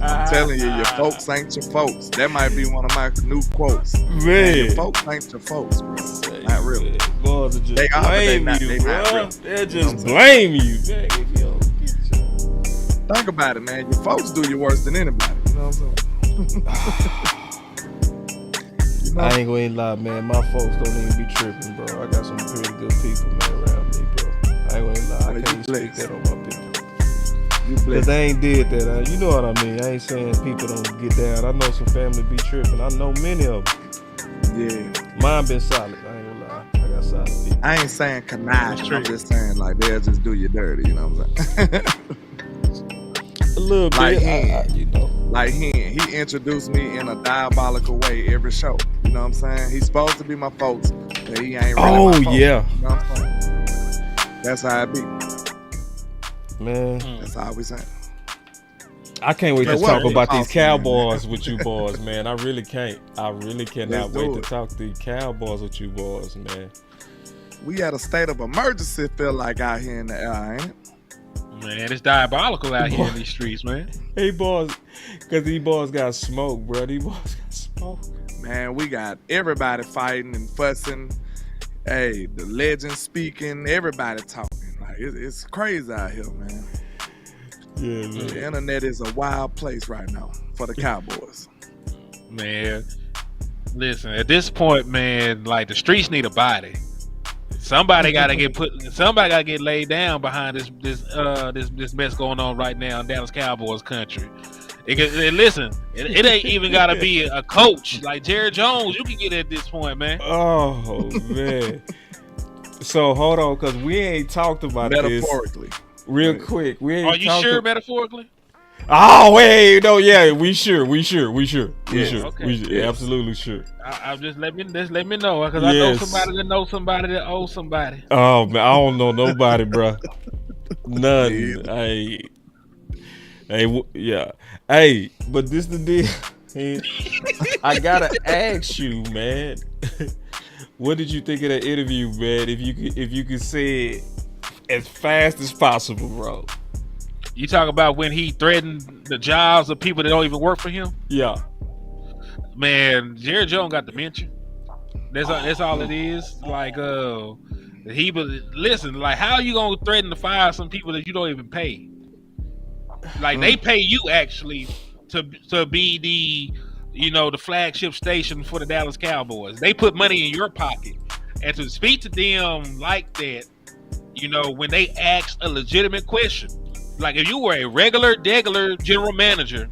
I'm telling you, your folks ain't your folks. That might be one of my new quotes. Man, your folks ain't your folks, bro. Not really. Boys are just they are, blame but you, bro. They just blame you, man. Think about it, man. Your folks do you worse than anybody. You know what I'm saying? I ain't gonna lie, man. My folks don't even be tripping, bro. I got some pretty good people, man, around me, bro. I ain't gonna lie. I can't speak that on my people. Cause they ain't did that. You know what I mean. I ain't saying people don't get down. I know some family be tripping. I know many of them. Yeah. Mine been solid. I ain't gonna lie. I got solid people. I ain't saying conniving. I'm just saying like they'll just do you dirty. You know what I'm saying? A little like bit. You know. Like he introduced me in a diabolical way every show. You know what I'm saying? He's supposed to be my folks, but he ain't really my folks. Yeah. You know what I'm saying? That's how it be. Man. That's how we saying. I can't wait to talk about these Cowboys with you boys, man. I really can't. I really cannot wait to talk to these Cowboys with you boys, man. We had a state of emergency feel like out here in the air, ain't it? Man, it's diabolical out here in these streets, man. Hey, boys, because these boys got smoke, bro. These boys got smoke. Man, we got everybody fighting and fussing. Hey, the legends speaking, everybody talking. Like it's crazy out here, man. Yeah, man. The internet is a wild place right now for the Cowboys. Man, listen, at this point, man, like the streets need a body. Somebody gotta get laid down behind this mess going on right now in Dallas Cowboys country. Listen, it ain't even gotta be a coach like Jerry Jones. You can get at this point, man. Oh man. So hold on, cause we ain't talked about metaphorically. This real quick. We ain't. Are you sure metaphorically? Oh wait, no, yeah, we sure. We okay. Yes. Absolutely sure. I just let me know because I know somebody that knows somebody that owes somebody. Oh man, I don't know nobody, bro. None. Hey, yeah. Hey, but this the deal. I gotta ask you, man. What did you think of that interview, man? If you could say it as fast as possible, bro. You talk about when he threatened the jobs of people that don't even work for him? Yeah. Man, Jerry Jones got dementia. That's all it is. Like, listen, like, how are you gonna threaten to fire some people that you don't even pay? Like, they pay you actually to be the flagship station for the Dallas Cowboys. They put money in your pocket, and to speak to them like that, when they ask a legitimate question. Like if you were a regular general manager,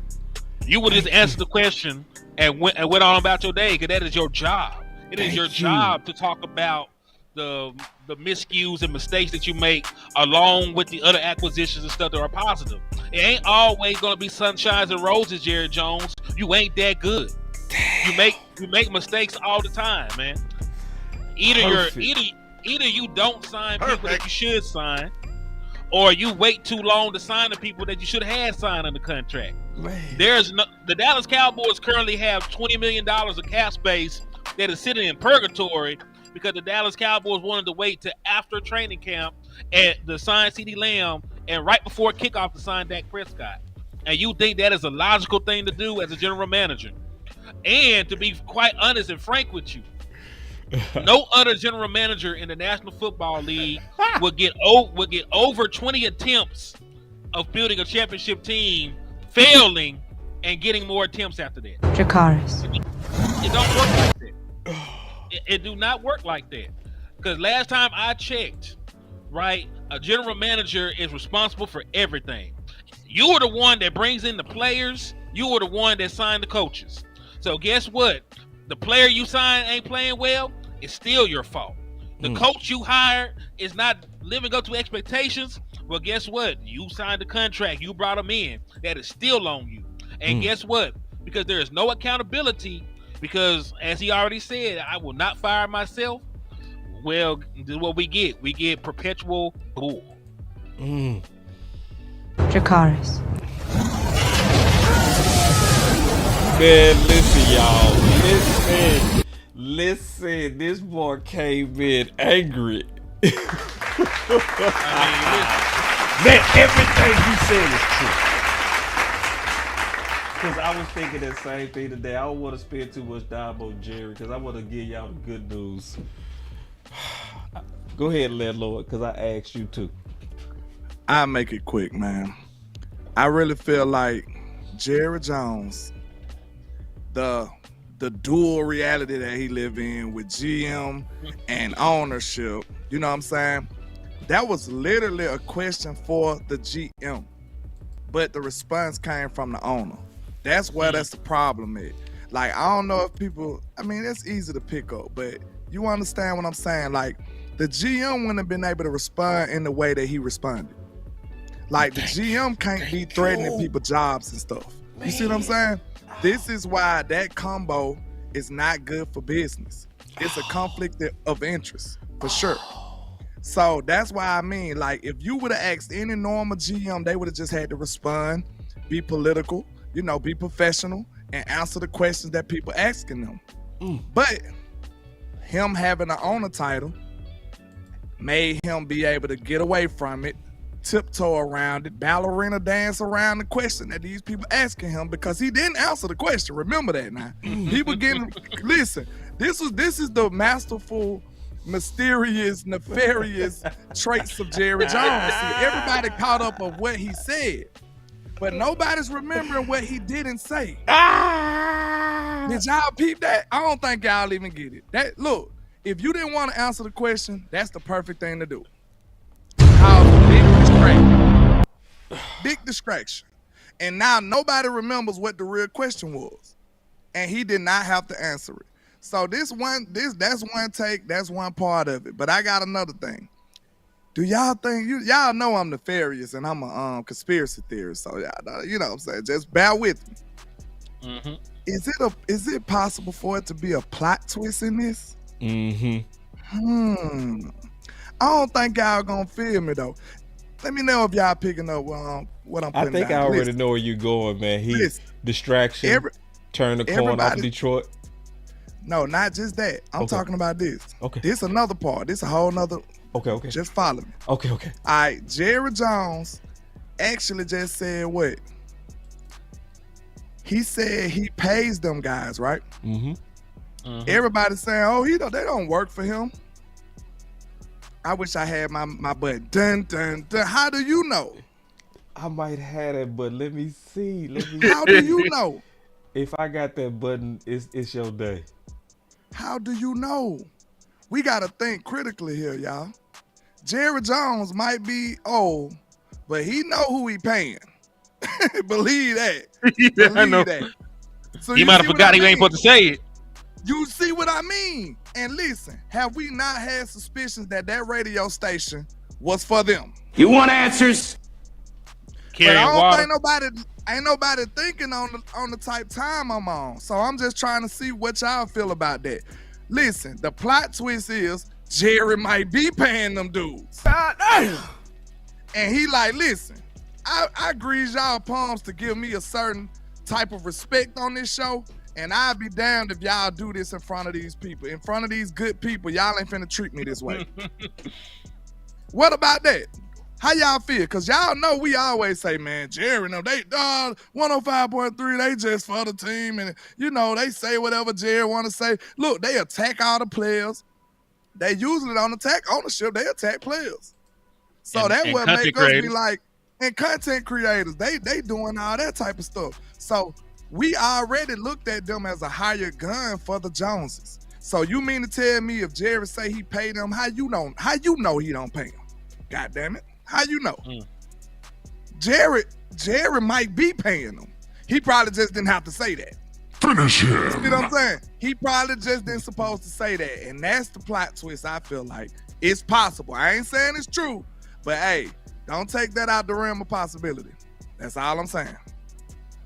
you would just answer the question and went on about your day because that is your job. It is your job to talk about the miscues and mistakes that you make along with the other acquisitions and stuff that are positive. It ain't always gonna be sunshines and roses, Jerry Jones. You ain't that good. You make mistakes all the time, man. Either you don't sign people that you should sign, or you wait too long to sign the people that you should have signed under contract. Man. The Dallas Cowboys currently have $20 million of cap space that is sitting in purgatory because the Dallas Cowboys wanted to wait to after training camp and to sign CeeDee Lamb and right before kickoff to sign Dak Prescott. And you think that is a logical thing to do as a general manager? And to be quite honest and frank with you, no other general manager in the National Football League would get over 20 attempts of building a championship team, failing, and getting more attempts after that. Dracarys. It don't work like that. It do not work like that. Because last time I checked, right, a general manager is responsible for everything. You are the one that brings in the players. You are the one that signed the coaches. So guess what? The player you signed ain't playing well, it's still your fault. The coach you hired is not living up to expectations. Well, guess what? You signed the contract. You brought him in. That is still on you. And guess what? Because there is no accountability, because as he already said, I will not fire myself. Well, this is what we get. We get perpetual bull. Dracarys. Man, listen, y'all. Listen. This boy came in angry. Man, everything you said is true. Because I was thinking that same thing today. I don't want to spend too much time on Jerry because I want to give y'all the good news. Go ahead, landlord, because I asked you to. I'll make it quick, man. I really feel like Jerry Jones, the dual reality that he live in with GM and ownership, you know what I'm saying? That was literally a question for the GM, but the response came from the owner. That's where that's the problem is. Like, I don't know if people, I mean, it's easy to pick up, but you understand what I'm saying? Like, the GM wouldn't have been able to respond in the way that he responded. Like, the GM can't be threatening people's jobs and stuff. You see what I'm saying? This is why that combo is not good for business. It's a conflict of interest, for sure. So that's why I mean, like, if you would have asked any normal GM, they would have just had to respond, be political, you know, be professional, and answer the questions that people asking them. But him having an owner title made him be able to get away from it, tiptoe around it, ballerina dance around the question that these people asking him because he didn't answer the question. Remember that now. People getting, listen, this is the masterful, mysterious, nefarious traits of Jerry Jones. See, everybody caught up of what he said, but nobody's remembering what he didn't say. Did y'all peep that? I don't think y'all even get it. That, look, if you didn't want to answer the question, that's the perfect thing to do. Big distraction. And now nobody remembers what the real question was. And he did not have to answer it. So that's one take, that's one part of it. But I got another thing. Do y'all think, y'all know I'm nefarious and I'm a conspiracy theorist, so y'all know, you know what I'm saying? Just bear with me. Mm-hmm. Is it possible for it to be a plot twist in this? I don't think y'all gonna feel me though. Let me know if y'all picking up what I'm putting I think down. I already know where you're going, man. Distraction, turn the corner off Detroit. No, not just that. I'm talking about this. Okay. This another part. This a whole nother. Okay. Just follow me. Okay. All right, Jerry Jones actually just said what? He said he pays them guys, right? Everybody's saying, oh, they don't work for him. I wish I had my button. Dun, dun, dun. How do you know? I might have it, but let me see. How do you know? If I got that button, it's your day. How do you know? We got to think critically here, y'all. Jerry Jones might be old, but he know who he paying. Believe that. I know. That. So he might have forgot he ain't supposed to say it. You see what I mean? And listen, have we not had suspicions that radio station was for them? You want answers? But I don't think ain't nobody thinking on the type time I'm on. So I'm just trying to see what y'all feel about that. Listen, the plot twist is Jerry might be paying them dudes. And he like, listen, I grease y'all palms to give me a certain type of respect on this show. And I'd be damned if y'all do this in front of these people. In front of these good people, y'all ain't finna treat me this way. What about that? How y'all feel? Because y'all know we always say, man, Jerry, no, they 105.3, they just for the team. And, you know, they say whatever Jerry want to say. Look, they attack all the players. They usually don't attack ownership. They attack players. So that what make us be like, and content creators, they doing all that type of stuff. So we already looked at them as a hired gun for the Joneses. So you mean to tell me if Jerry say he paid them, how you know he don't pay them? God damn it. How you know? Jerry might be paying them. He probably just didn't have to say that. Finish him. You know what I'm saying? He probably just didn't supposed to say that. And that's the plot twist I feel like. It's possible. I ain't saying it's true, but hey, don't take that out the realm of possibility. That's all I'm saying.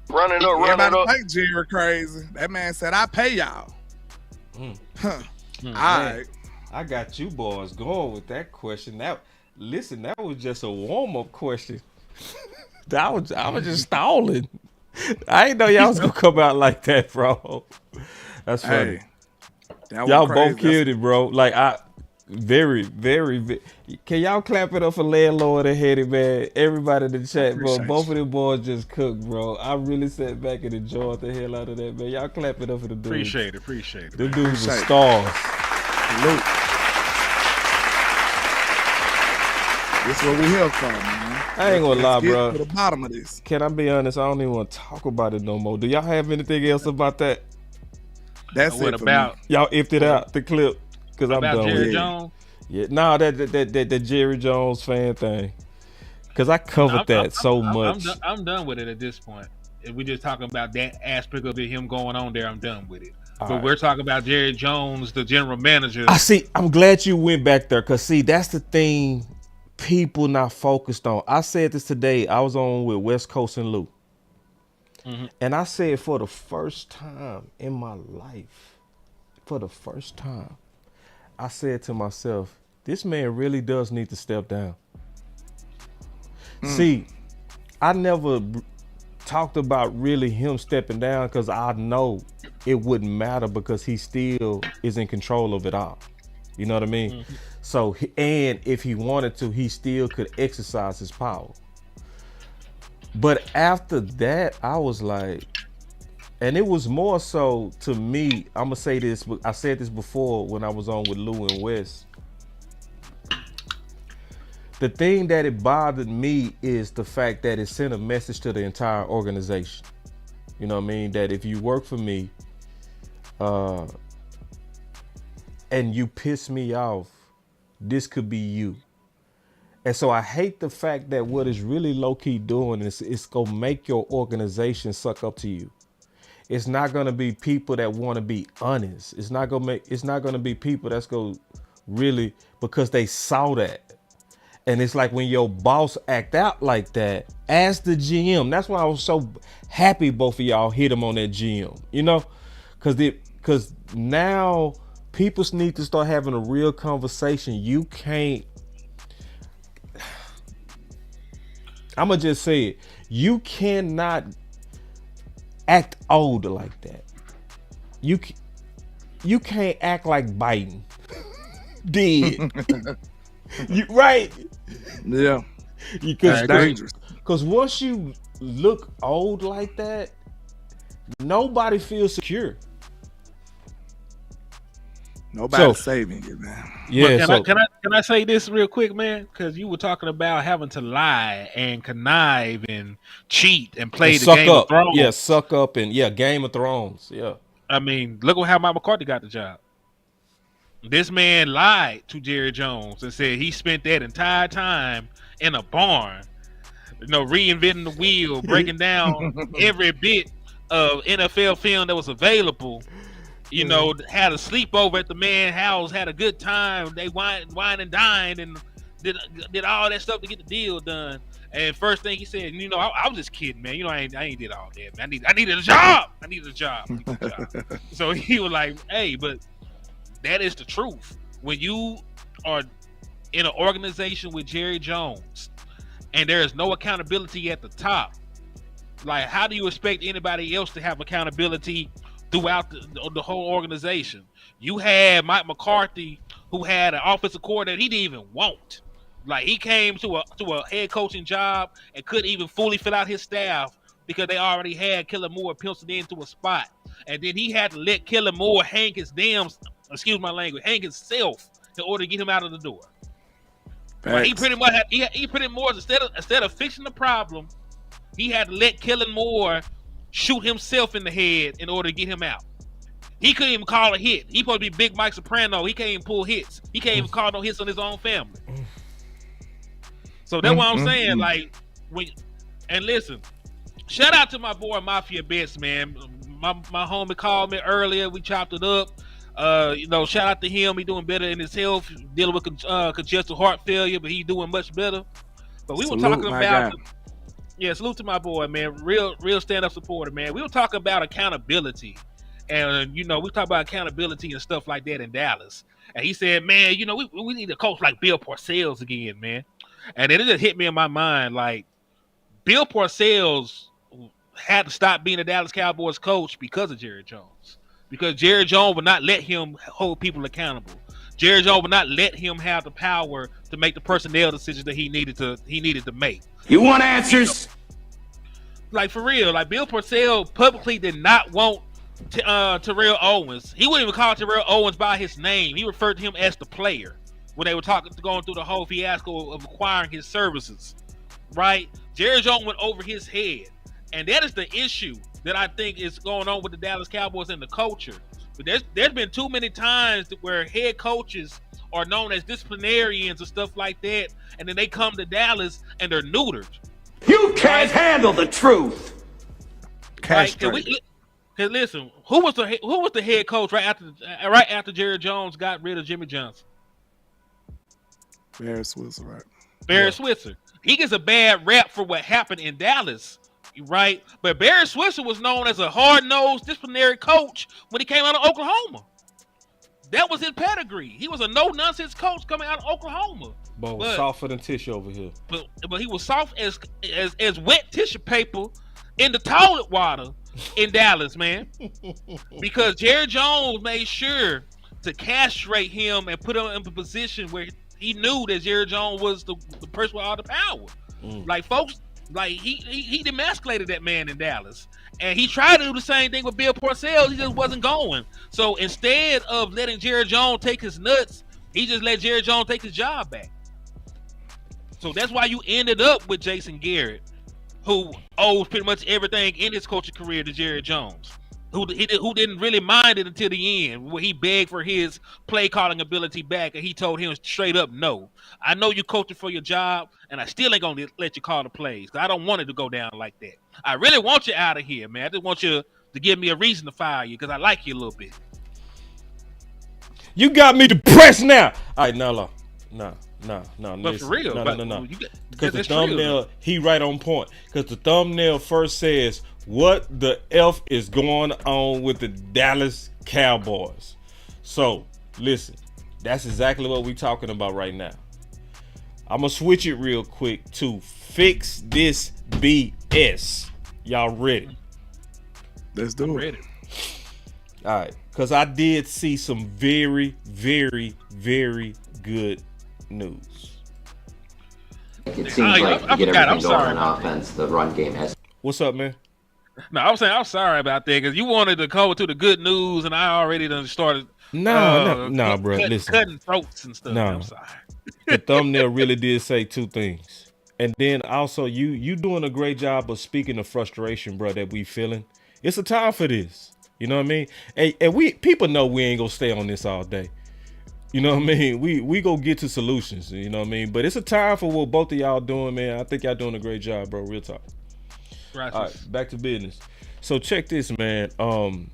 Run it up. Everybody think Jerry crazy. That man said, I pay y'all. All right. I got you boys going with that question. Listen, that was just a warm-up question. I was just stalling. I didn't know y'all was gonna come out like that, bro. That's funny. Hey, that y'all crazy. both killed it, bro. Like Very, very. Can y'all clap it up for Landlord and Henny, man? Everybody in the chat, bro. Both of them boys just cooked, bro. I really sat back and enjoyed the hell out of that, man. Y'all clap it up for the dudes. Appreciate it. Them dudes are stars. Salute. This is what we here for, man. I ain't gonna lie, Let's get bro. to the bottom of this. Can I be honest? I don't even want to talk about it no more. Do y'all have anything else about that? That's What it for about me. Y'all emptied out the clip because I'm about done Jerry with it. Jones? Yeah, nah, that Jerry Jones fan thing. Because I covered much. I'm done with it at this point. If we're just talking about that aspect of it, him going on there, I'm done with it. But we're talking about Jerry Jones, the general manager. I see. I'm glad you went back there because see, that's the thing people not focused on. I said this today. I was on with West Coast and Lou. Mm-hmm. And I said for the first time in my life, I said to myself, this man really does need to step down. See, I never talked about really him stepping down because I know it wouldn't matter because he still is in control of it all. You know what I mean? Mm-hmm. So, and if he wanted to, he still could exercise his power. But after that, I was like, and it was more so to me, I'm gonna say this, I said this before when I was on with Lou and Wes. The thing that it bothered me is the fact that it sent a message to the entire organization. You know what I mean? That if you work for me, and you piss me off, this could be you. And so I hate the fact that what it's really low-key doing is it's gonna make your organization suck up to you. It's not gonna be people that want to be honest. It's not gonna be people that's gonna really, because they saw that. And it's like when your boss act out like that, as the GM, that's why I was so happy both of y'all hit him on that GM, you know? Because now people need to start having a real conversation. You can't, I'm going to just say it. You cannot act old like that. You can't act like Biden did. You right? Yeah. Because dangerous. Because once you look old like that, nobody feels secure. Nobody's saving you, man. Yeah. Can I say this real quick, man? Because you were talking about having to lie and connive and cheat and play the Game of Thrones. Yeah, suck up and Game of Thrones. Yeah. I mean, look at how Mike McCarthy got the job. This man lied to Jerry Jones and said he spent that entire time in a barn, reinventing the wheel, breaking down every bit of NFL film that was available. Had a sleepover at the man's house, had a good time. They wine and dined and did all that stuff to get the deal done. And first thing he said, I was just kidding, man. I ain't did all that, man. I needed a job. So he was like, hey, but that is the truth. When you are in an organization with Jerry Jones and there is no accountability at the top, like how do you expect anybody else to have accountability throughout the whole organization? You had Mike McCarthy, who had an offensive coordinator he didn't even want. Like he came to a head coaching job and couldn't even fully fill out his staff because they already had Kellen Moore penciled into a spot. And then he had to let Kellen Moore hang his himself in order to get him out of the door. Like he pretty much instead of fixing the problem, he had to let Kellen Moore shoot himself in the head in order to get him out. He couldn't even call a hit. He supposed to be Big Mike Soprano. He can't even pull hits. He can't even call no hits on his own family. So that's what I'm saying. Like, and listen, shout out to my boy Mafia Bets, man. My homie called me earlier. We chopped it up. Shout out to him. He doing better in his health, dealing with congestive heart failure, but he's doing much better. But we were talking about, salute to my boy, man. Real stand-up supporter, man. We were talking about accountability, and we talk about accountability and stuff like that in Dallas. And he said, man, we need a coach like Bill Parcells again, man. And then it just hit me in my mind, like Bill Parcells had to stop being a Dallas Cowboys coach because of Jerry Jones. Because Jerry Jones would not let him hold people accountable. Jerry Jones would not let him have the power to make the personnel decisions that he needed to make. You want answers? Like, for real, like Bill Parcells publicly did not want Terrell Owens. He wouldn't even call Terrell Owens by his name. He referred to him as the player when they were going through the whole fiasco of acquiring his services. Right? Jerry Jones went over his head. And that is the issue that I think is going on with the Dallas Cowboys and the culture. But there's been too many times where head coaches are known as disciplinarians and stuff like that, and then they come to Dallas and they're neutered. You can't handle the truth. Right? Cause listen, who was the head coach right after Jerry Jones got rid of Jimmy Johnson? Barry Switzer, right? Barry Switzer. He gets a bad rap for what happened in Dallas, right? But Barry Switzer was known as a hard-nosed disciplinary coach when he came out of Oklahoma. That was his pedigree. He was a no-nonsense coach coming out of Oklahoma. But was softer than tissue over here. But he was soft as wet tissue paper in the toilet water in Dallas, man. Because Jerry Jones made sure to castrate him and put him in a position where he knew that Jerry Jones was the person with all the power. Like, folks, like he demasculated that man in Dallas. And he tried to do the same thing with Bill Parcells. He just wasn't going. So instead of letting Jerry Jones take his nuts, he just let Jerry Jones take his job back. So that's why you ended up with Jason Garrett, who owes pretty much everything in his coaching career to Jerry Jones, who didn't really mind it until the end, where he begged for his play calling ability back, and he told him straight up, no. I know you coaching for your job, and I still ain't gonna let you call the plays, because I don't want it to go down like that. I really want you out of here, man. I just want you to give me a reason to fire you, because I like you a little bit. You got me depressed now. All right, no. But listen. for real, no. Because the thumbnail, he right on point. Because the thumbnail first says, what the F is going on with the Dallas Cowboys? So, listen, that's exactly what we talking about right now. I'm going to switch it real quick to fix this BS. Y'all ready? Let's do it. Ready. All right. Because I did see some very, very, very good news. It seems like to get everything going on offense, the run game has. What's up, man? No, I'm saying I'm sorry about that, because you wanted to cover to the good news, and I already done started. No, bro. Listen, cutting throats and stuff. No. I'm sorry. The thumbnail really did say two things, and then also you doing a great job of speaking the frustration, bro, that we feeling. It's a time for this. You know what I mean? And we people know we ain't gonna stay on this all day. You know what I mean? We go get to solutions. You know what I mean? But it's a time for what both of y'all doing, man. I think y'all doing a great job, bro. Real talk. Right. All right, back to business. So check this, man. On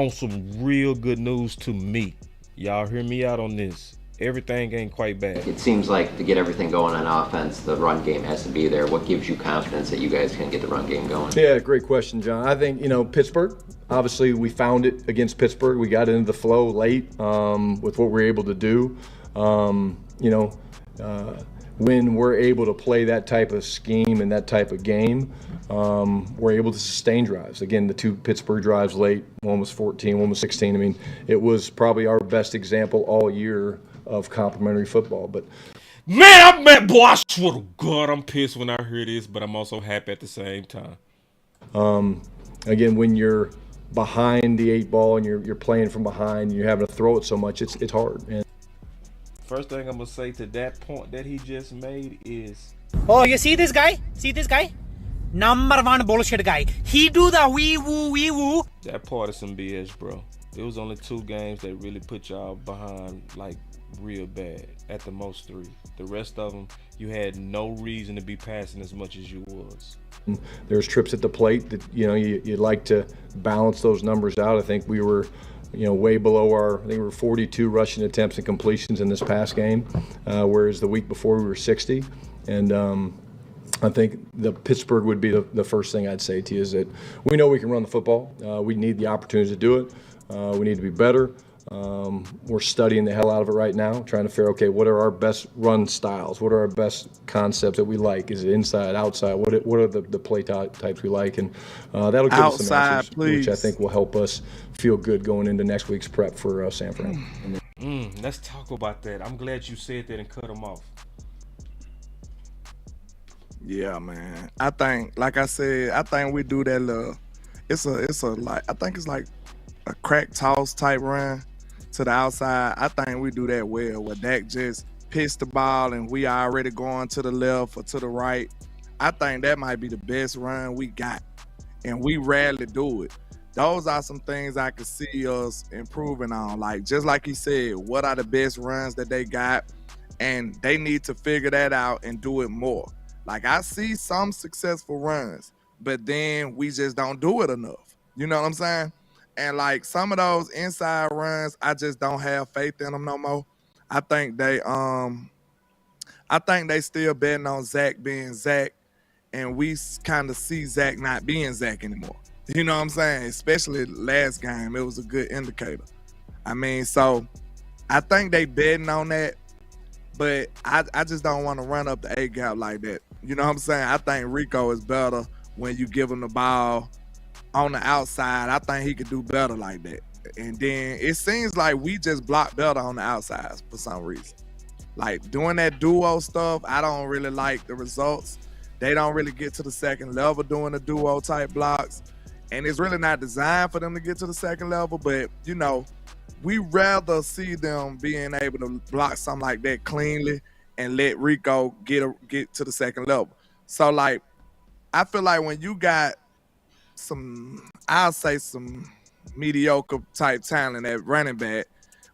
some real good news to me. Y'all hear me out on this. Everything ain't quite bad. It seems like to get everything going on offense, the run game has to be there. What gives you confidence that you guys can get the run game going? Yeah, great question, John. I think, Pittsburgh, obviously we found it against Pittsburgh. We got into the flow late with what we were able to do. When we're able to play that type of scheme and that type of game, we're able to sustain drives. Again, the two Pittsburgh drives late, one was 14, one was 16. I mean, it was probably our best example all year of complimentary football. But man, I swear to God, I'm pissed when I hear this, but I'm also happy at the same time. Again, when you're behind the eight ball and you're playing from behind, and you're having to throw it so much, it's hard. And first thing I'm gonna say to that point that he just made is, oh, you see this guy? See this guy? Number one bullshit guy. He do the wee woo. That part is some BS, bro. It was only 2 games that really put y'all behind, like, real bad. At the most 3. The rest of them, you had no reason to be passing as much as you was. There's trips at the plate that, you'd like to balance those numbers out. I think we were, way below I think we were 42 rushing attempts and completions in this past game, whereas the week before we were 60. And I think the Pittsburgh would be the first thing I'd say to you is that we know we can run the football. We need the opportunity to do it. We need to be better. We're studying the hell out of it right now, trying to figure, okay, what are our best run styles? What are our best concepts that we like? Is it inside, outside? What are the play types we like? And that'll give us some answers, which I think will help us feel good going into next week's prep for San Fran. Let's talk about that. I'm glad you said that and cut him off. Yeah, man. I think, like I said, I think we do that little. It's a like, I think it's like a crack toss type run to the outside. I think we do that well, where Dak just pitch the ball and we already going to the left or to the right. I think that might be the best run we got, and we rarely do it. Those are some things I could see us improving on. Like, just like he said, what are the best runs that they got? And they need to figure that out and do it more. Like, I see some successful runs, but then we just don't do it enough. You know what I'm saying? And like some of those inside runs, I just don't have faith in them no more. I think they still betting on Zach being Zach, and we kind of see Zach not being Zach anymore. You know what I'm saying? Especially last game, it was a good indicator. I mean, so I think they betting on that, but I just don't want to run up the A gap like that. You know what I'm saying? I think Rico is better when you give him the ball on the outside. I think he could do better like that. And then it seems like we just block better on the outsides for some reason. Like doing that duo stuff, I don't really like the results. They don't really get to the second level doing the duo type blocks. And it's really not designed for them to get to the second level, but you know, we rather see them being able to block something like that cleanly and let Rico get to the second level. So like, I feel like when you got some mediocre type talent at running back,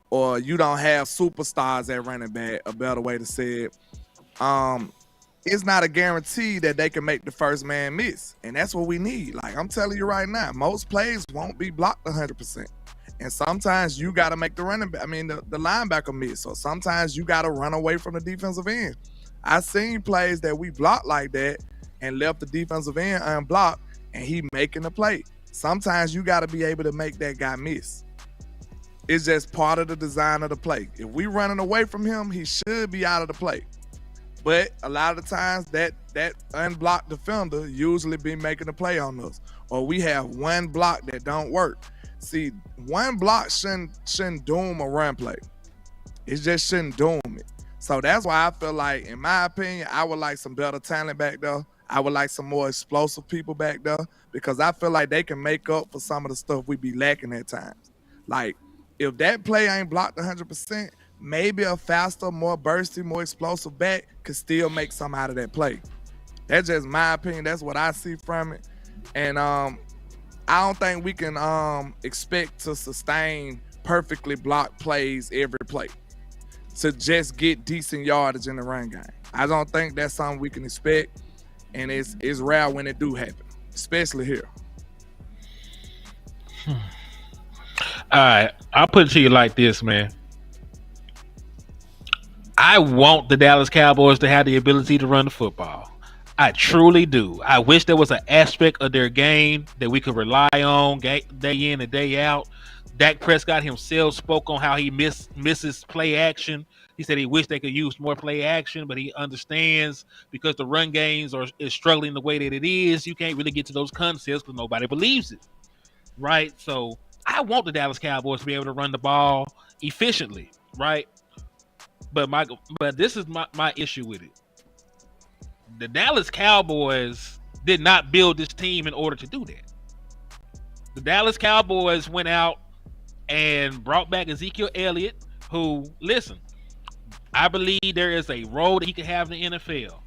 or you don't have superstars at running back, a better way to say it, it's not a guarantee that they can make the first man miss. And that's what we need. Like I'm telling you right now, most plays won't be blocked 100%. And sometimes you got to make the the linebacker miss. Or sometimes you got to run away from the defensive end. I've seen plays that we blocked like that and left the defensive end unblocked and he making the play. Sometimes you got to be able to make that guy miss. It's just part of the design of the play. If we running away from him, he should be out of the play. But a lot of the times that unblocked defender usually be making the play on us. Or we have one block that don't work. See, one block shouldn't doom a run play. It just shouldn't doom it. So that's why I feel like, in my opinion, I would like some better talent back there. I would like some more explosive people back there because I feel like they can make up for some of the stuff we be lacking at times. Like, if that play ain't blocked 100%, maybe a faster, more bursty, more explosive back could still make some out of that play. That's just my opinion. That's what I see from it. And I don't think we can expect to sustain perfectly blocked plays every play to just get decent yardage in the run game. I don't think that's something we can expect, and it's rare when it do happen, especially here. All right, I'll put it to you like this, man. I want the Dallas Cowboys to have the ability to run the football. I truly do. I wish there was an aspect of their game that we could rely on day in and day out. Dak Prescott himself spoke on how he misses play action. He said he wished they could use more play action, but he understands because the run games is struggling the way that it is. You can't really get to those concepts because nobody believes it, right? So I want the Dallas Cowboys to be able to run the ball efficiently, right? But this is my issue with it. The Dallas Cowboys did not build this team in order to do that. The Dallas Cowboys went out and brought back Ezekiel Elliott, who, listen, I believe there is a role that he could have in the NFL.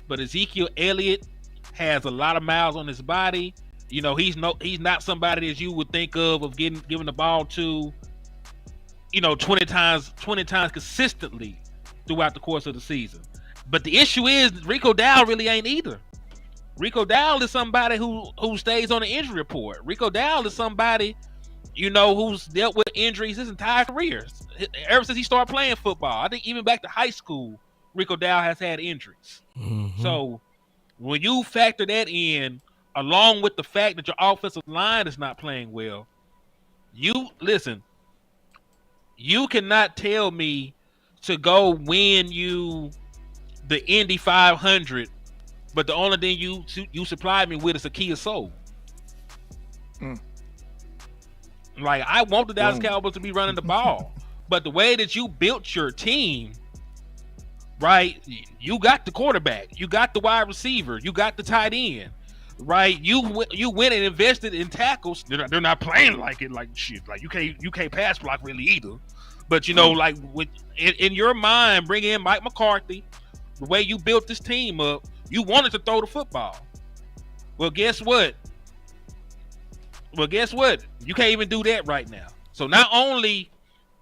But Ezekiel Elliott has a lot of miles on his body. You know, he's not somebody that you would think of giving the ball to, 20 times consistently throughout the course of the season. But the issue is Rico Dowdle really ain't either. Rico Dowdle is somebody who stays on the injury report. Rico Dowdle is somebody, who's dealt with injuries his entire career. Ever since he started playing football. I think even back to high school, Rico Dowdle has had injuries. Mm-hmm. So when you factor that in, along with the fact that your offensive line is not playing well, you cannot tell me to go win you the Indy 500, but the only thing you supply me with is a Kia Soul. Like, I want the Dallas Cowboys to be running the ball, But the way that you built your team, right? You got the quarterback, you got the wide receiver, you got the tight end, right? You went and invested in tackles. They're not playing like it, like shit. Like you can't pass block really either. But you know, like in your mind, bring in Mike McCarthy. The way you built this team up, you wanted to throw the football. Well, guess what? You can't even do that right now. So not only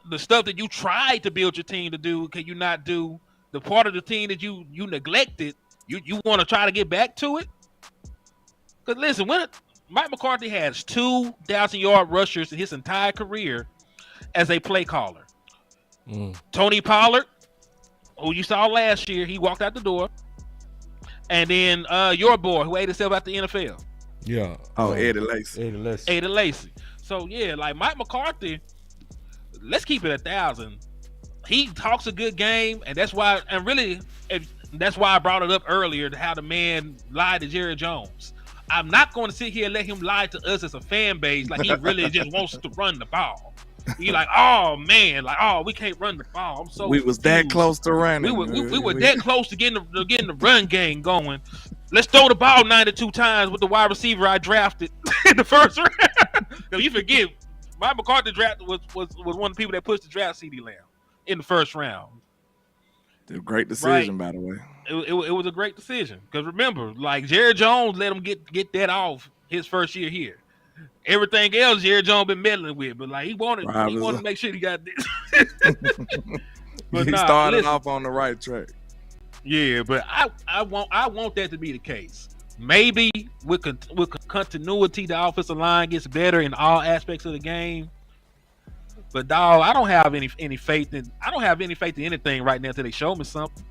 the stuff that you tried to build your team to do, can you not do the part of the team that you neglected? You want to try to get back to it? Because listen, when Mike McCarthy has 2,000-yard rushers in his entire career as a play caller. Tony Pollard, who you saw last year, he walked out the door. And then your boy who ate himself out the NFL. Yeah. Eddie Lacy. Eddie Lacy. So yeah, like Mike McCarthy, let's keep it 1,000. He talks a good game, and that's why I brought it up earlier, how the man lied to Jerry Jones. I'm not going to sit here and let him lie to us as a fan base like he really just wants to run the ball. You're like, oh man, like, oh, we can't run the ball. I'm so we was that close to running. We were that close to getting the run game going. Let's throw the ball 92 times with the wide receiver I drafted in the first round. Because you forget, Mike McCarthy draft was one of the people that pushed the draft CeeDee Lamb in the first round. A great decision, by the way. It was a great decision. Because remember, like Jerry Jones let him get that off his first year here. Everything else Jerry Jones been meddling with, but like he wanted to make sure he got this. But he started off on the right track. Yeah, but I want that to be the case. Maybe with continuity, the offensive line gets better in all aspects of the game. But dog, I don't have any faith in anything right now until they show me something.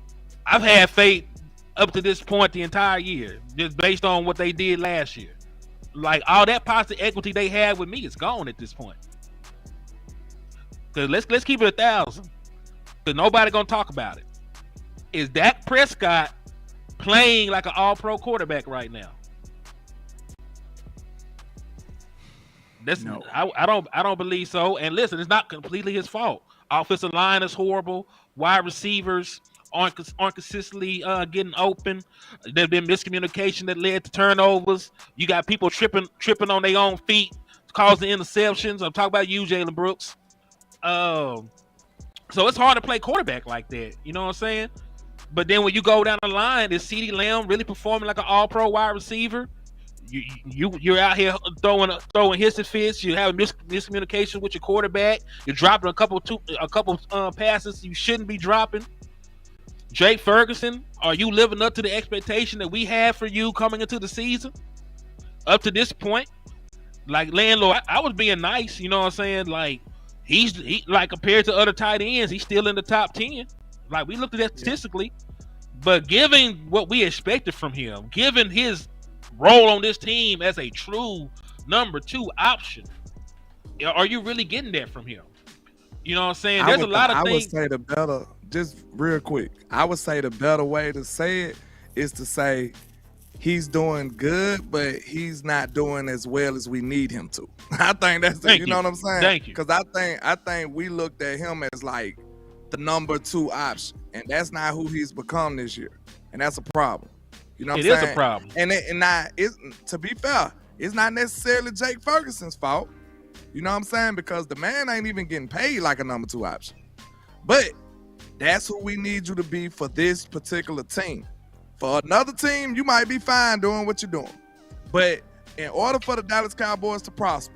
I've had faith up to this point the entire year, just based on what they did last year. Like all that positive equity they had with me is gone at this point. Cause let's keep it 1,000. Cause nobody gonna talk about it. Is Dak Prescott playing like an all-pro quarterback right now? No. I don't believe so. And listen, it's not completely his fault. Offensive line is horrible. Wide receivers aren't consistently getting open. There's been miscommunication that led to turnovers. You got people tripping on their own feet, causing interceptions. I'm talking about you, Jalen Brooks. So it's hard to play quarterback like that. You know what I'm saying? But then when you go down the line, is CeeDee Lamb really performing like an all-pro wide receiver? You're out here throwing hissy fits. You have miscommunication with your quarterback. You're dropping a couple passes you shouldn't be dropping. Jake Ferguson, are you living up to the expectation that we had for you coming into the season? Up to this point, like Landlord, I was being nice. You know what I'm saying? Like he like compared to other tight ends, he's still in the top 10. Like we looked at that statistically, but given what we expected from him, given his role on this team as a true number 2 option, are you really getting that from him? You know what I'm saying? There's a lot of things. I would say the better, just real quick, I would say the better way to say it is to say he's doing good, but he's not doing as well as we need him to. I think that's you know what I'm saying? Thank you. Because I think we looked at him as like the number 2 option, and that's not who he's become this year, and that's a problem. You know what I'm saying? It is a problem. And to be fair, it's not necessarily Jake Ferguson's fault. You know what I'm saying? Because the man ain't even getting paid like a number 2 option. But that's who we need you to be for this particular team. For another team, you might be fine doing what you're doing. But in order for the Dallas Cowboys to prosper,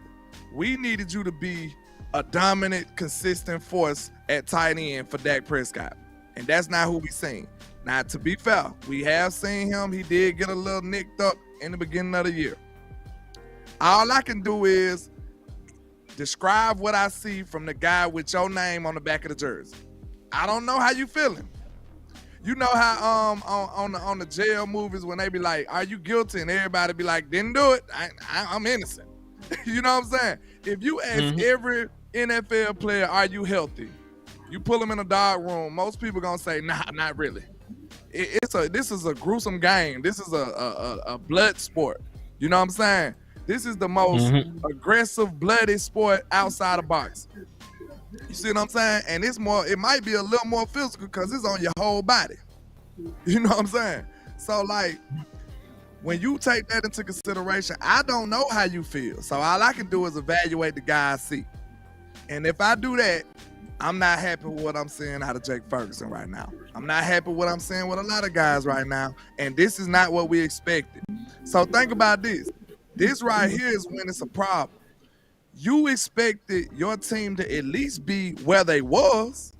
we needed you to be a dominant, consistent force at tight end for Dak Prescott. And that's not who we seen. Now, to be fair, we have seen him. He did get a little nicked up in the beginning of the year. All I can do is describe what I see from the guy with your name on the back of the jersey. I don't know how you feeling. You know how on the jail movies when they be like, "Are you guilty?" and everybody be like, "Didn't do it. I'm innocent." You know what I'm saying? If you ask every NFL player, "Are you healthy?" You pull them in a dog room. Most people gonna say, "Nah, not really." This is a gruesome game. This is a blood sport. You know what I'm saying? This is the most aggressive, bloody sport outside of boxing. You see what I'm saying? And it's more, it might be a little more physical because it's on your whole body. You know what I'm saying? So like, when you take that into consideration, I don't know how you feel. So all I can do is evaluate the guy I see. And if I do that, I'm not happy with what I'm seeing out of Jake Ferguson right now. I'm not happy with what I'm seeing with a lot of guys right now. And this is not what we expected. So think about this. This right here is when it's a problem. You expected your team to at least be where they was.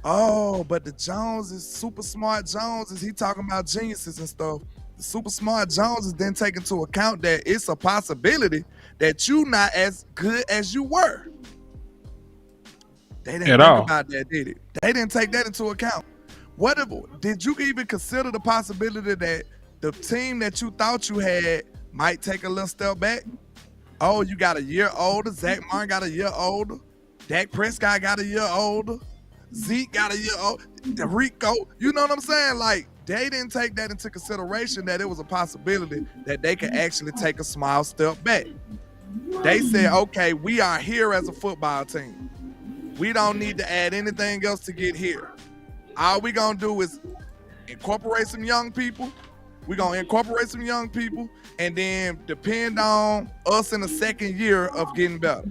Oh, but the Joneses, super smart Joneses, he talking about geniuses and stuff. The super smart Joneses didn't take into account that it's a possibility that you not as good as you were. They didn't think about that, did it? They didn't take that into account. What if, did you even consider the possibility that the team that you thought you had might take a little step back? Oh, you got a year older. Zach Martin got a year older. Dak Prescott got a year older. Zeke got a year older. Rico, you know what I'm saying? Like, they didn't take that into consideration that it was a possibility that they could actually take a small step back. They said, okay, we are here as a football team. We don't need to add anything else to get here. All we gonna do is incorporate some young people. We're gonna incorporate some young people and then depend on us in the second year of getting better.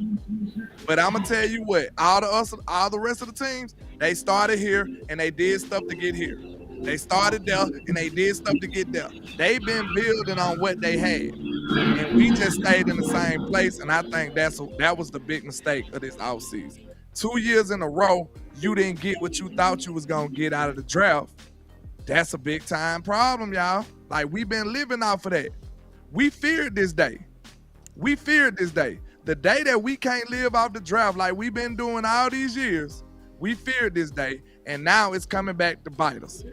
But I'm gonna tell you what, all the rest of the teams, they started here and they did stuff to get here. They started there and they did stuff to get there. They've been building on what they had. And we just stayed in the same place. And I think that was the big mistake of this offseason. 2 years in a row, you didn't get what you thought you was gonna get out of the draft. That's a big time problem, y'all. Like, we've been living off of that. We feared this day. We feared this day. The day that we can't live off the draft like we've been doing all these years, we feared this day, and now it's coming back to bite us.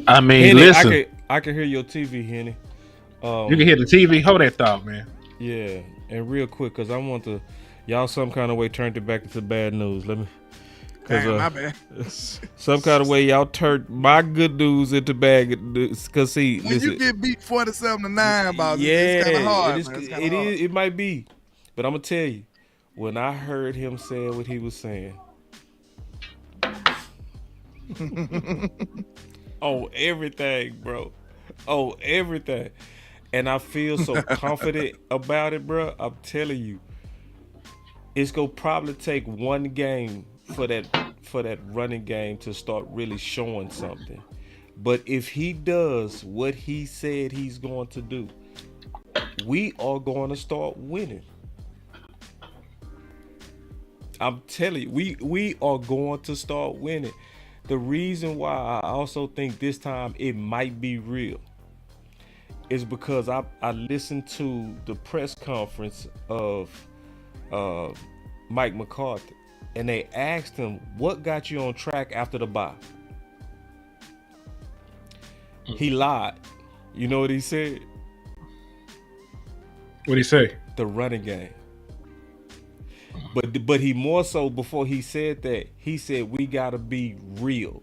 I mean, Henny, listen. I can hear your TV, Henny. You can hear the TV. Hold that thought, man. Yeah, and real quick, because I want to, y'all some kind of way turned it back into bad news. Let me. Damn, my bad. Some kind of way y'all turned my good news into bad news. Cause see, when you get beat 47-9, boss, yeah, it's kind of hard. It is. It might be, but I'm gonna tell you, when I heard him say what he was saying, oh everything, bro, oh everything, and I feel so confident about it, bro. I'm telling you, it's gonna probably take one game for that running game to start really showing something. But if he does what he said he's going to do, we are going to start winning. I'm telling you, we are going to start winning. The reason why I also think this time it might be real is because I listened to the press conference of Mike McCarthy. And they asked him, what got you on track after the bye? He lied. You know what he said? What'd he say? The running game. But he more so, before he said that, he said, we got to be real.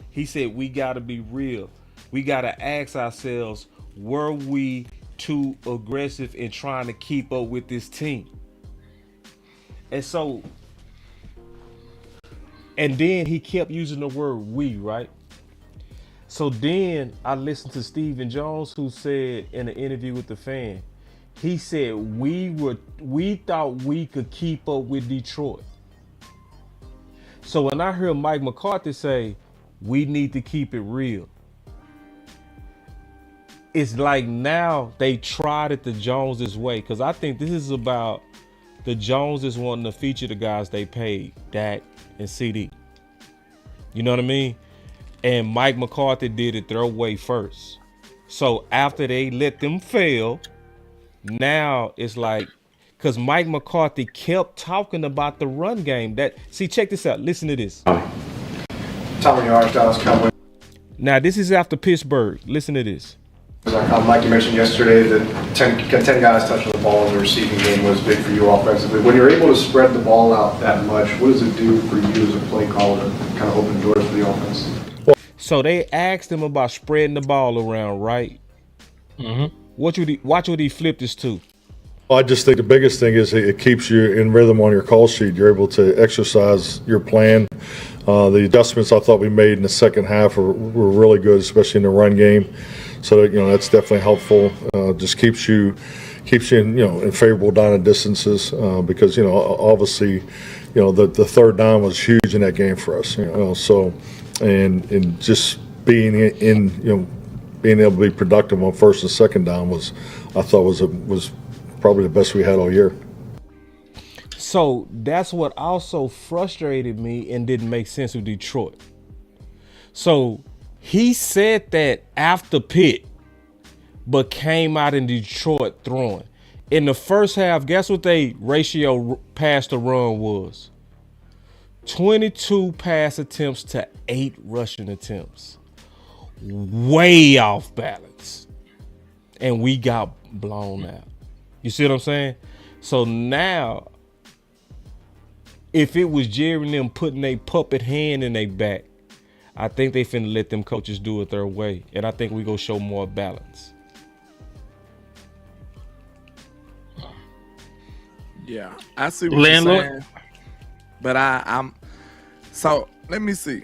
He said, we got to be real. We got to ask ourselves, were we too aggressive in trying to keep up with this team? And so, and then he kept using the word we, right? So then I listened to Stephen Jones, who said in an interview with the Fan, he said we thought we could keep up with Detroit. So when I heard Mike McCarthy say we need to keep it real, it's like now they tried it the Joneses way, because I think this is about the Joneses wanting to feature the guys they paid, Dak and CD. You know what I mean? And Mike McCarthy did it their way first. So after they let them fail, now it's like, because Mike McCarthy kept talking about the run game. Check this out. Listen to this. Tommy Yards, Dallas Cowboys. Now this is after Pittsburgh. Listen to this. Mike, you mentioned yesterday that 10 guys touching the ball in the receiving game was big for you offensively. When you're able to spread the ball out that much, what does it do for you as a play caller to kind of open doors for the offense? So they asked him about spreading the ball around, right? Mm-hmm. Watch what he flipped this to. I just think the biggest thing is it keeps you in rhythm on your call sheet. You're able to exercise your plan. The adjustments I thought we made in the second half were really good, especially in the run game. So that's definitely helpful. Just keeps you in favorable down and distances because obviously the third down was huge in that game for us. So and just being being able to be productive on first and second down was probably the best we had all year. So that's what also frustrated me and didn't make sense with Detroit. So he said that after Pitt, but came out in Detroit throwing. In the first half, guess what they ratio pass to run was? 22 pass attempts to 8 rushing attempts. Way off balance. And we got blown out. You see what I'm saying? So now, if it was Jerry and them putting a puppet hand in their back, I think they finna let them coaches do it their way. And I think we go show more balance. Yeah, I see what you're saying. But I'm so let me see.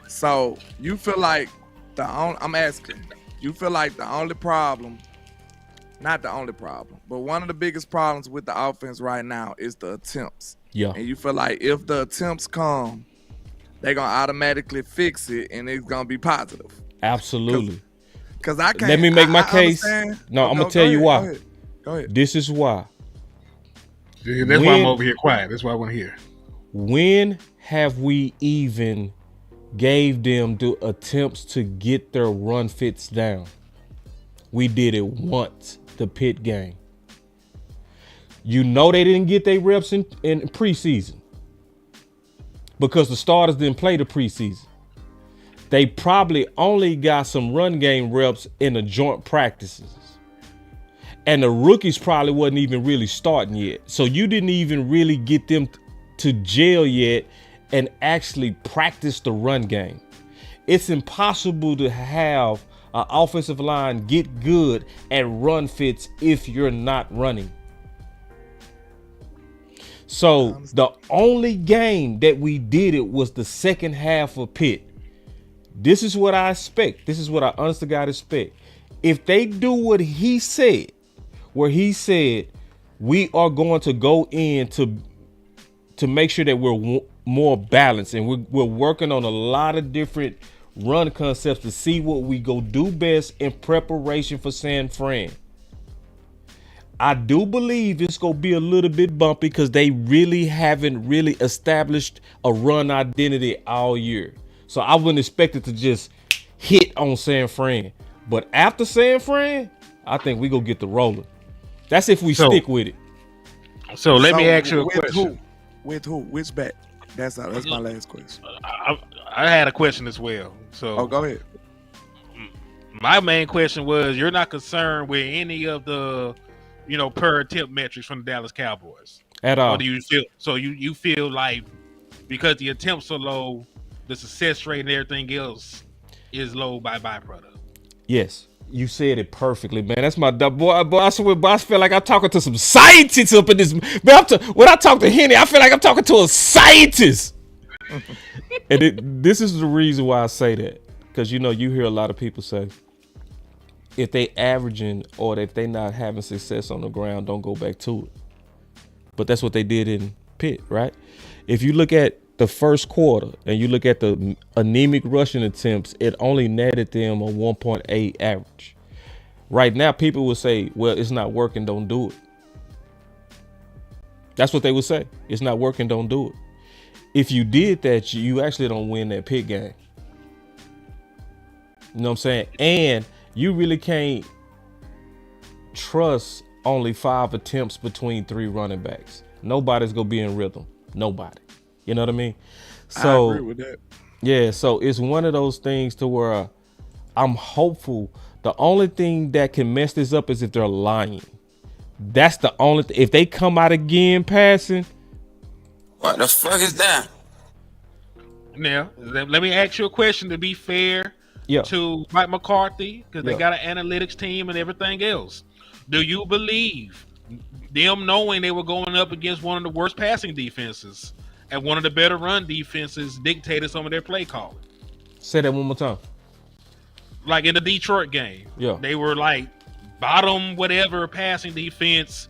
So you feel like I'm asking, you feel like the only problem, not the only problem, but one of the biggest problems with the offense right now is the attempts. Yeah. And you feel like if the attempts come, they're gonna automatically fix it and it's gonna be positive. Absolutely. Because I can't. Let me make my case. Understand. No, I'm gonna tell you why. Go ahead. This is why. That's why I'm over here quiet. That's why I want to hear. When have we even gave them the attempts to get their run fits down? We did it once, the Pitt game. They didn't get their reps in preseason because the starters didn't play the preseason. They probably only got some run game reps in the joint practices. And the rookies probably wasn't even really starting yet. So you didn't even really get them to jail yet and actually practice the run game. It's impossible to have an offensive line get good at run fits if you're not running. So the only game that we did it was the second half of Pitt. This is what I expect. This is what I honest to God expect. If they do what he said, where he said we are going to go in to make sure that we're more balanced and we're working on a lot of different run concepts to see what we go do best in preparation for San Fran. I do believe it's going to be a little bit bumpy because they really haven't really established a run identity all year. So I wouldn't expect it to just hit on San Fran. But after San Fran, I think we go get the rolling. That's if we stick with it. So let me ask you a question. With who? Which back? That's my last question. I had a question as well. So go ahead. My main question was: you're not concerned with any of the, per attempt metrics from the Dallas Cowboys at all? Or do you feel so? You feel like because the attempts are low, the success rate and everything else is low by byproduct? Yes. You said it perfectly, man. That's my boy. I swear, I feel like I'm talking to some scientists up in this. When I talk to Henny, I feel like I'm talking to a scientist. And this is the reason why I say that, because you hear a lot of people say, if they averaging or if they not having success on the ground, don't go back to it. But that's what they did in Pitt, right? If you look at the first quarter and you look at the anemic rushing attempts, it only netted them a 1.8 average. Right now, people would say, well, it's not working, don't do it. That's what they would say. It's not working, don't do it. If you did that, you actually don't win that Pitt game. You know what I'm saying? And you really can't trust only 5 attempts between 3 running backs. Nobody's going to be in rhythm. Nobody. You know what I mean? So, I agree with that. Yeah, so it's one of those things to where I'm hopeful. The only thing that can mess this up is if they're lying. That's the only thing. If they come out again passing. What the fuck is that? Now, let me ask you a question to be fair to Mike McCarthy, because they got an analytics team and everything else. Do you believe them knowing they were going up against one of the worst passing defenses and one of the better run defenses dictated some of their play calling. Say that one more time. Like in the Detroit game, they were like bottom whatever passing defense,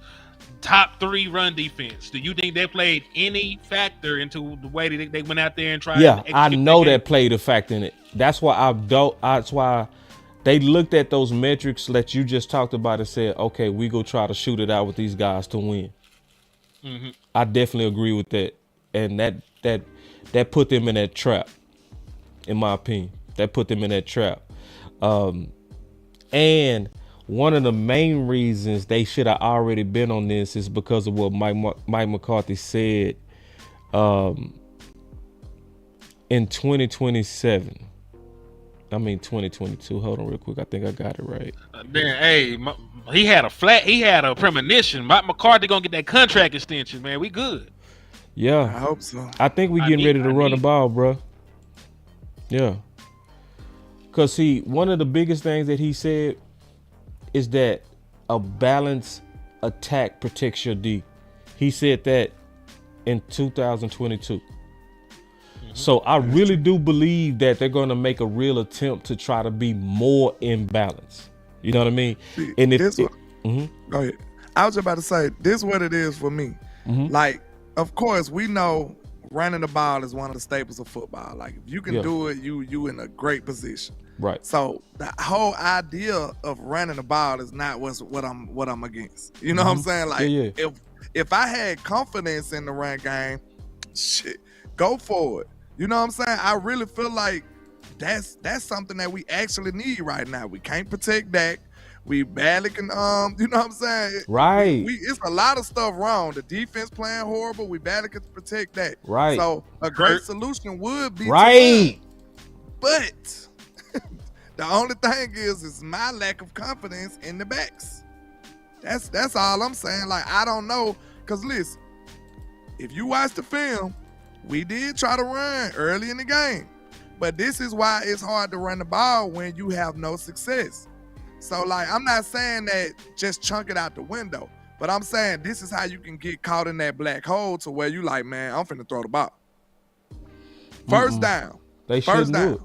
top 3 run defense. Do you think that played any factor into the way that they went out there and tried? Yeah, I know that played a factor in it. That's why that's why they looked at those metrics that you just talked about and said, okay, we go try to shoot it out with these guys to win. Mm-hmm. I definitely agree with that. And that put them in that trap, in my opinion. That put them in that trap. And one of the main reasons they should have already been on this is because of what Mike McCarthy said in 2027. I mean 2022. Hold on real quick. I think I got it right. He had a premonition. Mike McCarthy gonna get that contract extension, man. We good. Yeah. I hope so. I think we getting ready to run the ball, bro. Yeah. Cause see, one of the biggest things that he said is that a balanced attack protects your D. He said that in 2022. So I really do believe that they're going to make a real attempt to try to be more in balance. You know what I mean? See, and go ahead. I was about to say, this is what it is for me. Like, of course, we know running the ball is one of the staples of football. Like, if you can do it, you in a great position. Right. So the whole idea of running the ball is not what I'm against. You know what I'm saying? Like, if I had confidence in the run game, shit, go for it. You know what I'm saying? I really feel like that's something that we actually need right now. We can't protect Dak. We badly can, you know what I'm saying? Right. It's a lot of stuff wrong. The defense playing horrible. We badly can protect that. Right. So a great solution would be right. But the only thing is my lack of confidence in the backs. That's all I'm saying. Like, I don't know. Because listen, if you watch the film, we did try to run early in the game. But this is why it's hard to run the ball when you have no success. So, like, I'm not saying that just chunk it out the window. But I'm saying this is how you can get caught in that black hole to where you like, man, I'm finna throw the ball. First down. They shouldn't do it.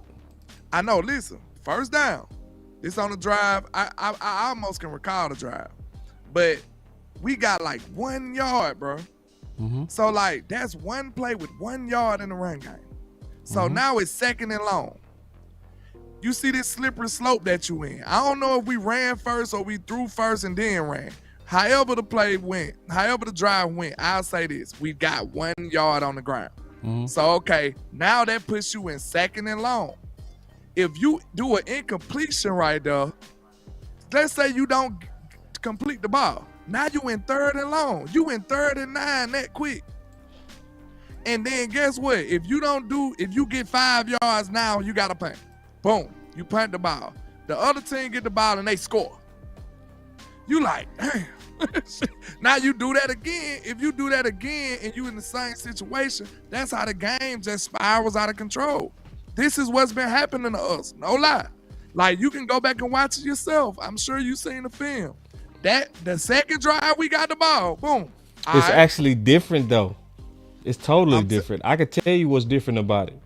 I know, listen. First down. It's on the drive. I almost can recall the drive. But we got like 1 yard, bro. So, like, that's one play with 1 yard in the run game. So now it's 2nd and long. You see this slippery slope that you in. I don't know if we ran first or we threw first and then ran. However the play went, however the drive went, I'll say this. We got 1 yard on the ground. So, okay, now that puts you in 2nd and long. If you do an incompletion right there, let's say you don't complete the ball. Now you in 3rd and long. You in 3rd and 9 that quick. And then guess what? If you get 5 yards now, you got to punt. Boom. You punt the ball. The other team get the ball and they score. You like, damn. Now you do that again. If you do that again and you in the same situation, that's how the game just spirals out of control. This is what's been happening to us. No lie. Like, you can go back and watch it yourself. I'm sure you've seen the film. The second drive we got the ball, boom. It's actually different though. It's totally different. I can tell you what's different about it.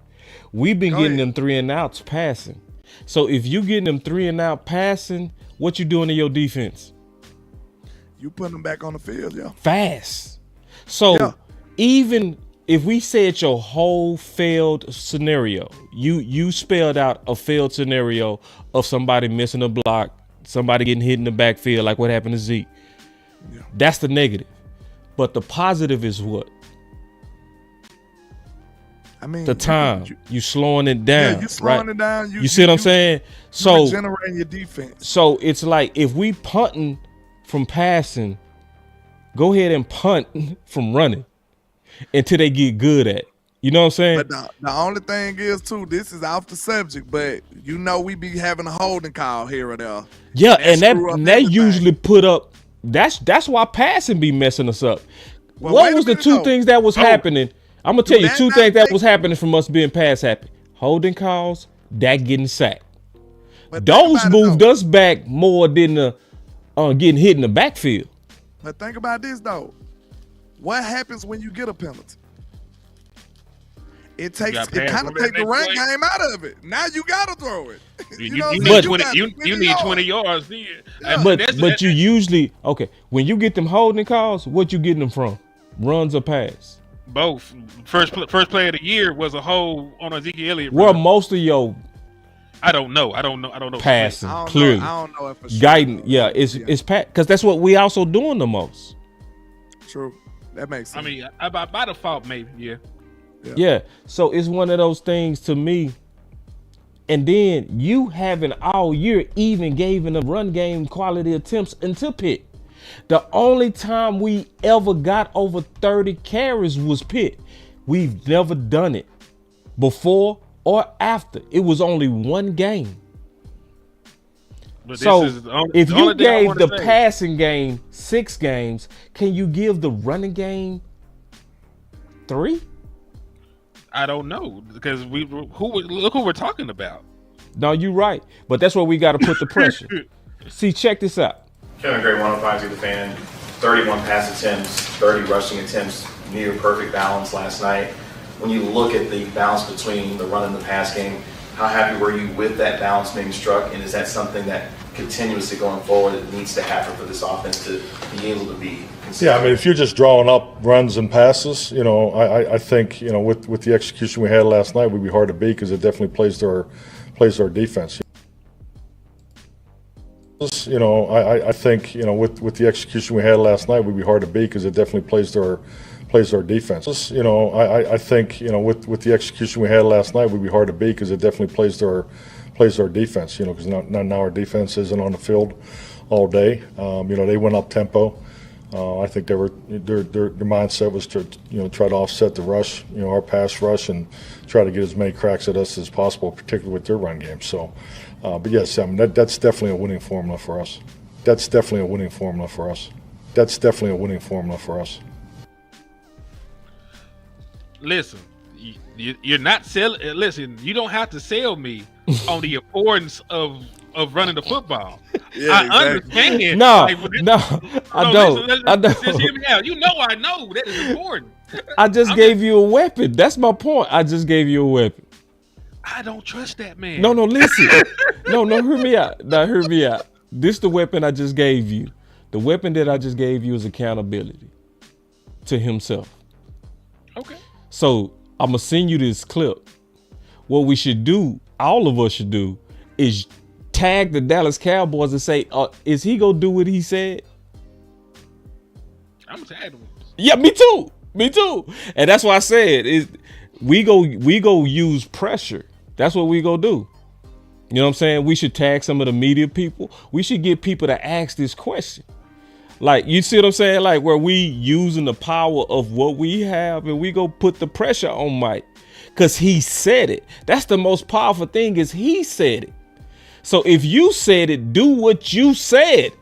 We've been getting them 3 and outs passing. So if you getting them 3 and out passing, what you doing to your defense? You putting them back on the field, yeah. Fast. So even if we said your whole failed scenario, you spelled out a failed scenario of somebody missing a block, somebody getting hit in the backfield, like what happened to Zeke. Yeah. That's the negative. But the positive is what? I mean, the time. You slowing it down. Yeah, you slowing it down. You see what I'm saying? So generating your defense. So it's like if we punting from passing, go ahead and punt from running until they get good at it. You know what I'm saying? But the only thing is, too, this is off the subject, but you know we be having a holding call here or there. Yeah, and that usually put up, that's why passing be messing us up. Well, what was the two things that was happening? I'm going to tell you two things that was happening from us being pass happy. Holding calls, Dak getting sacked. Those moved us back more than getting hit in the backfield. But think about this though. What happens when you get a penalty? It kind of takes the run game out of it. Now you gotta throw it. You need 20 yards then. Yeah. But you usually when you get them holding calls, what you getting them from? Runs or pass? Both. First play of the year was a hold on Ezekiel Elliott. Where most of your I don't know. Passing clearly. I don't know if it's guiding. Yeah, it's pat because that's what we also doing the most. True. That makes sense. I mean, by default, maybe. Yeah. Yeah. So it's one of those things to me. And then you haven't all year even gave in a run game quality attempts into Pitt. The only time we ever got over 30 carries was Pitt. We've never done it before or after. It was only one game. But so if you gave the passing game 6 games, can you give the running game 3? I don't know because look who we're talking about. No, you're right, but that's where we got to put the pressure. See, check this out. Kevin Gray, 105 to the fan. 31 pass attempts, 30 rushing attempts, near perfect balance last night. When you look at the balance between the run and the pass game, how happy were you with that balance being struck? And is that something that continuously going forward it needs to happen for this offense to be able to be consistent? Yeah, I mean, if you're just drawing up runs and passes, I think, with the execution we had last night, we'd be hard to beat because it definitely plays to our defense. I think, with the execution we had last night, we'd be hard to beat because it definitely plays to our defense. I think, with the execution we had last night, we'd be hard to beat because it definitely plays to our defense. Because now our defense isn't on the field all day. They went up tempo. I think their mindset was to try to offset the rush, our pass rush, and try to get as many cracks at us as possible, particularly with their run game. So, but yes, I mean that's definitely a winning formula for us. Listen, you're not selling. Listen, you don't have to sell me on the importance of running the football. Yeah, I understand. No, I don't. Just hear me out. I know that is important. I just gave you a weapon. That's my point. I just gave you a weapon. I don't trust that man. No, listen. No, hear me out. Now, hear me out. This the weapon I just gave you. The weapon that I just gave you is accountability to himself. Okay. So I'm gonna send you this clip. What we should do, all of us should do, is tag the Dallas Cowboys and say, is he gonna do what he said? I'm tagged him. Yeah, me too. And that's why I said we go use pressure. That's what we go do. You know what I'm saying? We should tag some of the media people. We should get people to ask this question. Like, you see what I'm saying? Like, where we using the power of what we have and we go put the pressure on Mike because he said it. That's the most powerful thing is he said it. So if you said it, do what you said.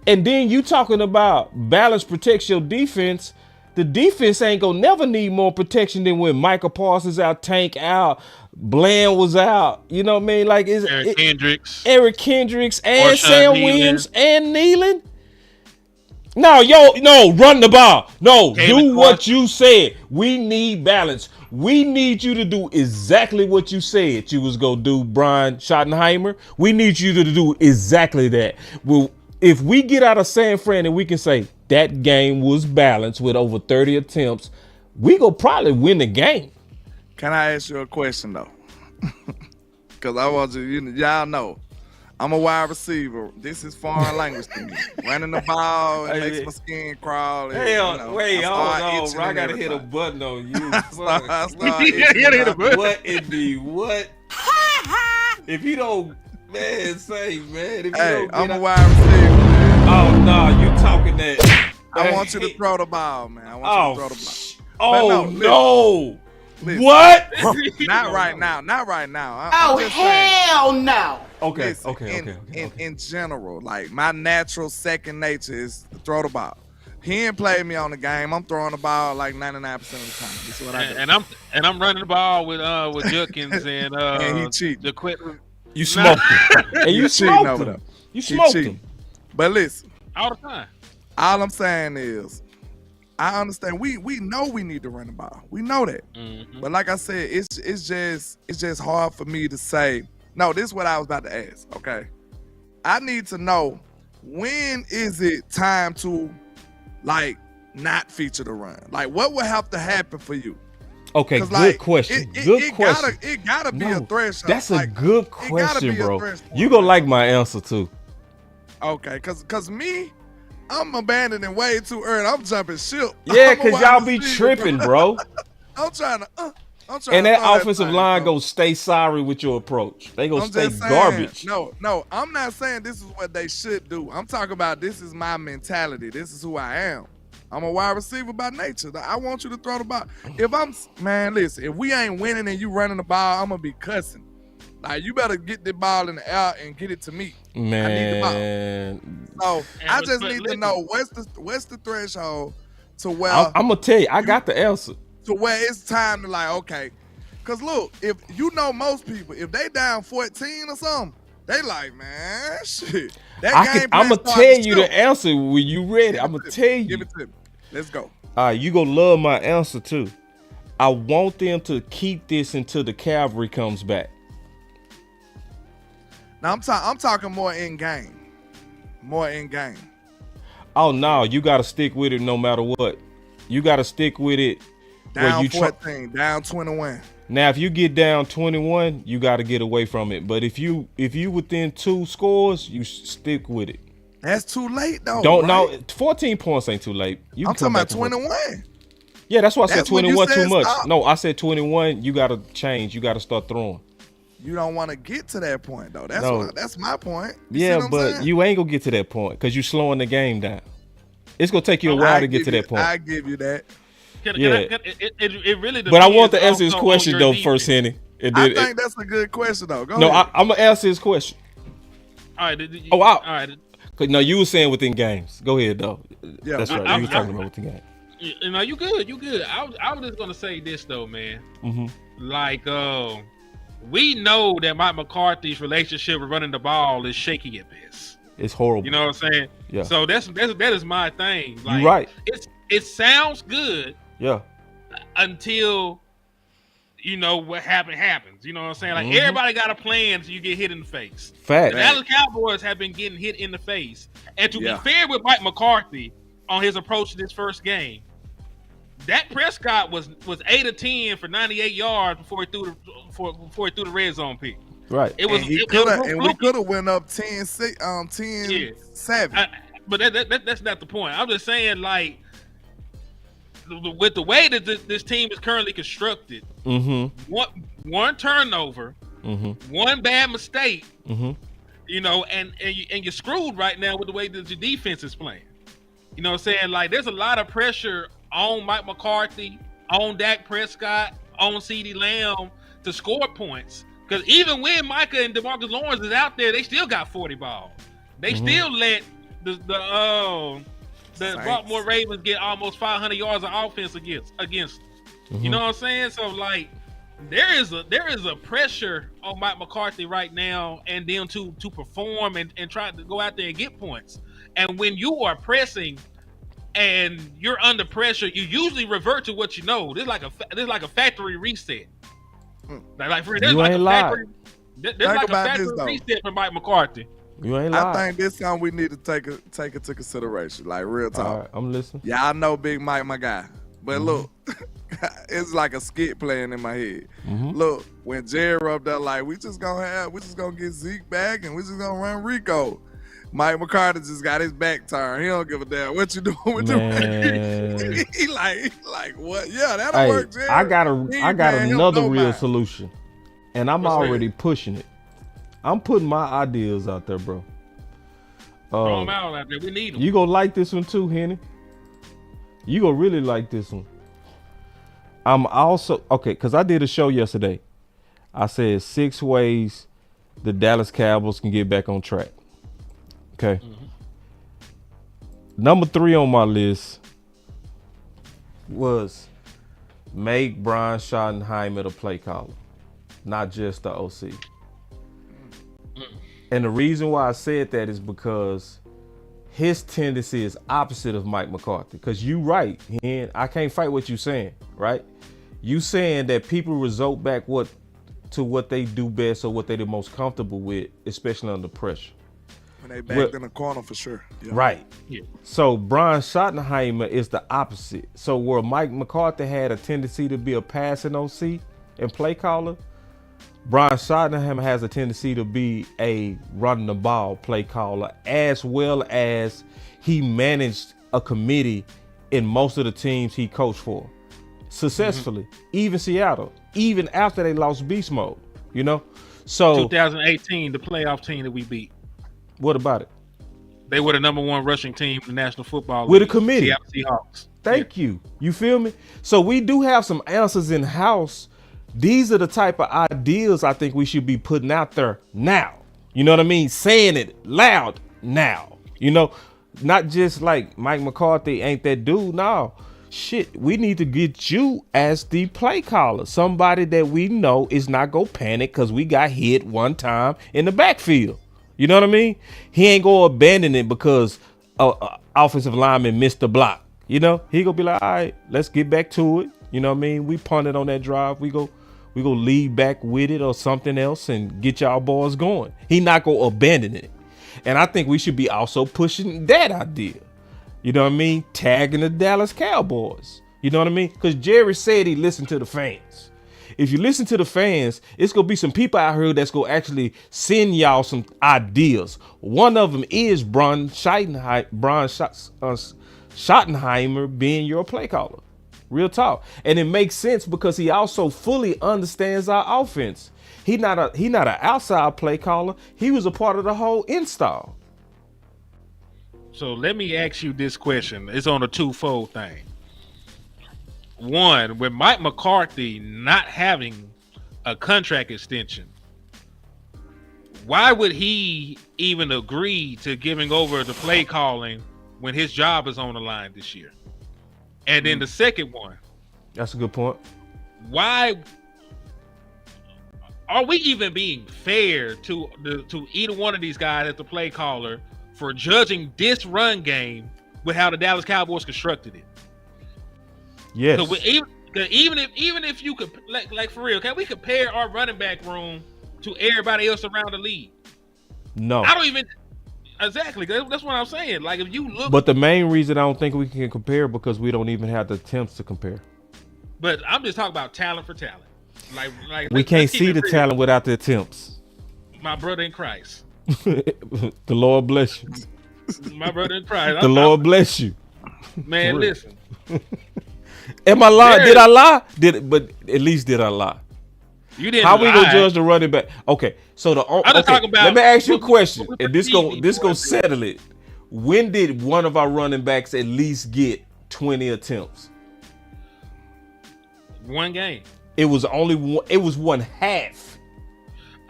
And then you talking about balance protects your defense. The defense ain't gonna never need more protection than when Michael Parsons out, Tank out, Bland was out. You know what I mean? Like Eric Kendricks and Marshawn Sam Nealon. Williams and Nealon. No, run the ball. No, do what you said. We need balance. We need you to do exactly what you said you was gonna do, Brian Schottenheimer. We need you to do exactly that. Well, if we get out of San Fran and we can say that game was balanced with over 30 attempts, we gonna probably win the game. Can I ask you a question though? Because I want y'all know I'm a wide receiver. This is foreign language to me. Running the ball, it makes my skin crawl. Wait, hold on, bro. I gotta hit a button on you. What in the what? If you don't, man, say, man. If you don't I'm a wide receiver, man. Oh, no, you talking that. I want you to throw the ball, man. I want you to throw the ball. Oh, no. Listen. What? Not right now. Hell no. Okay. In general, like my natural second nature is to throw the ball. He ain't played me on the game. I'm throwing the ball like 99% of the time. That's what I do. And I'm running the ball with Judkins and he cheating. The quit. You smoked him. And you smoked him. You smoked him. But listen, all the time. All I'm saying is, I understand. We know we need to run the ball. We know that. But like I said, it's just hard for me to say. No, this is what I was about to ask. Okay, I need to know, when is it time to like not feature the run? Like, what would have to happen for you? Okay, good question. Good question. It gotta be a threshold. That's a good question, bro. You go gonna like my answer too. Okay, cause me, I'm abandoning way too early. I'm jumping ship. Yeah, cause y'all be tripping, bro. I'm trying to. And that offensive line gonna stay sorry with your approach. They gonna stay garbage. No, I'm not saying this is what they should do. I'm talking about this is my mentality. This is who I am. I'm a wide receiver by nature. I want you to throw the ball. Listen, if we ain't winning and you running the ball, I'm gonna be cussing. Like, you better get the ball in the air and get it to me. Man. I need the ball. So I just need to know what's the threshold to where I'm gonna tell you, I got the answer. To where it's time to, like, okay. Cause look, if you know most people, if they down 14 or something, they like, man, shit. I'm gonna tell you the answer when you ready. I'm gonna tell you. Give it to me. Let's go. All right, you gonna love my answer too. I want them to keep this until the cavalry comes back. Now I'm talking more in game. More in game. Oh no, you gotta stick with it no matter what. You gotta stick with it. Down 14, down 21. Now, if you get down 21, you got to get away from it. But if you within 2 scores, you stick with it. That's too late, though. No, 14 points ain't too late. I'm talking about 21. Yeah, that's why I said 21 too much. Stop. No, I said 21. You got to change. You got to start throwing. You don't want to get to that point, though. That's my point. Yeah, but you ain't gonna get to that point because you slowing the game down. It's gonna take you a while to get to that point. I give you that. It really. But I want to answer his question though first, Henny. I think that's a good question though. Go ahead. I'm gonna answer his question. All right. All right. No, you were saying within games. Go ahead though. Yeah, that's right. You were talking about within games. You know, you good. I was just gonna say this though, man. Like, we know that Mike McCarthy's relationship with running the ball is shaky at best. It's horrible. You know what I'm saying? Yeah. So that is my thing. Like, you're right. It sounds good. Yeah. Until you know what happens. You know what I'm saying? Like, everybody got a plan until you get hit in the face. Fact. The Dallas Cowboys have been getting hit in the face. And to be fair with Mike McCarthy on his approach to this first game, Dak Prescott was 8 of 10 for 98 yards before he threw the red zone pick. Right. We could have went up 10-7. But that's not the point. I'm just saying, like, with the way that this team is currently constructed, one turnover, one bad mistake, you know, and you're screwed right now with the way that your defense is playing. You know what I'm saying? Like, there's a lot of pressure on Mike McCarthy, on Dak Prescott, on CeeDee Lamb to score points. Because even when Micah and DeMarcus Lawrence is out there, they still got 40 balls. They still let the Baltimore Ravens get almost 500 yards of offense against them. You know what I'm saying? So, like, there is a pressure on Mike McCarthy right now and them to perform and try to go out there and get points. And when you are pressing and you're under pressure, you usually revert to what you know. There's like a factory reset. Like for there's like a factory reset for Mike McCarthy. You ain't lying. I think this time we need to take it into consideration. Like, real talk. All right, I'm listening. Yeah, I know Big Mike, my guy. But look, it's like a skit playing in my head. Look, when Jerry up there, like, we just gonna get Zeke back and we just gonna run Rico. Mike McCarthy just got his back turned. He don't give a damn what you doing with the he like what? Yeah, that'll work, Jerry. I got another real solution. And I'm already pushing it. I'm putting my ideas out there, bro. Throw them out there. We need them. You gonna like this one too, Henny? You gonna really like this one. I'm also because I did a show yesterday. I said 6 ways the Dallas Cowboys can get back on track. Okay. Number 3 on my list was make Brian Schottenheimer the play caller, not just the OC. And the reason why I said that is because his tendency is opposite of Mike McCarthy. Because you right, and I can't fight what you saying, right? You saying that people resort back to what they do best or what they're the most comfortable with, especially under pressure. When they backed in the corner for sure. Yeah. Right. Yeah. So Brian Schottenheimer is the opposite. So where Mike McCarthy had a tendency to be a passing OC and play caller, Brian Schottenheimer has a tendency to be a running the ball play caller, as well as he managed a committee in most of the teams he coached for successfully, even Seattle, even after they lost beast mode, you know? So 2018, the playoff team that we beat. What about it? They were the #1 rushing team in the National Football League. With a committee. Seattle Seahawks. Thank you. You feel me? So we do have some answers in house. These are the type of ideas I think we should be putting out there now. You know what I mean? Saying it loud now. You know, not just like Mike McCarthy ain't that dude. No, shit. We need to get you as the play caller. Somebody that we know is not gonna panic because we got hit one time in the backfield. You know what I mean? He ain't gonna abandon it because offensive lineman missed the block. You know, he gonna be like, all right, let's get back to it. You know what I mean? We punted on that drive. We go lead back with it or something else and get y'all boys going. He not gonna abandon it. And I think we should be also pushing that idea. You know what I mean? Tagging the Dallas Cowboys. You know what I mean? Because Jerry said he listened to the fans. If you listen to the fans, it's going to be some people out here that's going to actually send y'all some ideas. One of them is Brian Schottenheimer being your play caller. Real talk. And it makes sense because he also fully understands our offense. He not an outside play caller. He was a part of the whole install. So let me ask you this question. It's on a twofold thing. One, with Mike McCarthy not having a contract extension, why would he even agree to giving over the play calling when his job is on the line this year? And then the second one. That's a good point. Why are we even being fair to either one of these guys as the play caller for judging this run game with how the Dallas Cowboys constructed it? Yes. So even if you could like for real, can we compare our running back room to everybody else around the league? No. I don't even exactly. That's what I'm saying. Like if you look, but the main reason I don't think we can compare because we don't even have the attempts to compare. But I'm just talking about talent for talent. Like we can't see the talent without the attempts. My brother in Christ. The Lord bless you. My brother in Christ. The Lord bless you. Man, listen. Am I lying? Did I lie? But at least did I lie? You didn't. How we lie. gonna judge the running back? Okay, so talking about. Let me ask you a question, and this go settle it. When did one of our running backs at least get 20 attempts? One game. It was only one. It was one half.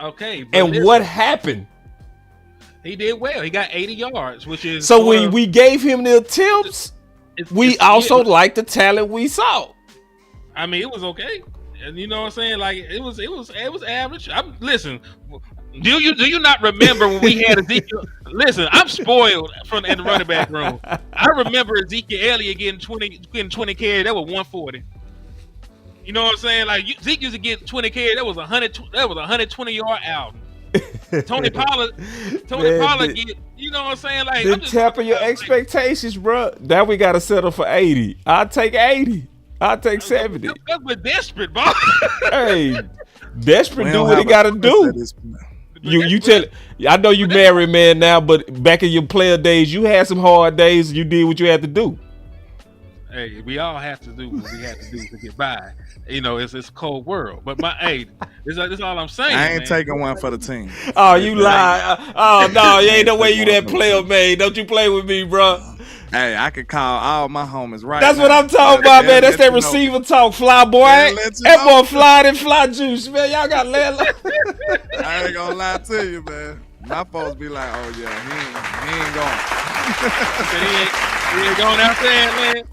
Okay. And what happened? He did well. He got 80 yards, which is so when we gave him the attempts. We also like the talent we saw. I mean, it was okay, and you know what I'm saying. Like it was average. Listen. Do you not remember when we had Ezekiel? Listen, I'm spoiled in the running back room. I remember Ezekiel Elliott getting 20 carries. That was 140. You know what I'm saying? Like Ezekiel used to get 20 carries. That was 120 yard out. Tony Pollard get, you know what I'm saying? Like the tap of your expectations, bro. Now we gotta settle for 80. I'll take 80. I'll take 70. We're desperate, bro. Hey, desperate do what he gotta do. You tell. I know you married man now, but back in your player days, you had some hard days. You did what you had to do. Hey, we all have to do what we have to do to get by. You know, it's a cold world. But this all I'm saying. I ain't taking one for the team. Oh, you lie. Oh no, you ain't no way you that player, man. Don't you play with me, bro. Hey, I could call all my homies right That's now. what I'm talking about, man. That's that receiver talk, fly boy. That boy fly and fly juice, man. Y'all got let. I ain't gonna lie to you, man. My folks be like, oh yeah, he ain't going out there, man.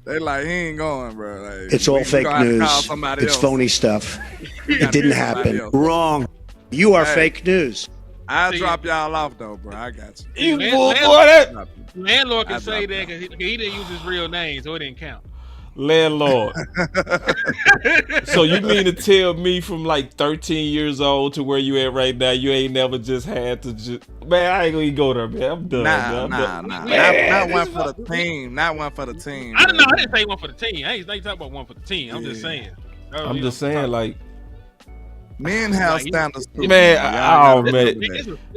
They like, he ain't going, bro. Like, it's all fake news. It's phony stuff. It didn't happen. Wrong. You are fake news. I'll drop y'all off though, bro. I got you. You boy, that Landlord can say that because he didn't use his real name, so it didn't count. Landlord. So you mean to tell me from like 13 years old to where you at right now, you ain't never just had to just man? I ain't gonna go there, man. I'm done. Nah. Not one for the team. Not one for the team. I didn't say one for the team. I ain't talking about one for the team. I'm just saying. I'm just saying, like. Men have standards too. Man,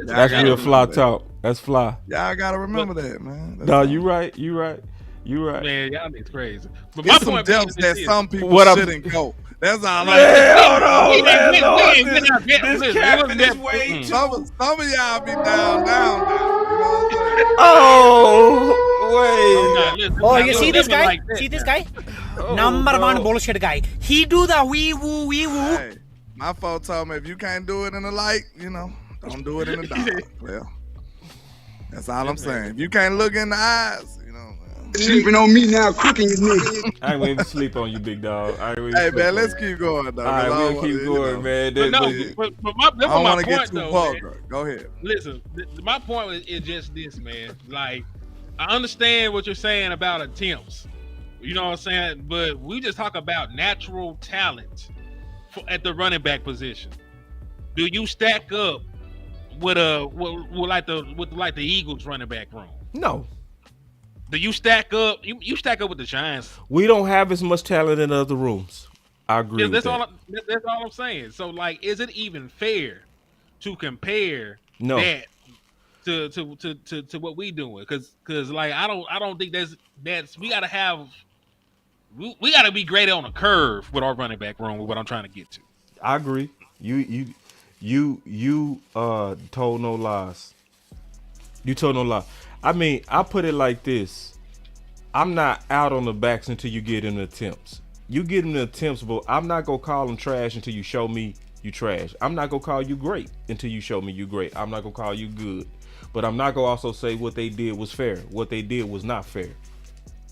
that's real fly talk. That's fly. Y'all gotta remember that, man. No, you right. Man, y'all niggas crazy. But my point depths that some people shouldn't go. That's all I'm saying. Some of y'all be down. Oh, you see this guy? See this guy? Number one bullshit guy. He do the wee woo. Hey, my folks told me if you can't do it in the light, don't do it in the dark. Well, that's all I'm saying. If you can't look in the eyes, sleeping on me now, cooking your nigga. I ain't waiting to sleep on you, big dog. Hey man, let's keep going though. All right, we'll keep going, man. But my point though, go ahead. Listen, my point is just this, man. Like, I understand what you're saying about attempts. You know what I'm saying? But we just talk about natural talent at the running back position. Do you stack up with the Eagles running back room? No. Do you stack up? You stack up with the Giants. We don't have as much talent in other rooms. I agree with that. That's all I'm saying. So, like, is it even fair to compare that to what we doing? Because like I don't think that's we gotta have. We got to be graded on a curve with our running back room. With what I'm trying to get to. I agree. You told no lies. You told no lie. I mean, I put it like this. I'm not out on the backs until you get in the attempts. You get in the attempts, but I'm not going to call them trash until you show me you trash. I'm not going to call you great until you show me you great. I'm not going to call you good. But I'm not going to also say what they did was fair. What they did was not fair.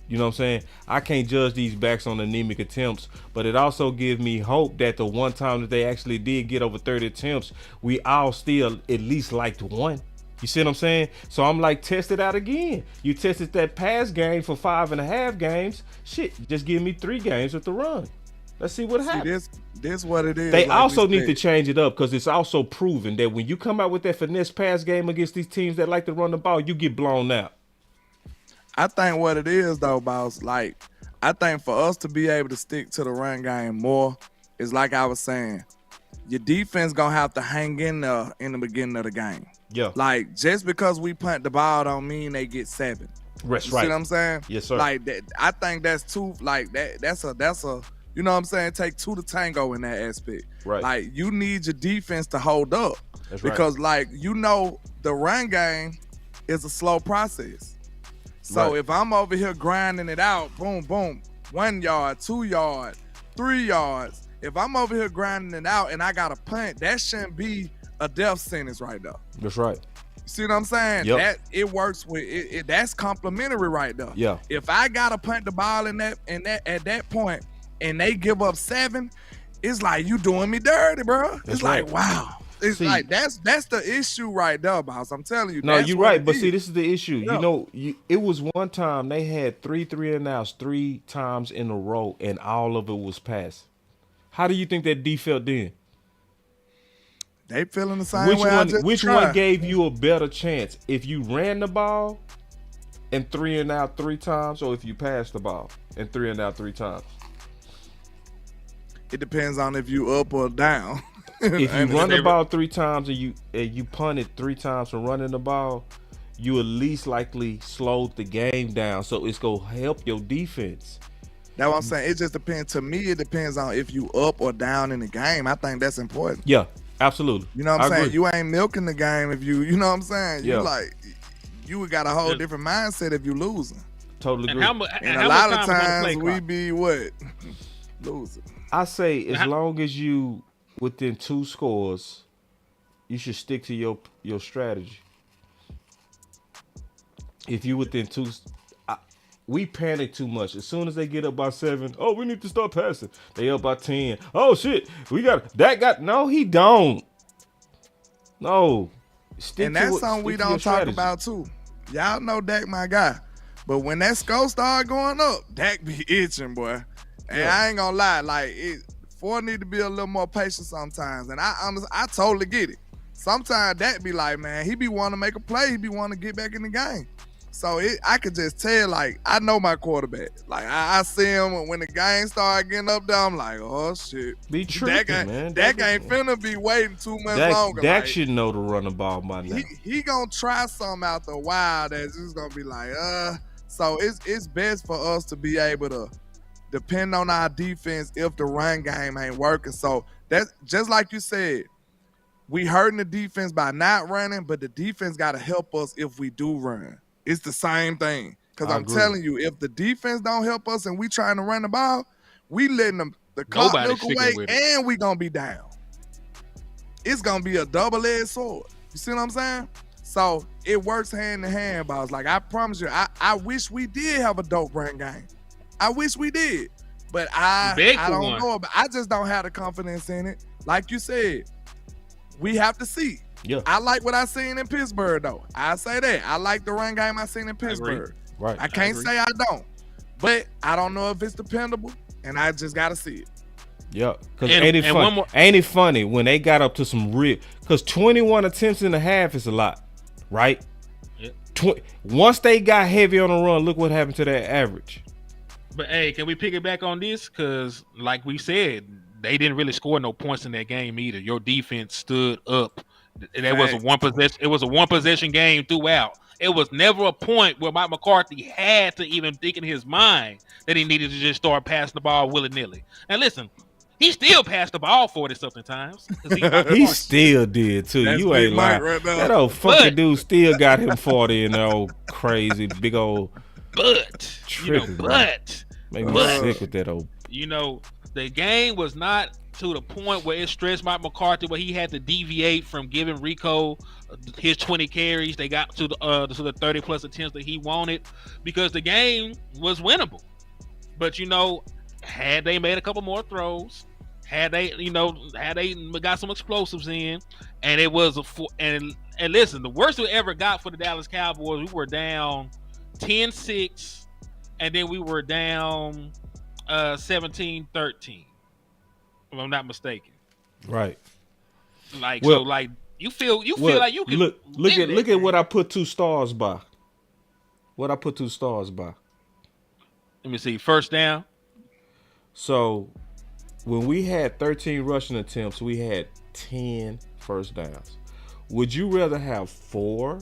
You know what I'm saying? I can't judge these backs on anemic attempts, but it also gives me hope that the one time that they actually did get over 30 attempts, we all still at least liked one. You see what I'm saying? So I'm like, test it out again. You tested that pass game for 5.5 games. Shit, just give me 3 games with the run. Let's see what happens. This what it is. They also need to change it up because it's also proven that when you come out with that finesse pass game against these teams that like to run the ball, you get blown out. I think what it is though, boss, like I think for us to be able to stick to the run game more is like I was saying, your defense gonna have to hang in there in the beginning of the game. Yeah. Like just because we punt the ball don't mean they get 7. That's you right. See what I'm saying? Yes, sir. Like that, I think that's too like that. That's a you know what I'm saying? Take 2 to tango in that aspect. Right. Like you need your defense to hold up. That's right. Because like the run game is a slow process. So right. if I'm over here grinding it out, boom, boom, 1 yard, 2 yard, 3 yards. If I'm over here grinding it out and I got a punt, that shouldn't be a death sentence right there. That's right. You see what I'm saying? Yep. That it works with it. That's complimentary right there. Yeah. If I gotta punt the ball in that at that point and they give up 7, it's like you doing me dirty, bro. It's like wow. It's like that's the issue right there, boss. I'm telling you. No, you're right. But see, this is the issue. Yeah. You know, it was one time they had 3 and outs 3 times in a row, and all of it was passed. How do you think that D felt then? They feeling the same way. Which one gave you a better chance? If you ran the ball and 3 and out 3 times, or if you passed the ball and 3 and out 3 times? It depends on if you up or down. If you run the ball 3 times and you punted 3 times from running the ball, you at least likely slowed the game down. So it's gonna help your defense. That's what I'm saying. It just depends. To me, it depends on if you up or down in the game. I think that's important. Yeah, absolutely. You know what I'm saying? You ain't milking the game if you know what I'm saying? Yeah. You got a whole different mindset if you losing. Totally agree. And a lot of times we be what? Losing. I say as long as you within 2 scores, you should stick to your strategy. If you within 2, we panic too much. As soon as they get up by 7, oh, we need to start passing. They up by 10. Oh shit, we got that guy. No, he don't. No, And that's something we don't talk about too. Y'all know Dak my guy. But when that score start going up, Dak be itching, boy. And I ain't gonna lie, like Ford need to be a little more patient sometimes. And I totally get it. Sometimes Dak be like, man, he be wanting to make a play. He be wanting to get back in the game. So I could just tell, like, I know my quarterback. Like, I see him when the game start getting up there, I'm like, oh, shit. Be tripping, man. Dak ain't finna be waiting 2 months longer. Dak should know to run the ball by now. He gonna try something after a while that's just gonna be like, So it's best for us to be able to depend on our defense if the run game ain't working. So that's just like you said, we hurting the defense by not running, but the defense got to help us if we do run. It's the same thing. Because I'm telling you, if the defense don't help us and we trying to run the ball, we letting the clock look away and we going to be down. It's going to be a double-edged sword. You see what I'm saying? So it works hand in hand, boss. Like, I promise you, I wish we did have a dope run game. I wish we did. But I don't know. But I just don't have the confidence in it. Like you said, we have to see. Yeah. I like what I seen in Pittsburgh, though. I say that. I like the run game I seen in Pittsburgh. Right. I can't say I don't. But I don't know if it's dependable, and I just got to see it. Yeah. Because ain't it funny when they got up to some real – because 21 attempts in a half is a lot, right? Yeah. Once they got heavy on the run, look what happened to that average. But, hey, can we pick it back on this? Because, like we said, they didn't really score no points in that game either. Your defense stood up. It was a one possession game throughout. It was never a point where Mike McCarthy had to even think in his mind that he needed to just start passing the ball willy-nilly. And listen, he still passed the ball 40-something times. He still did, too. That's you ain't lying. Right now. That old fucking dude still got him 40 in that old crazy, big old tripping. Make me sick with that old. The game was not to the point where it stressed Mike McCarthy where he had to deviate from giving Rico his 20 carries. They got to the 30+ attempts that he wanted because the game was winnable. But had they made a couple more throws, had they got some explosives in, and it was and listen, the worst we ever got for the Dallas Cowboys, we were down 10-6, and then we were down 17-13. If I'm not mistaken. Right. You feel like you can look at what I put 2 stars by. What I put 2 stars by. Let me see. First down. So when we had 13 rushing attempts, we had 10 first downs. Would you rather have 4,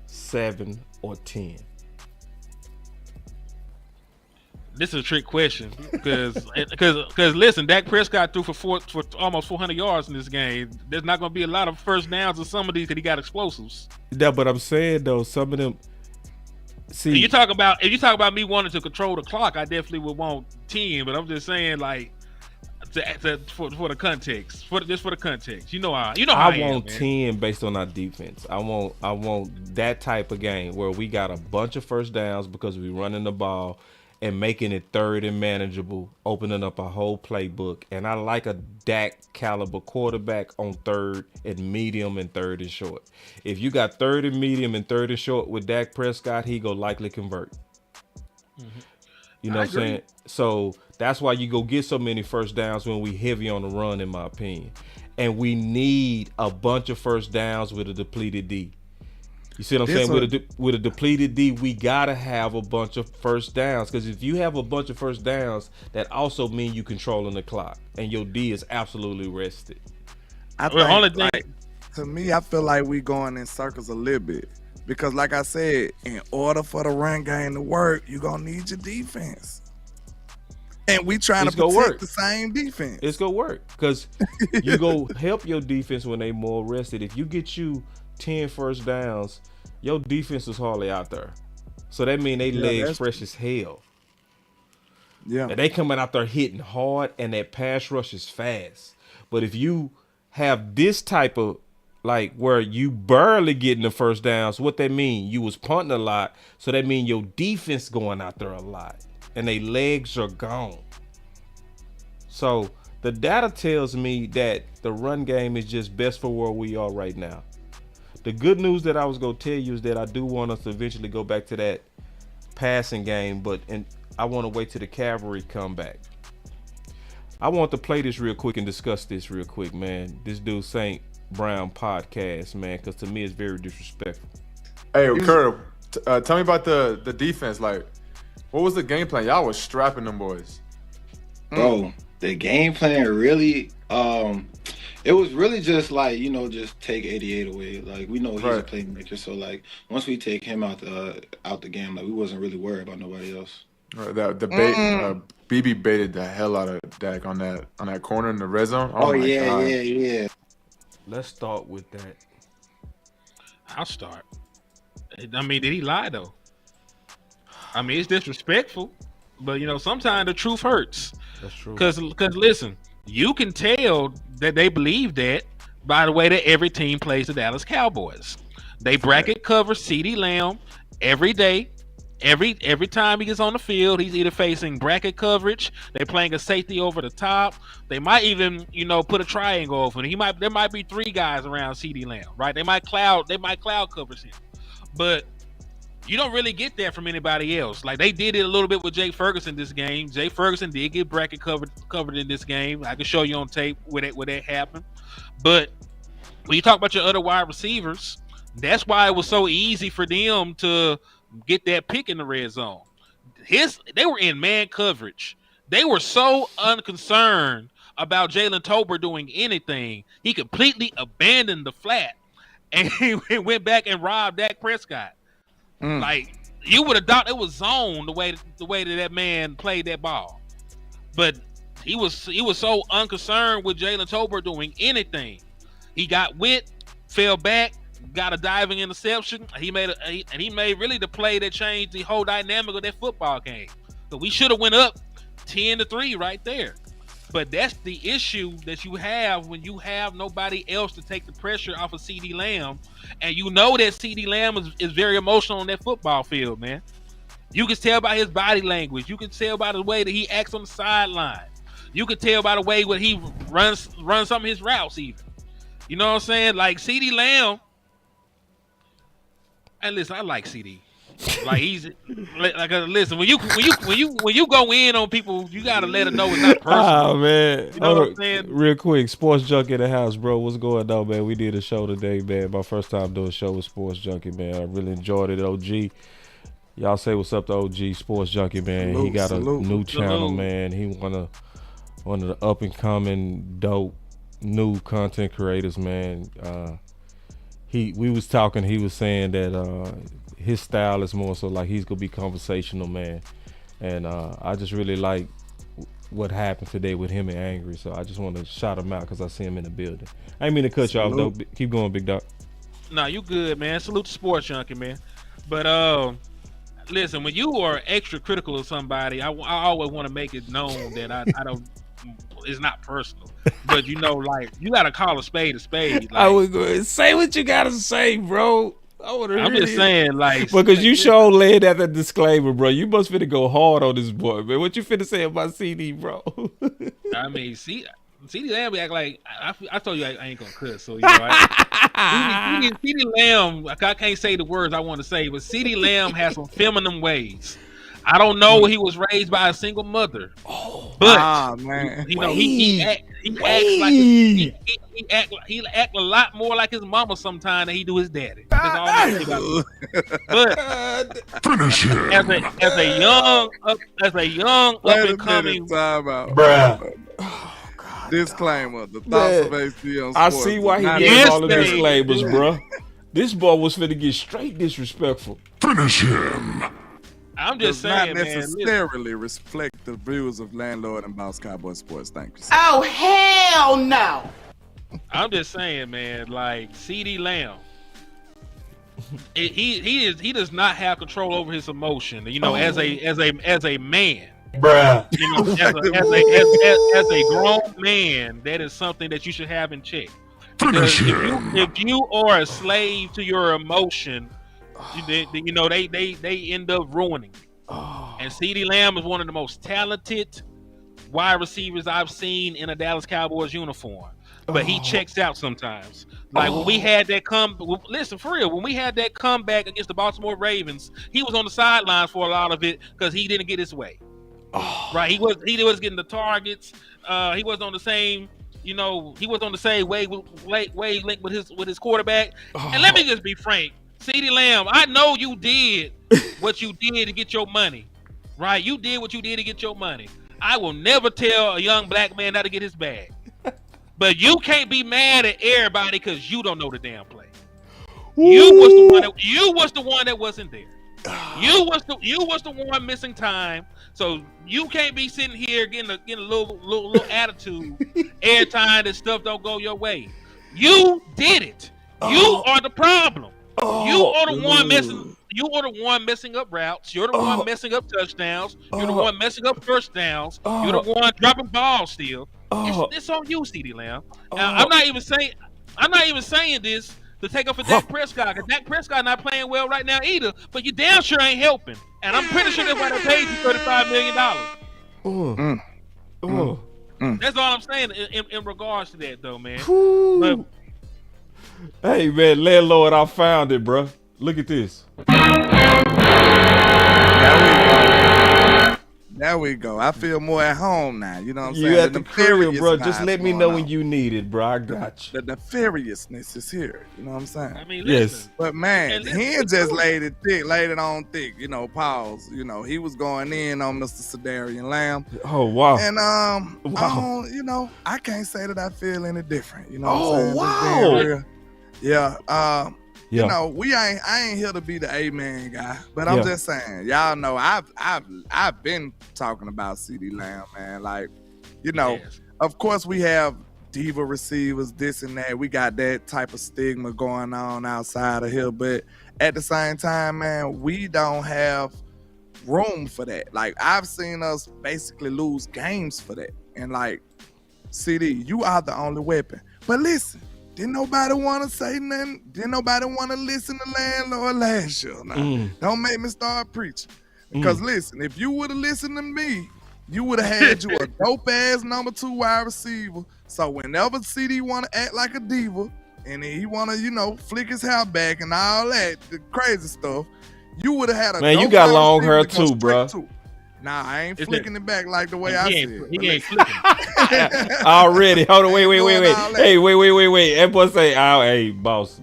7, or 10? This is a trick question because listen, Dak Prescott threw for almost 400 yards in this game. There's not going to be a lot of first downs in some of these because he got explosives. Yeah, but I'm saying though, some of them. See, if you talk about me wanting to control the clock, I definitely would want 10. But I'm just saying, like, for the context, for the context, I want 10 based on our defense. I want that type of game where we got a bunch of first downs because we running the ball and making it third and manageable, opening up a whole playbook. And I like a Dak caliber quarterback on third and medium and third and short. If you got third and medium and third and short with Dak Prescott, he go likely convert. Mm-hmm. You know what I'm saying? So that's why you go get so many first downs when we heavy on the run, in my opinion. And we need a bunch of first downs with a depleted D. You see what I'm saying? With a depleted D, we gotta have a bunch of first downs, because if you have a bunch of first downs, that also means you controlling the clock, and your D is absolutely rested. To me, I feel like we going in circles a little bit, because like I said, in order for the run game to work, you gonna need your defense, and we trying to protect the same defense. It's gonna work because you go help your defense when they more rested. If you get you 10 first downs, your defense is hardly out there. So that means they legs fresh as hell. Yeah. And they coming out there hitting hard, and that pass rush is fast. But if you have this type of, like, where you barely getting the first downs, what that mean? You was punting a lot, so that mean your defense going out there a lot, and they legs are gone. So The data tells me that the run game is just best for where we are right now. The good news that I was going to tell you is that I do want us to eventually go back to that passing game, and I want to wait till the cavalry come back. I want to play this real quick and discuss this real quick, man. This dude St. Brown podcast, man, because to me it's very disrespectful. Hey, Kurt, tell me about the defense. Like, what was the game plan? Y'all was strapping them boys. Bro, the game plan really, it was really just like, just take 88 away. Like, we know he's a playmaker, so like once we take him out the game, like we wasn't really worried about nobody else. Right, the bait, BB baited the hell out of Dak on that corner in the red zone. Oh my God. yeah. Let's start with that. I'll start. I mean, did he lie though? I mean, it's disrespectful, but sometimes the truth hurts. That's true. Because listen, you can tell that they believe that by the way that every team plays the Dallas Cowboys. They bracket cover CeeDee Lamb every day. Every time he gets on the field, he's either facing bracket coverage, they're playing a safety over the top. They might even, put a triangle over him. There might be 3 guys around CeeDee Lamb, right? They might cloud cover him. But you don't really get that from anybody else. Like they did it a little bit with Jay Ferguson this game. Jay Ferguson did get bracket covered in this game. I can show you on tape where that happened. But when you talk about your other wide receivers, that's why it was so easy for them to get that pick in the red zone. They were in man coverage. They were so unconcerned about Jalen Tolbert doing anything. He completely abandoned the flat and he went back and robbed Dak Prescott. Like you would have thought it was zone the way that man played that ball, but he was so unconcerned with Jalen Tolbert doing anything. He got wit, fell back, got a diving interception. He made really the play that changed the whole dynamic of that football game. So we should have went up 10-3 right there. But that's the issue that you have when you have nobody else to take the pressure off of CeeDee Lamb, and you know that CeeDee Lamb is very emotional on that football field, man. You can tell by his body language. You can tell by the way that he acts on the sideline. You can tell by the way when he runs some of his routes even. You know what I'm saying? Like CeeDee Lamb. And listen, I like CD. Like he's like listen, when you go in on people, you gotta let them know it's not personal. Oh man. You know what I'm saying? Real quick, Sports Junkie in the house, bro. What's going on, man? We did a show today, man. My first time doing a show with Sports Junkie, man. I really enjoyed it, OG. Y'all say what's up to OG Sports Junkie, man. He got a new channel, man. He one of the up and coming dope new content creators, man. We was talking, he was saying that his style is more so like he's gonna be conversational, man. And I just really like what happened today with him and Angry. So I just want to shout him out because I see him in the building. I ain't mean to cut you off though. Keep going, big dog. Nah, you good, man. Salute to Sports Junkie, man. But listen, when you are extra critical of somebody, I always want to make it known that I don't. It's not personal, but like you gotta call a spade a spade. Like, I was going to say what you gotta say, bro. I'm just saying, like, because you sure laid out the disclaimer, bro. You must finna go hard on this boy, man. What you finna say about CD, bro? I mean, CD Lamb act like I told you I ain't gonna cuss, so CD Lamb. I can't say the words I want to say, but CD Lamb has some feminine ways. I don't know he was raised by a single mother, but man, he act a lot more like his mama sometimes than he do his daddy. That's all I say about it. But finish him as a young up and coming, bruh. Disclaimer: the thoughts of AC on Sports. I see why he gave all the disclaimers, bro. This boy was finna get straight disrespectful. Finish him. I'm just saying, not necessarily reflect the views of Landlord and Boss Cowboy Sports. Thank you, sir. Oh, hell no. I'm just saying, man, like CeeDee Lamb, he does not have control over his emotion. As a man, bruh. As a grown man, that is something that you should have in check. Because if you are a slave to your emotion, they end up ruining. And CeeDee Lamb is one of the most talented wide receivers I've seen in a Dallas Cowboys uniform, but he checks out sometimes. Like when we had that listen, for real, when we had that comeback against the Baltimore Ravens, he was on the sidelines for a lot of it because he didn't get his way. Right, he was getting the targets. He was on the same, he was on the same wavelength with his quarterback. And let me just be frank, CeeDee Lamb, I know you did what you did to get your money. Right, you did what you did to get your money. I will never tell a young black man how to get his bag. But you can't be mad at everybody because you don't know the damn play. You was the one that wasn't there. You was the one missing time. So you can't be sitting here getting a little attitude every time that stuff don't go your way. You did it. You are the problem. You are the one messing. You are the one messing up routes. You're the one messing up touchdowns. You're the one messing up first downs. You're the one dropping balls still. It's on you, CeeDee Lamb. Now, I'm not even saying this to take up for Dak Prescott, because Dak Prescott not playing well right now either. But you damn sure ain't helping, and I'm pretty sure that's why they paid you $35 million. That's all I'm saying in regards to that, though, man. But, hey, man, landlord, I found it, bro. Look at this. There we go. I feel more at home now. You know what I'm saying? You at the crib, bro. Just let me know when you need it, bro. I got you. The nefariousness is here. You know what I'm saying? I mean, yes. But man, he just laid it on thick. Pause. He was going in on Mr. Cedarian Lamb. Oh wow. And wow. I can't say that I feel any different. You know what I'm saying? Wow. Yeah. I ain't here to be the amen guy, but I'm just saying, y'all know I've been talking about CeeDee Lamb, man. Like, of course we have diva receivers, this and that. We got that type of stigma going on outside of here, but at the same time, man, we don't have room for that. Like, I've seen us basically lose games for that. And like, CD, you are the only weapon. But listen, didn't nobody want to say nothing. Didn't nobody want to listen to Landlord last year. Now, don't make me start preaching. Because listen, if you would have listened to me, you would have had you a dope-ass number 2 wide receiver. So whenever CD want to act like a diva, and he want to, flick his hair back and all that, the crazy stuff, you would have had a man, you got long hair too, bro. Nah, I ain't flicking it back like the way I said. He ain't flicking. Already. Hold on, wait. Hey, wait. That boy say, hey, boss.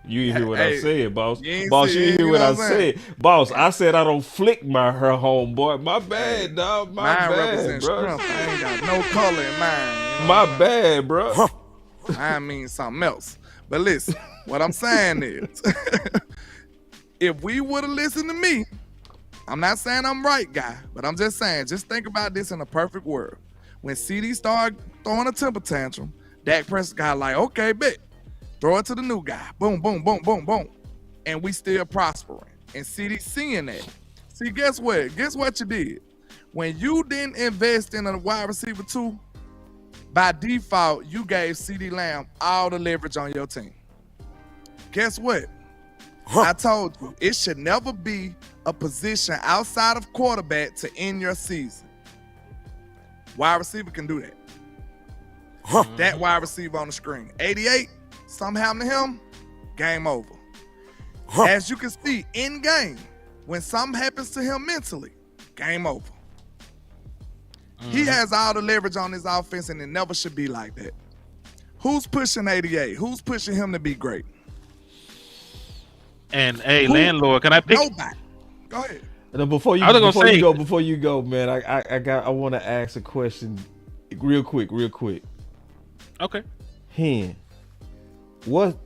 You hear what I said, boss. Boss, you hear what I said. Boss, I said I don't flick my hair, homeboy. My bad, dog. My bad, bro. I ain't got no color in mine. My bad, bro. I mean something else. But listen, what I'm saying is, if we would have listened to me, I'm not saying I'm right, guy, but I'm just saying, just think about this in a perfect world. When CD started throwing a temper tantrum, Dak Prescott like, okay, bet. Throw it to the new guy. Boom, boom, boom, boom, boom. And we still prospering. And CD seeing that. See, guess what? Guess what you did? When you didn't invest in a wide receiver 2, by default, you gave CeeDee Lamb all the leverage on your team. Guess what? I told you, it should never be a position outside of quarterback to end your season. Wide receiver can do that. That wide receiver on the screen. 88, something happened to him, game over. As you can see, in game, when something happens to him mentally, game over. He has all the leverage on his offense, and it never should be like that. Who's pushing 88? Who's pushing him to be great? And hey, Landlord, can I pick? Nobody. Go ahead. Now, before you go, man, I want to ask a question, real quick. Okay. Hen, what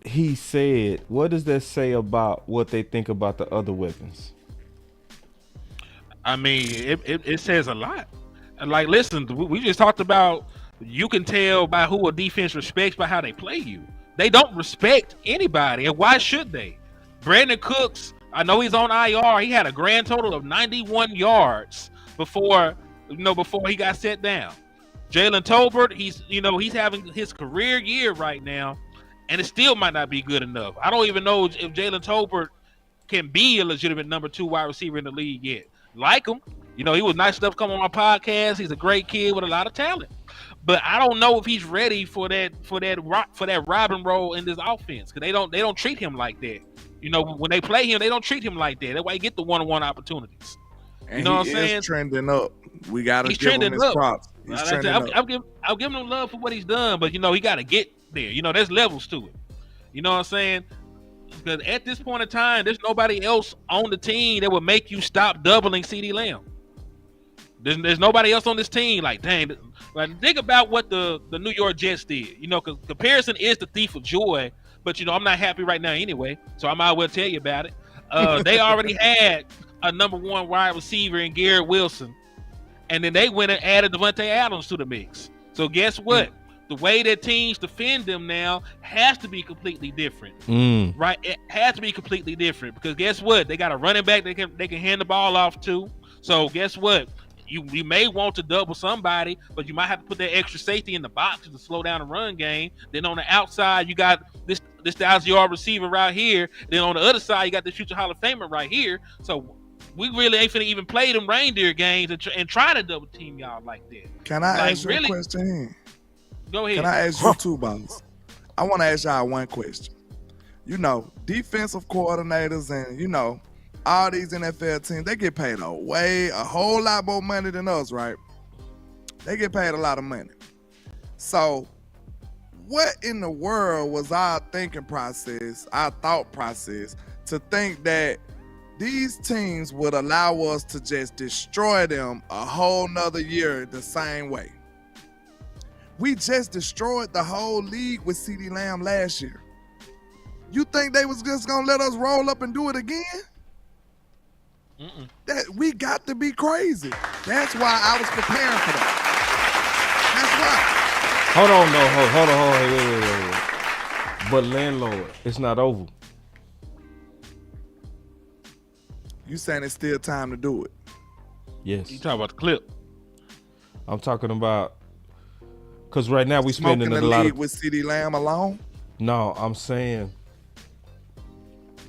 he said, what does that say about what they think about the other weapons? I mean, it says a lot. Like, listen, we just talked about, you can tell by who a defense respects by how they play you. They don't respect anybody, and why should they? Brandon Cooks, I know he's on IR. He had a grand total of 91 yards before he got set down. Jalen Tolbert, he's having his career year right now, and it still might not be good enough. I don't even know if Jalen Tolbert can be a legitimate number 2 wide receiver in the league yet. Like him, You know, he was nice enough to come on my podcast. He's a great kid with a lot of talent. But I don't know if he's ready for that Robin role in this offense, because they don't treat him like that. You know, when they play him, they don't treat him like that. That's why he get the one-on-one opportunities. And you know what I'm saying? He's trending up. We gotta He's give him his up. props. He's trending up. I'm giving him love for what he's done, but you know he got to get there. You know, there's levels to it. You know what I'm saying? Because at this point in time, there's nobody else on the team that would make you stop doubling CeeDee Lamb. There's nobody else on this team. Like, dang, like think about what the New York Jets did. You know, because comparison is the thief of joy. But you know, I'm not happy right now anyway, so I might as well tell you about it. They already had a number one wide receiver in Garrett Wilson, and then they went and added Devontae Adams to the mix. So guess what? The way that teams defend them now has to be completely different, right? It has to be completely different because guess what? They got a running back they can hand the ball off to. So guess what? You may want to double somebody, but you might have to put that extra safety in the box to slow down the run game. Then on the outside, you got this 1,000-yard receiver right here. Then on the other side, you got this future Hall of Famer right here. So we really ain't finna even play them reindeer games and try to double team y'all like that. Can I ask you a question? Go ahead. Can I ask you two, boss? I want to ask y'all one question. You know, defensive coordinators and, you know, all these NFL teams, they get paid a whole lot more money than us, right? They get paid a lot of money. So what in the world was our thinking process, our thought process, to think that these teams would allow us to just destroy them a whole nother year the same way? We just destroyed the whole league with CeeDee Lamb last year. You think they was just gonna let us roll up and do it again? That we got to be crazy. That's why I was preparing for that. That's why. Hold on. Wait. But Landlord, it's not over. You saying it's still time to do it? Yes. You talking about the clip? I'm talking about because right now we spending the a lot league with CeeDee Lamb alone. No, I'm saying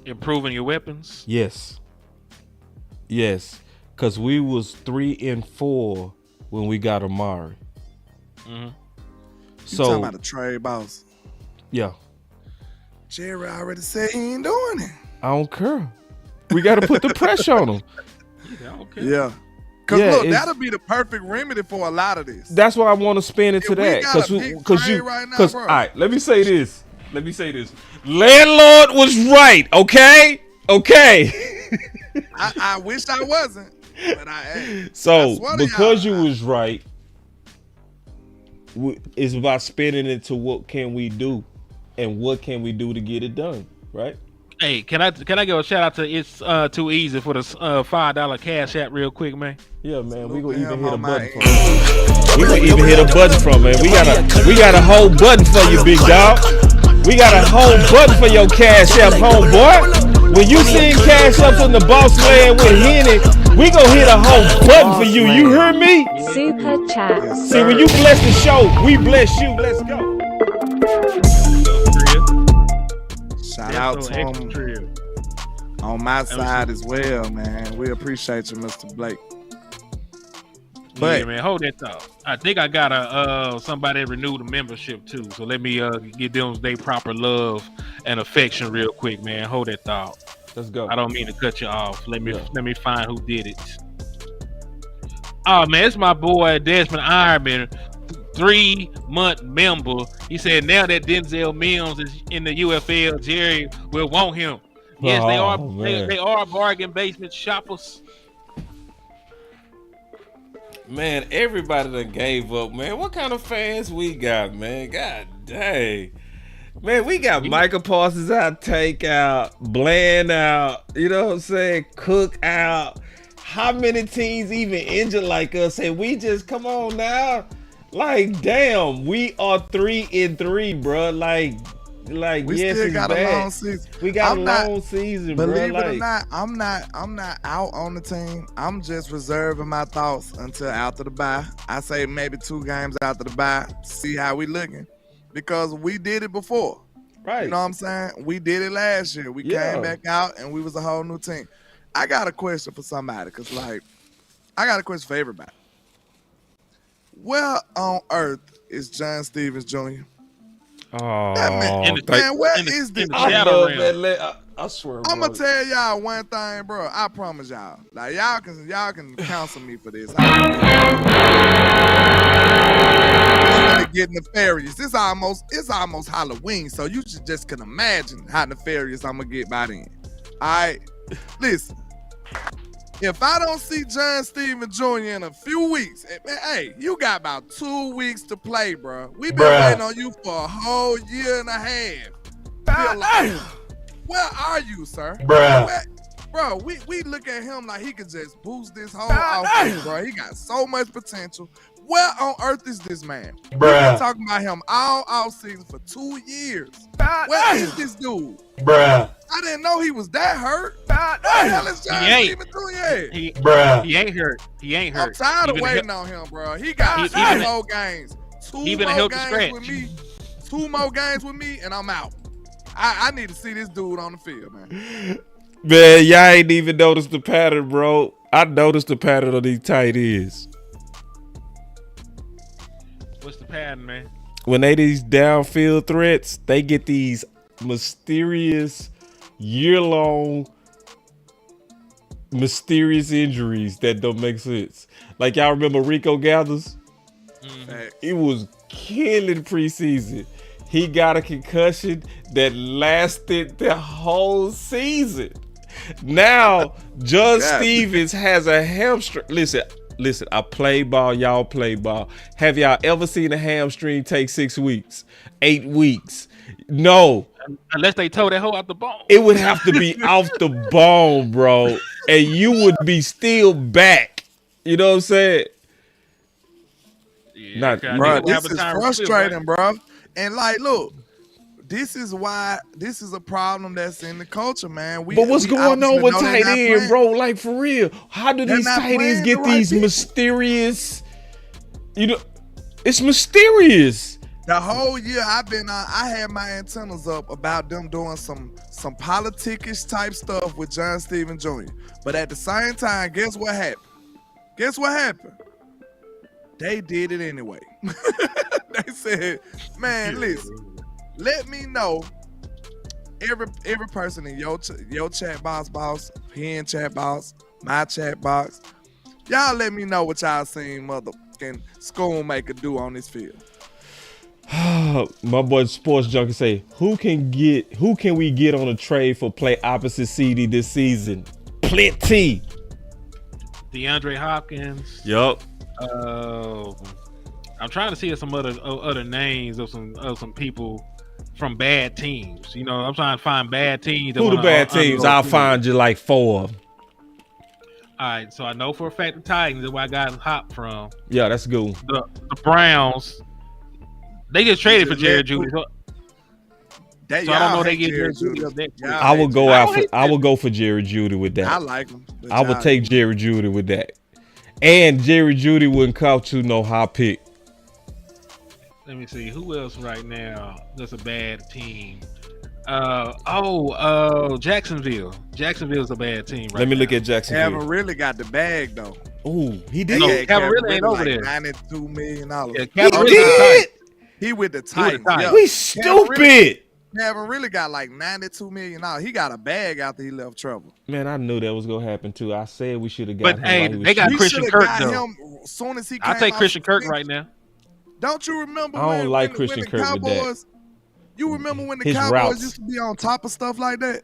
improving your weapons. Yes, because we was 3-4 when we got Amari. You talking about a trade, boss? Yeah. Jerry already said he ain't doing it. I don't care. We got to put the pressure on him. Yeah. Because look, that'll be the perfect remedy for a lot of this. That's why I want to spin into that. Because all right, let me say this. Landlord was right, okay? I wish I wasn't, but I am. So because you was right, it's about spinning into what can we do and what can we do to get it done, right? Hey, can I give a shout out to It's Too Easy for the $5 Cash App real quick, man? Yeah, man. We gonna even hit a button from it. We gonna even hit a button from it. We got a whole button for you, big dog. We got a whole button for your Cash App, homeboy. When you sing Cash App from the Boss Man with Henny, we gonna hit a whole button for you. You hear me? Super chat. See, when you bless the show, we bless you. Let's go. Shout out to him on my side as well, man. We appreciate you, Mr. Blake. But yeah, man, hold that thought. I think I got somebody that renewed the membership too. So let me give them their proper love and affection real quick, man. Hold that thought. Let's go. I don't mean to cut you off. Let me find who did it. Oh man, it's my boy Desmond Ironman, 3-month member. He said now that Denzel Mims is in the UFL, Jerry will want him. Yes, they are bargain basement shoppers. Man, everybody done gave up, man. What kind of fans we got, man? God dang. Man, we got Michael Parsons out, Take out, Bland out, you know what I'm saying? Cook out. How many teams even injured like us? And we just, come on now. Like, damn, we are 3-3, bro. Like we yes, still got bad. a long season. We got a long season, bro. Believe it or not, I'm not out on the team. I'm just reserving my thoughts until after the bye. I say maybe 2 games after the bye, see how we looking, because we did it before. Right. You know what I'm saying? We did it last year. We came back out and we was a whole new team. I got a question for somebody, because like I got a question for everybody. Where on earth is John Stevens Jr.? Oh, man, where is this? I swear, I'm gonna tell y'all one thing, bro. I promise y'all. Like y'all can counsel me for this. I'm gonna get nefarious. It's almost Halloween, so you just can imagine how nefarious I'm gonna get by then. All right, listen. If I don't see John Stevens Jr. in a few weeks, man, hey, you got about 2 weeks to play, bro. We've been waiting on you for a whole year and a half. Where are you, sir? Bro, we look at him like he could just boost this whole offense, bro. He got so much potential. Where on earth is this man? We've been talking about him all offseason for 2 years. Where is this dude? I didn't know he was that hurt. What the hell is John Stevens doing? He ain't hurt. He ain't hurt. I'm tired of waiting on him, bro. He got 2 more games. 2 more games with me. 2 more games with me, and I'm out. I need to see this dude on the field, man. Man, y'all ain't even noticed the pattern, bro. I noticed the pattern of these tight ends. What's the pattern, man? When they these downfield threats, they get these mysterious, year-long, mysterious injuries that don't make sense. Like y'all remember Rico Gathers? He was killing preseason. He got a concussion that lasted the whole season. Now, John Stevens has a hamstring. Listen, I play ball, y'all play ball. Have y'all ever seen a hamstring take 6 weeks, 8 weeks? No. Unless they tore that hole out the bone. It would have to be off the bone, bro. And you would be still back. You know what I'm saying? Yeah, bro, this is frustrating, bro. And like, look, this is a problem that's in the culture, man. But what's going on with tight end, bro? Like, for real, how do these tight ends get these mysterious? You know, it's mysterious. The whole year I had my antennas up about them doing some politickish type stuff with John Stevens Jr. But at the same time, guess what happened? They did it anyway. They said, man, listen, let me know. Every person in your chat box, Hen chat box, my chat box, y'all let me know what y'all seen motherfucking Schoonmaker do on this field. My boy Sports Junkie say, who can we get on a trade for play opposite CD this season? Plenty. DeAndre Hopkins. Yup. I'm trying to see some other names of some people from bad teams. You know, I'm trying to find bad teams. Who the bad teams? I'll find you like 4 of them. All right, so I know for a fact the Titans is where I got Hop from. Yeah, that's good. The Browns, they just traded for Jerry Jeudy. So I don't know they get Jerry Jeudy up there. I will go for Jerry Jeudy with that. I like him. I would take Jerry Jeudy with that. And Jerry Jeudy wouldn't cost you no high pick. Let me see who else right now. That's a bad team. Jacksonville. Jacksonville's a bad team. Right Let me now. look at Jacksonville. Haven't really got the bag though. Ooh, he did. No, Calvin ain't over there. $92 million. He did. He with the Titans. Yeah. We stupid. Haven't really got like $92 million. He got a bag after he left trouble. Man, I knew that was gonna happen too. I said we should have got him. But hey, they got Christian Kirk though. As soon as he I take Christian Kirk right now. Don't you remember? I don't like Christian Kirk Cowboys, with that. You remember when the His Cowboys routes. used to be on top of stuff like that?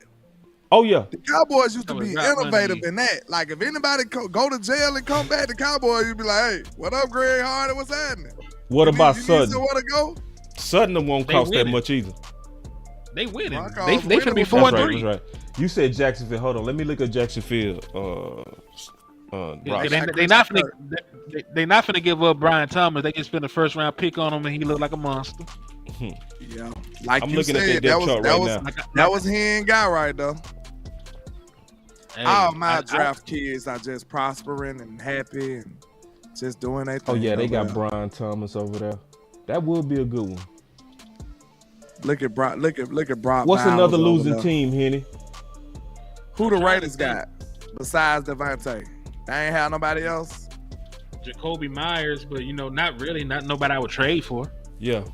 Oh yeah. The Cowboys used to be innovative in that. Like if anybody go to jail and come back, the Cowboys, you'd be like, "Hey, what up, Greg Hardy? What's happening?" What about Sutton? You want to go? Sutton won't cost that much either. They winning. They finna be 4-3. That's right. You said Jacksonville. Hold on. Let me look at Jacksonville. They not finna give up Brian Thomas. They just spent a first round pick on him and he looked like a monster. Yeah, like I'm you looking said, at that depth chart right now. That was Hen guy right though. Hey, all my draft kids are just prospering and happy and just doing their thing. Oh yeah, they got Brian Thomas over there. That would be a good one. Look at Brock. Look at Brock. What's Bowers another losing team, Henny? Who the Raiders got besides Devontae? They ain't have nobody else. Jacoby Myers, but not really, not nobody I would trade for. Yeah.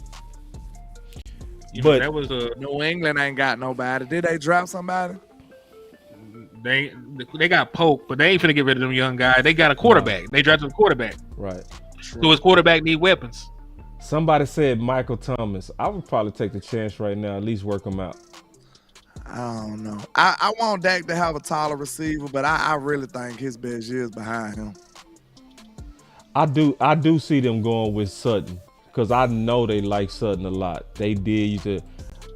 But that was New England ain't got nobody. Did they draft somebody? They got Polk, but they ain't finna get rid of them young guys. They got a quarterback. No. They drafted a quarterback. Right. So his quarterback need weapons. Somebody said Michael Thomas. I would probably take the chance right now, at least work him out. I don't know. I want Dak to have a taller receiver, but I really think his best years behind him. I do see them going with Sutton because I know they like Sutton a lot. They did.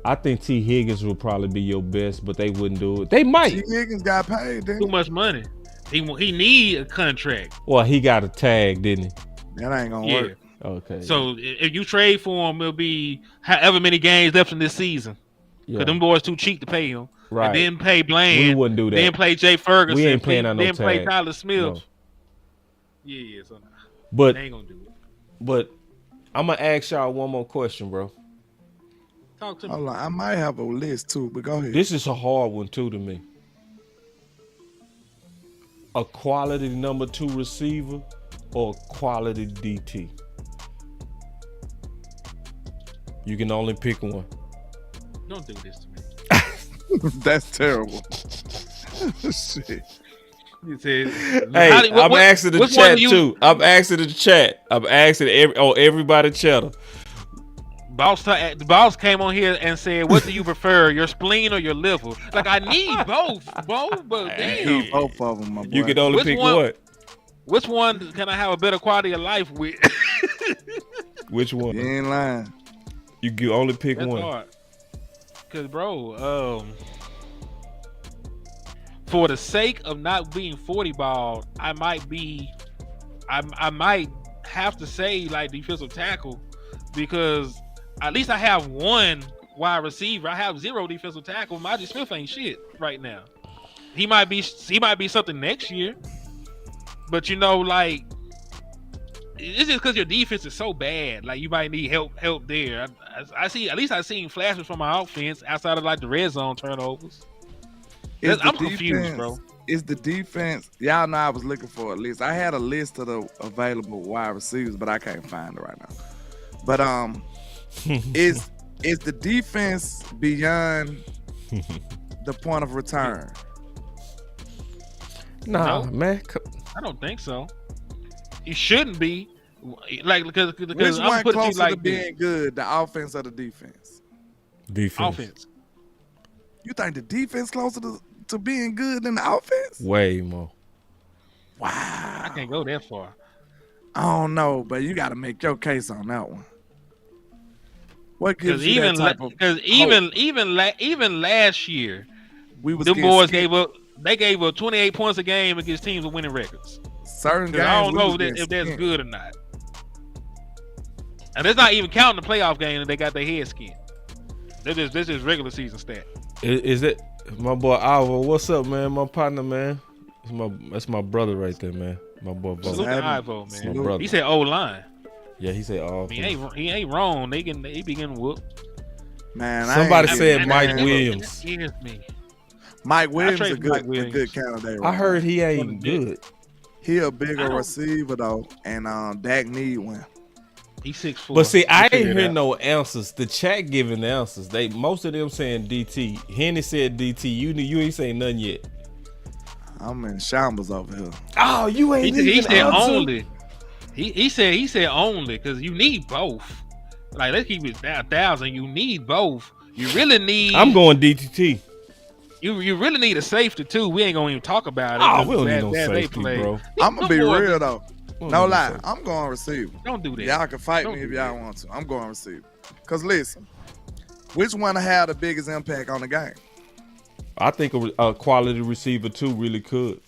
I think T. Higgins will probably be your best, but they wouldn't do it. They might. T. Higgins got paid, didn't he? Too much money. He need a contract. Well, he got a tag, didn't he? That ain't gonna work. Okay. So if you trade for him, it'll be however many games left in this season. Because them boys too cheap to pay him. Right. And then pay Bland. We wouldn't do that. Then play Jay Ferguson. We ain't paying on no tag. Then play Tyler Smith. No. Yeah. So but they ain't gonna do it. But I'm gonna ask y'all one more question, bro. Talk to me. Hold on, I might have a list too, but go ahead. This is a hard one too to me. A quality number 2 receiver or a quality DT? You can only pick one. Don't do this to me. That's terrible. Shit. Hey, I'm asking the chat too. I'm asking the chat. I'm asking everybody chatter. The boss came on here and said, "What do you prefer, your spleen or your liver?" Like I need both, but damn, need both of them, my boy. You can only pick one. Which one can I have a better quality of life with? Which one? You ain't lying. You can only pick That's one. Hard. Cause bro, for the sake of not being 40 ball, I might have to say like defensive tackle because at least I have one wide receiver. I have 0 defensive tackle. Maji Smith ain't shit right now. He might be something next year, but like it's just because your defense is so bad. Like you might need help there. I see. At least I've seen flashes from my offense outside of like the red zone turnovers. I'm confused, bro. Is the defense? Y'all know I was looking for a list. I had a list of the available wide receivers, but I can't find it right now. But is the defense beyond the point of return? Nah, man. I don't think so. He shouldn't be. Like because which I'm one closer to being good, the offense or the defense? Defense. Offense. You think the defense closer to being good than the offense? Way more. Wow. I can't go that far. I don't know, but you got to make your case on that one. What gives you that type of because even last year, them boys gave up 28 points a game against teams with winning records. Certain games, I don't know if that's good or not. And that's not even counting the playoff game that they got their head skinned. This is regular season stat. Is it my boy Alva? What's up, man? My partner, man. That's my brother right there, man. My boy. Salute to Ivo, man. My brother. He said O line. Yeah, he said all. He ain't wrong. They be getting whooped. Man, somebody said Mike Williams. Mike Williams is a good candidate. I heard he ain't good. He a bigger receiver though, and Dak need one. He's 6'4". But see, I ain't hear no answers. The chat giving the answers. Most of them saying DT. Henny said DT. You ain't saying nothing yet. I'm in shambles over here. Oh, you ain't. He said only. He said only because you need both. Like let's keep it 1,000. You need both. You really need. I'm going DTT. You really need a safety too. We ain't gonna even talk about it. Oh, we don't need no safety, bro. I'm gonna be real though. No lie, I'm going receiver. Don't do that. Y'all can fight me if y'all want to. I'm going receiver. Cause listen, which one had the biggest impact on the game? I think a quality receiver too really could.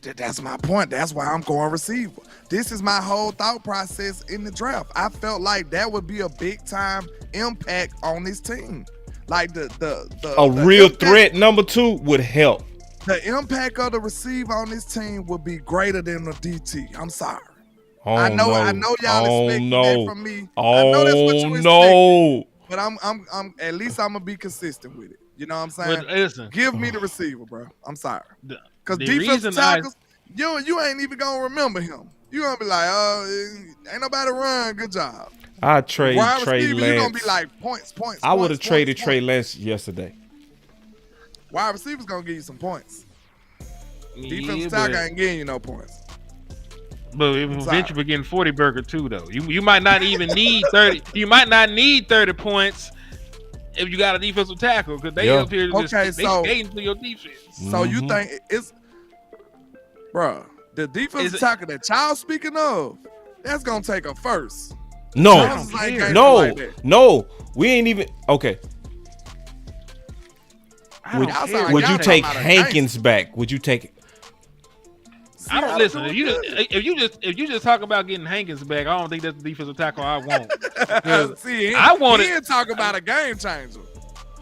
That's my point. That's why I'm going receiver. This is my whole thought process in the draft. I felt like that would be a big time impact on this team. Like the real threat number 2 would help. The impact of the receiver on this team would be greater than the DT. I'm sorry. I know y'all expect that from me. I know that's what you expect. But I'm at least I'm gonna be consistent with it. You know what I'm saying? But listen, give me the receiver, bro. I'm sorry. Because defensive you ain't even gonna remember him. You gonna be like, ain't nobody run. Good job. I trade Trey Lance. You gonna be like points. I would have traded Trey Lance yesterday. Wide receivers gonna give you some points. Defensive tackle ain't getting you no points. But eventually we're getting 40 burger too, though. You might not even need 30. You might not need 30 points if you got a defensive tackle because they up here just they skating to your defense. So you think it's, bro? The defensive tackle that y'all speaking of, that's gonna take a first. No, we ain't even okay. Would you take Hankins back? Would you take? I don't listen. If you just talk about getting Hankins back, I don't think that's the defensive tackle I want. See, he didn't talk about a game changer.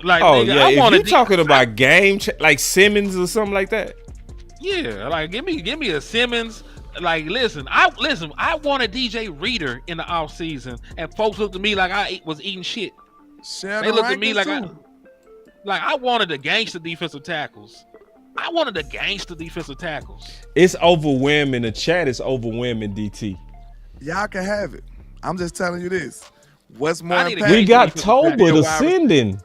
Like, if you talking about like Simmons or something like that. Yeah, like give me a Simmons. Like, listen, I wanted DJ Reader in the offseason, and folks looked at me like I was eating shit. They looked at me like I wanted the gangster defensive tackles. It's overwhelming. The chat is overwhelming, DT. Y'all can have it. I'm just telling you this. What's more impactful? We got Toba ascending.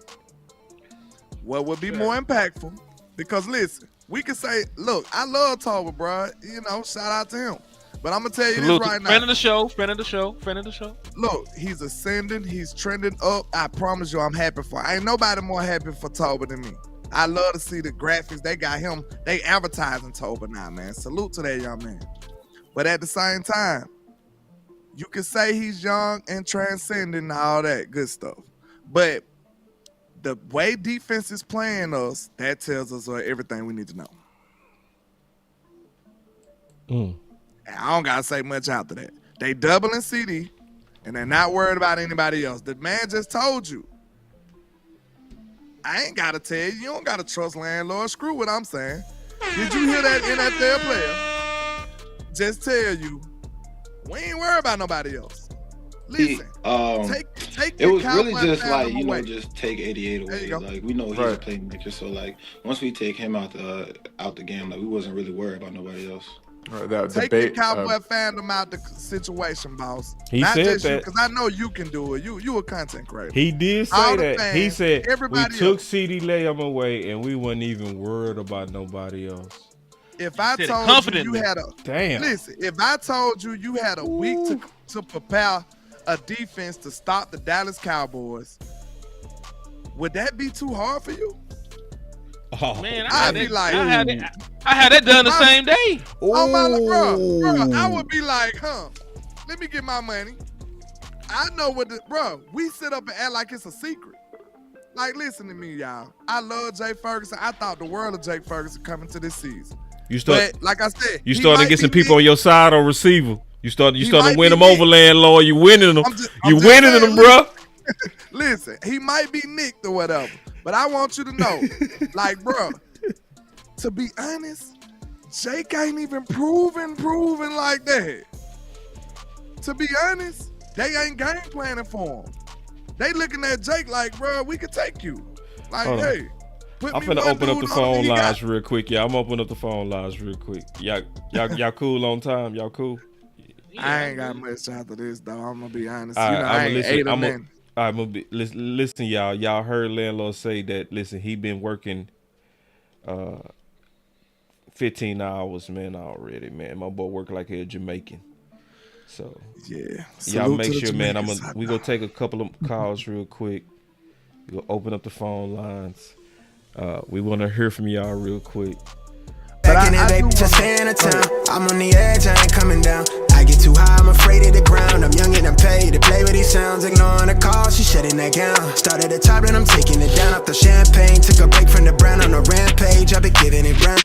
What would be more impactful? Because listen, we can say, look, I love Toba, bro. You know, shout out to him. But I'm gonna tell you this right now. Friend of the show. Look, he's ascending. He's trending up. I promise you, I'm happy for. Ain't nobody more happy for Toba than me. I love to see the graphics. They got him. They advertising Toba now, man. Salute to that young man. But at the same time, you can say he's young and transcending and all that good stuff. But the way defense is playing us, that tells us everything we need to know. I don't gotta say much after that. They doubling CD, and they're not worried about anybody else. The man just told you. I ain't gotta tell you. You don't gotta trust landlord. Screw what I'm saying. Did you hear that NFL player just tell you, we ain't worried about nobody else? Listen, take it was really just like, just take 88 away. Like, we know he's a playmaker, so like once we take him out the game, like we wasn't really worried about nobody else. Take the Cowboy fandom out the situation, boss. He Not said just that because I know you can do it. You a content creator. He did say that. Fans, he said we took else. CD Lamb away and we wasn't even worried about nobody else. If I told you had if I told you had a week to prepare a defense to stop the Dallas Cowboys, would that be too hard for you? Oh man, I had that done the same day. Oh my bro, I would be like, let me get my money. I know what we sit up and act like it's a secret. Like, listen to me, y'all. I love Jay Ferguson. I thought the world of Jay Ferguson coming to this season. But like I said, you starting to get some people on your side on receiver. You starting to win them over, landlord. You winning them. You winning them, bro. Listen, he might be nicked or whatever, but I want you to know, like, bro, to be honest, Jake ain't even proven like that. To be honest, they ain't game planning for him. They looking at Jake like, bro, we could take you. Like, hey. I'm finna open up the phone lines real quick. Yeah, I'm opening up the phone lines real quick. Y'all cool on time? Y'all cool? I ain't got much after this though. I'm gonna be honest. Listen, y'all. Y'all heard landlord say that. Listen, he been working 15 hours, man, already, man. My boy work like a Jamaican. So yeah, y'all make sure, man. We gonna take a couple of calls real quick. We gonna open up the phone lines. We want to hear from y'all real quick. Back in that baby, just staying in town. I'm on the edge, I ain't coming down. I get too high, I'm afraid of the ground. I'm young and I'm paid to play with these sounds. Ignoring the call, she shutting that gown. Started at the top and I'm taking it down. Off the champagne, took a break from the brand on a rampage. I've been giving it round.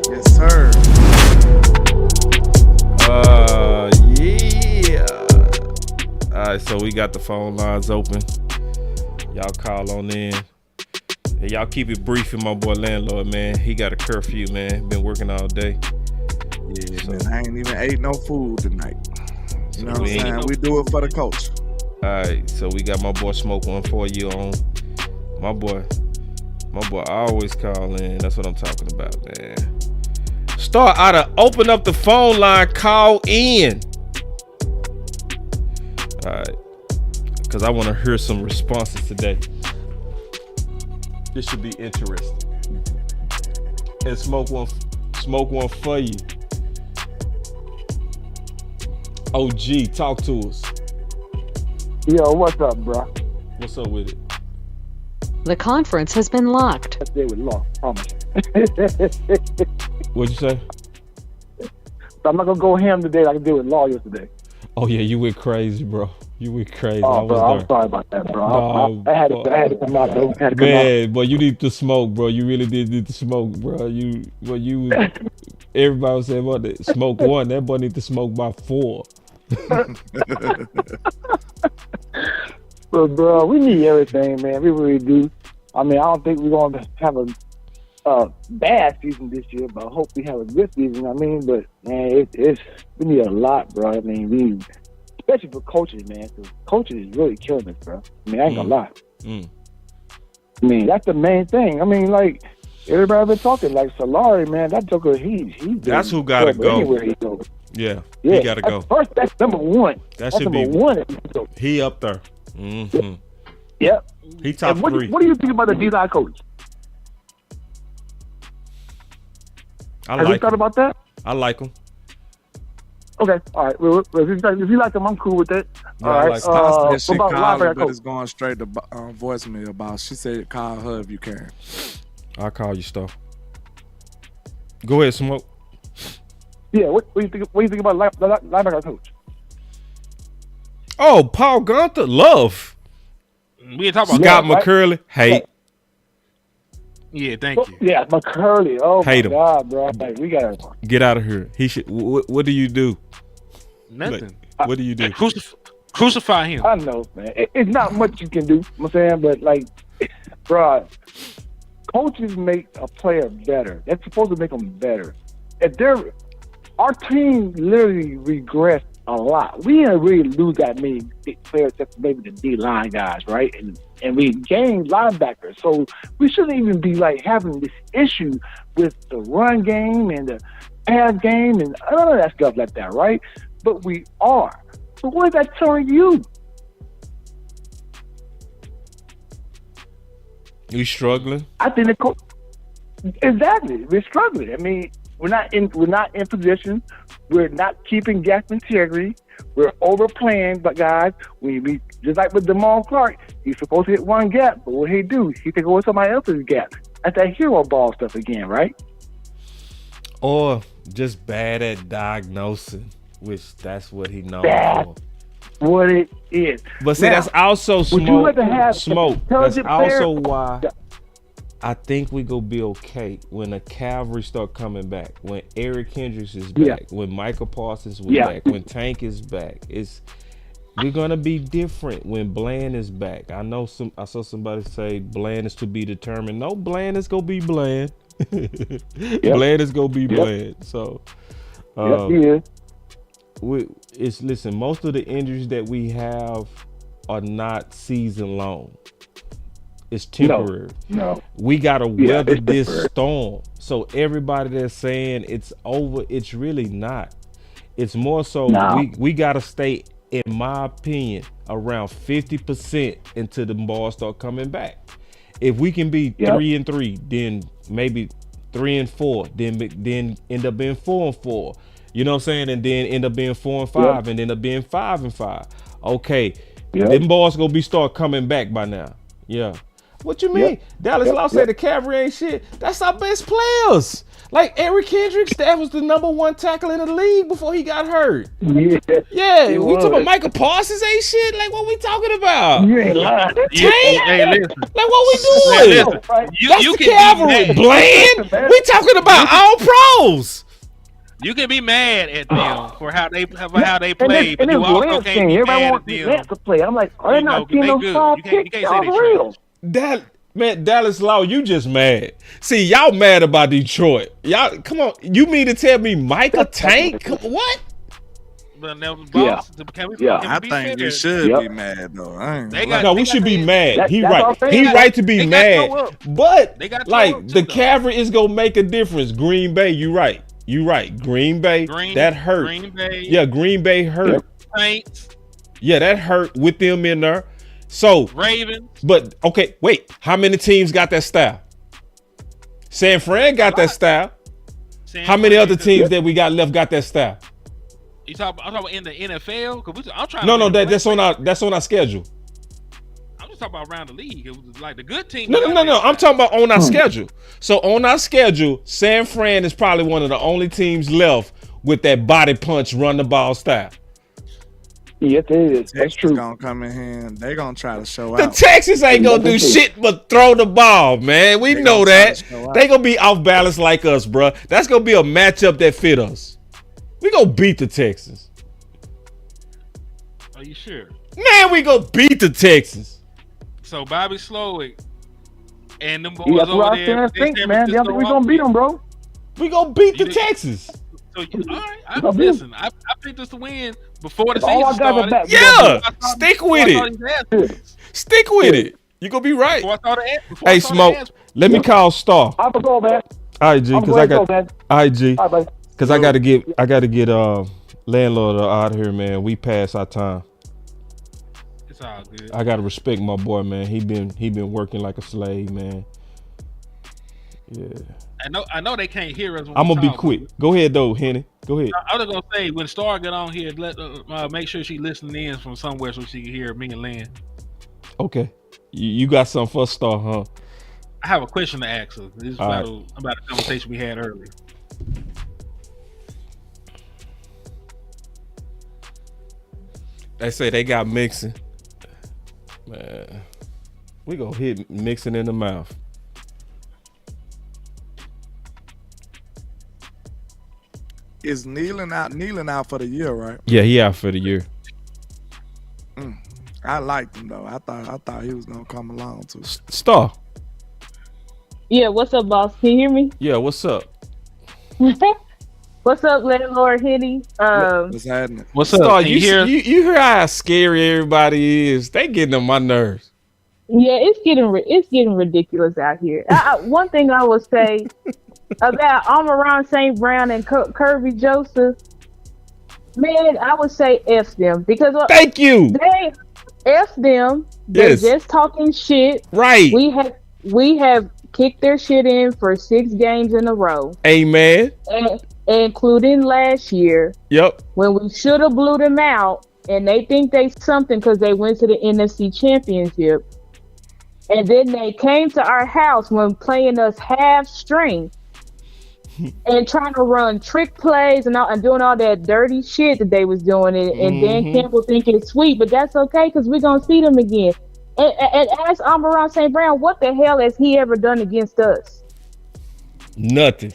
Yes, sir. Yeah. All right, so we got the phone lines open. Y'all call on in. And y'all keep it brief with my boy landlord, man. He got a curfew, man. Been working all day. Yeah, so, man, I ain't even ate no food tonight. You know what I'm saying? We do it for the culture. All right, so we got my boy Smoke 1 for you on. My boy, My boy always call in. That's what I'm talking about, man. Start out of open up the phone line, call in. All right. Because I want to hear some responses today. This should be interesting. And smoke one for you. OG, talk to us. Yo, what's up, bro? What's up with it? The conference has been locked. That's it with law, promise. What'd you say? I'm not gonna go ham today like I did with law yesterday. Oh yeah, you went crazy, bro. You went crazy. Oh, bro, I'm sorry about that, bro. I had to come out, though. Man, boy, you need to smoke, bro. You really did need to smoke, bro. Everybody was saying, "What? Smoke one." That boy need to smoke by 4. But bro, we need everything, man. We really do. I mean, I don't think we're gonna have a bad season this year, but I hope we have a good season. I mean, but man, we need a lot, bro. I mean, especially for coaches, man. Because coaches is really killing us, bro. I mean, I ain't gonna lie. I mean, that's the main thing. I mean, like everybody been talking, like Solari, man. That joker, he's that's who gotta go. Anywhere he goes. Yeah, he gotta go. First, that's number one. That should be number one. He up there. Mm-hmm. Yep. He top 3. What do you think about the D-line coach? Have you thought about that? I like him. Okay, all right. Well, if you like him, I'm cool with that. Yeah, all right. like she what about called her, linebacker but coach? it's going straight to voicemail about. She said, "Call her if you can." I'll call you, Stuff. Go ahead, Smoke. Yeah, what do you think? What do you think about linebacker coach? Oh, Paul Gunther, love. We ain't talking about Scott McCurley, hate. Yeah, thank you. Yeah, McCurley. Oh Hate my him. God, bro! Like, we gotta Get out of here. He should. What do you do? Nothing. Like, what do you do? Crucify him. I know, man. It's not much you can do. You know what I'm saying, but like, bro, coaches make a player better. They're supposed to make them better. Our team literally regressed a lot. We didn't really lose that many big players, except maybe the D-line guys, right? And we gained linebackers. So we shouldn't even be like having this issue with the run game and the pass game and none of that stuff like that, right? But we are. So what is that telling you? You struggling? I think exactly. We're struggling. I mean, we're not in position. We're not keeping gap integrity. We're overplaying, but guys, we just like with Jamal Clark, he's supposed to hit one gap, but what he do? He take away somebody else's gap. That's that hero ball stuff again, right? Or just bad at diagnosing, which that's what he knows for. What it is. But see, now, that's also smoke. That's also why I think we gonna be okay when the cavalry start coming back. When Eric Kendricks is back. When Michael Parsons is back. When Tank is back. We're gonna be different when Bland is back. I saw somebody say Bland is to be determined. No, Bland is gonna be Bland. Bland is gonna be Bland. So he is. Listen, most of the injuries that we have are not season long. It's temporary. No. We gotta weather this storm. So everybody that's saying it's over, it's really not. It's more so we gotta stay, in my opinion, around 50% until the ball start coming back. If we can be 3-3, then maybe 3-4, then end up being 4-4. You know what I'm saying? And then end up being 4-5, and end up being 5-5. Okay, them balls gonna start coming back by now. Yeah. What you mean? Dallas Law said the cavalry ain't shit. That's our best players. Like Eric Kendricks, that was the #1 tackle in the league before he got hurt. Yeah. We talking about Michael Parsons ain't shit. Like what we talking about? You ain't lying. Hey, listen. Like what we doing? That's the cavalry. Bland. We talking about all pros. You can be mad at them for how they play, but and you also Lance can't be everybody mad wants at them. Lance to play. I'm like, are they not getting those 5 kicks? You can't say they real. Dallas Law, you just mad. See, y'all mad about Detroit. Y'all, come on. You mean to tell me Michael Tank? What? Boss, I think you should be mad though. No, we should be mad. He right. He right to be mad. But like the cavalry is gonna make a difference. Green Bay, you right. You right. Green Bay, that hurt. Green Bay. Yeah, Green Bay hurt. Saints. Yeah, that hurt with them in there. So Ravens. But okay, wait. How many teams got that style? San Fran got that style. How many other teams that we got left got that style? I'm talking about in the NFL. I'm trying. No, that's on our schedule. I'm just talking about around the league. It was like the good team. No. I'm talking about on our schedule. So on our schedule, San Fran is probably one of the only teams left with that body punch, run the ball style. Yes, it is. That's true. Gonna come in here and they gonna try to show The out. Texans ain't gonna do shit but throw the ball, man. We know that. They gonna be off balance like us, bro. That's gonna be a matchup that fit us. We gonna beat the Texans. Are you sure? Man, we gonna beat the Texans. So Bobby Slowick and them boys That's over what there. I think, man. Yeah, we gonna beat them, bro. We gonna beat the Texans. So all right, listen. I picked us to win before the season started. Yeah, stick with it. Stick with it. You gonna be right. Hey, Smoke. Let me call Star. I'm gonna go, man. All right, G, because I got. All right, G. Because I gotta get landlord out of here, man. We passed our time. It's all good. I gotta respect my boy, man. He been working like a slave, man. Yeah. I know they can't hear us. I'm gonna be quick. Go ahead though, Henny. Go ahead. I was gonna say when Star get on here, make sure she listening in from somewhere so she can hear me and Lynn. Okay. You got something for Star, huh? I have a question to ask her. This is about a conversation we had earlier. They say they got mixing. Man, we gonna hit mixing in the mouth. Is kneeling out for the year, right? Yeah, he out for the year. I liked him though. I thought he was gonna come along too. Star. Yeah, what's up, boss? Can you hear me? Yeah, what's up? What's up, landlord Henny? What's happening? What's up? Star, you hear how scary everybody is? They getting on my nerves. Yeah, it's getting ridiculous out here. One thing I will say about Amon-Ra St. Brown and Kirby Joseph, man, I would say F them because thank you. They F them. They're just talking shit. Right. We have kicked their shit in for 6 games in a row. Amen. Including last year. Yep. When we should have blew them out, and they think they something because they went to the NFC Championship, and then they came to our house when playing us half strength. And trying to run trick plays and doing all that dirty shit that they was doing, and Dan Campbell thinking it's sweet, but that's okay because we're gonna see them again. And ask Amon-Ra St. Brown, what the hell has he ever done against us? Nothing.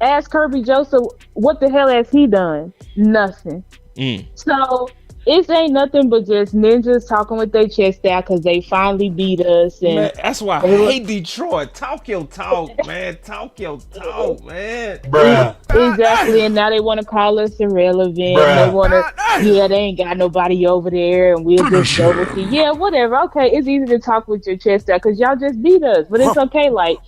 Ask Kirby Joseph, what the hell has he done? Nothing. So it ain't nothing but just ninjas talking with their chest out because they finally beat us. And man, that's why I hate Detroit. Talk your talk, man. Talk your talk, man. Bruh. Exactly. And now they want to call us irrelevant. Bruh. They want to, they ain't got nobody over there, and we'll just go with it. Yeah, whatever. Okay, it's easy to talk with your chest out because y'all just beat us. But it's okay. Like,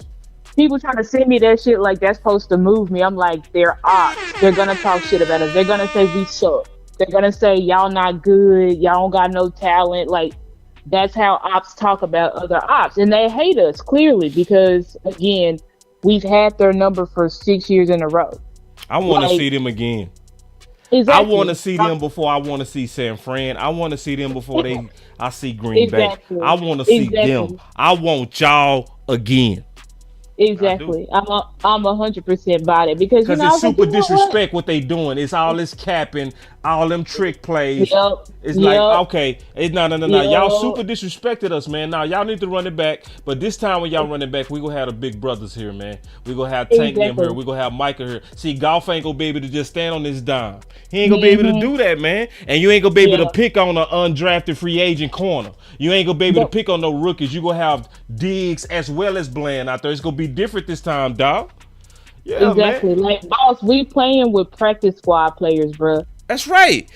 people trying to send me that shit like that's supposed to move me. I'm like, they're ops. They're going to talk shit about us. They're going to say we suck. They're going to say, y'all not good. Y'all don't got no talent. Like, that's how ops talk about other ops. And they hate us, clearly, because, again, we've had their number for 6 years in a row. I want to see them again. Exactly. I want to see them before I want to see San Fran. I want to see them before I see Green Bay. I want to see them. I want y'all again. Exactly. I'm 100% about it because it's super disrespect what they doing. It's all this capping, all them trick plays. It's like, okay, it's no. Y'all super disrespected us, man. Now y'all need to run it back. But this time when y'all run it back, we gonna have the big brothers here, man. We gonna have Tank them here. We gonna have Micah here. See, Golf ain't gonna be able to just stand on this dime. He ain't gonna be able to do that, man. And you ain't gonna be able to pick on an undrafted free agent corner. You ain't gonna be able to pick on no rookies. You gonna have Diggs as well as Bland out there. It's gonna be different this time, dog. Yeah, exactly. Man. Like, boss, we playing with practice squad players, bro. That's right.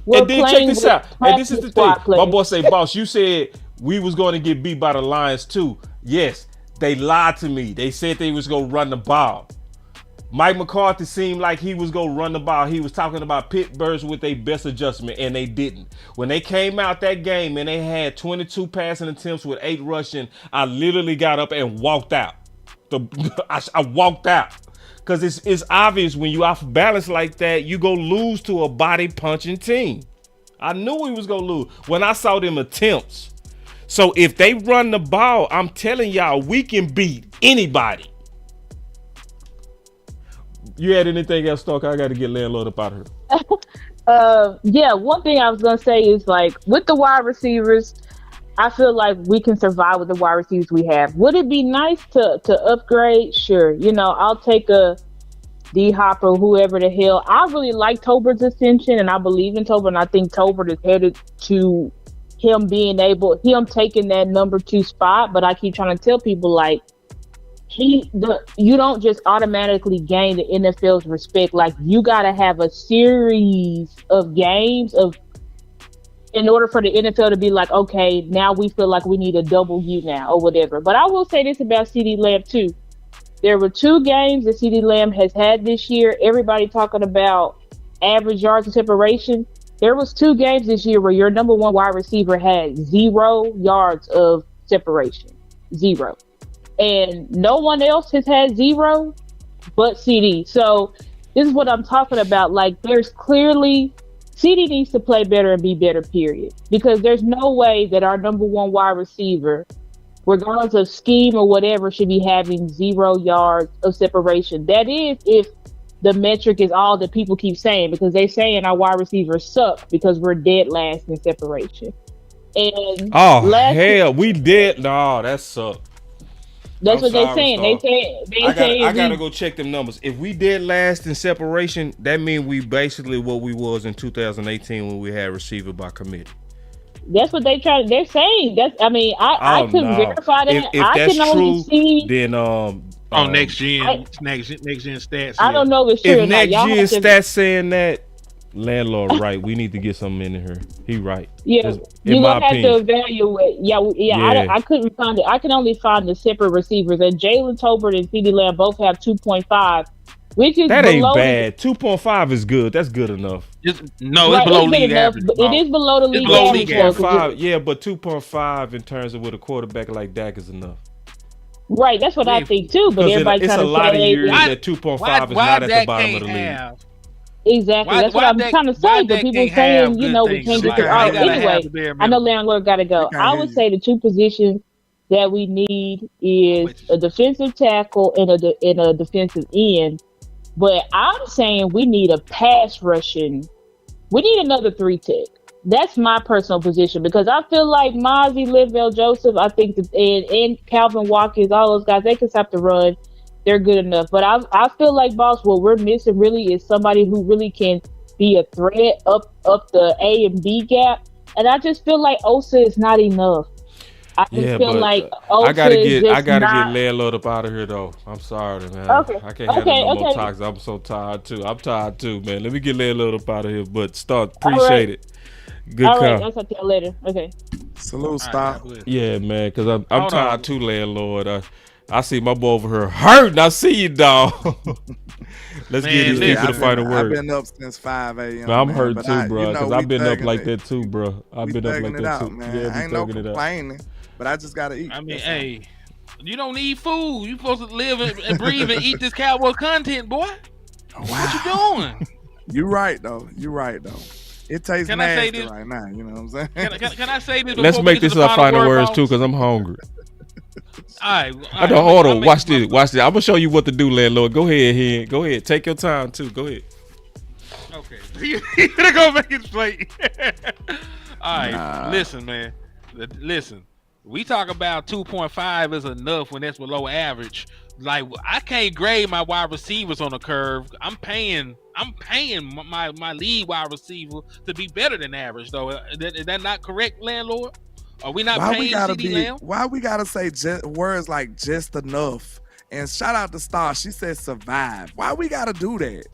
We're And then check this out. And this is the thing. My boy say, boss, you said we was going to get beat by the Lions too. Yes, they lied to me. They said they was going to run the ball. Mike McCarthy seemed like he was going to run the ball. He was talking about Pittsburgh with their best adjustment, and they didn't. When they came out that game and they had 22 passing attempts with 8 rushing, I literally got up and walked out. I walked out. Because it's obvious when you off balance like that, you go lose to a body punching team. I knew we was going to lose when I saw them attempts. So if they run the ball, I'm telling y'all, we can beat anybody. You had anything else, Stark? I got to get Landlord up out of here. Yeah, one thing I was going to say is, like, with the wide receivers, I feel like we can survive with the wide receivers we have. Would it be nice to upgrade? Sure. You know, I'll take a D-Hop or whoever the hell. I really like Tolbert's ascension, and I believe in Tolbert, and I think Tolbert is headed to him taking that number 2 spot. But I keep trying to tell people, like, you don't just automatically gain the NFL's respect. Like, you got to have a series of games in order for the NFL to be like, okay, now we feel like we need a W now or whatever. But I will say this about CeeDee Lamb too. There were 2 games that CeeDee Lamb has had this year. Everybody talking about average yards of separation. There was 2 games this year where your number 1 wide receiver had 0 yards of separation. 0. And no one else has had 0 but CD. So this is what I'm talking about. Like, there's clearly CD needs to play better and be better, period. Because there's no way that our number 1 wide receiver, regardless of scheme or whatever, should be having 0 yards of separation. That is if the metric is all that people keep saying, because they're saying our wide receivers suck because we're dead last in separation. And we did. No, that sucked. That's what they're saying. I gotta go check them numbers. If we did last in separation, that means we basically what we was in 2018 when we had receiver by committee. That's what they're saying. I couldn't verify that. If that's true, then next gen stats. I don't know if it's true. If next gen stats saying that, Landlord right, we need to get something into her. He right. Yeah, you're gonna have to evaluate. Yeah. I couldn't find it. I can only find the separate receivers, and Jalen Tolbert and CeeDee Lamb both have 2.5, which is that ain't bad. 2.5 is good. That's good enough. It's below league average. It is below the league average. 2.5, yeah, but 2.5 in terms of with a quarterback like Dak is enough. Right, that's what I think too. But everybody it's a lot of years that 2.5 is not at the bottom of the league. Exactly. That's what I'm trying to say. But people saying, we can't get to anyway. I know Landlord got to go. I would say the 2 positions that we need is a defensive tackle and a defensive end. But I'm saying we need a pass rushing. We need another 3 tech. That's my personal position, because I feel like Mozzie, Lidwell, Joseph, I think and Calvin Watkins, all those guys, they can stop the run. They're good enough. But I feel like, boss, what we're missing really is somebody who really can be a threat up the A and B gap. And I just feel like Osa is not enough. I just feel like Osa I gotta get Landlord up out of here though. I'm sorry, man. Okay. I can't have no more talks. I'm so tired too. I'm tired too, man. Let me get Landlord up out of here. But appreciate it. Good all call. Right, I'll talk to you later. Okay. Salute, stop. Yeah, man, because I'm tired too, Landlord. I see my boy over here hurting. I see you, dog. Let's get these people to find a word. I've been up since 5 a.m. I'm hurting too, bro, because I've been up like that too, bro. I've been up like that too. Man. Yeah, I ain't no complaining, but I just gotta eat. I mean, hey, you don't need food. You supposed to live and breathe and eat this Cowboys content, boy. Wow. What you doing? You're right, though. It tastes nasty right now. You know what I'm saying? Can I say this? Let's make this our final words too, because I'm hungry. All right. Hold on. Watch this. I'm gonna show you what to do, Landlord. Go ahead, Hen. Go ahead. Take your time too. Go ahead. Okay. You're gonna go make it straight. All right. Listen, man. Listen. We talk about 2.5 is enough when that's below average. Like, I can't grade my wide receivers on a curve. I'm paying my lead wide receiver to be better than average, though. Is that not correct, Landlord? Are we not paying CeeDee Lamb? Why we gotta say words like just enough? And shout out to Star. She said survive. Why we gotta do that?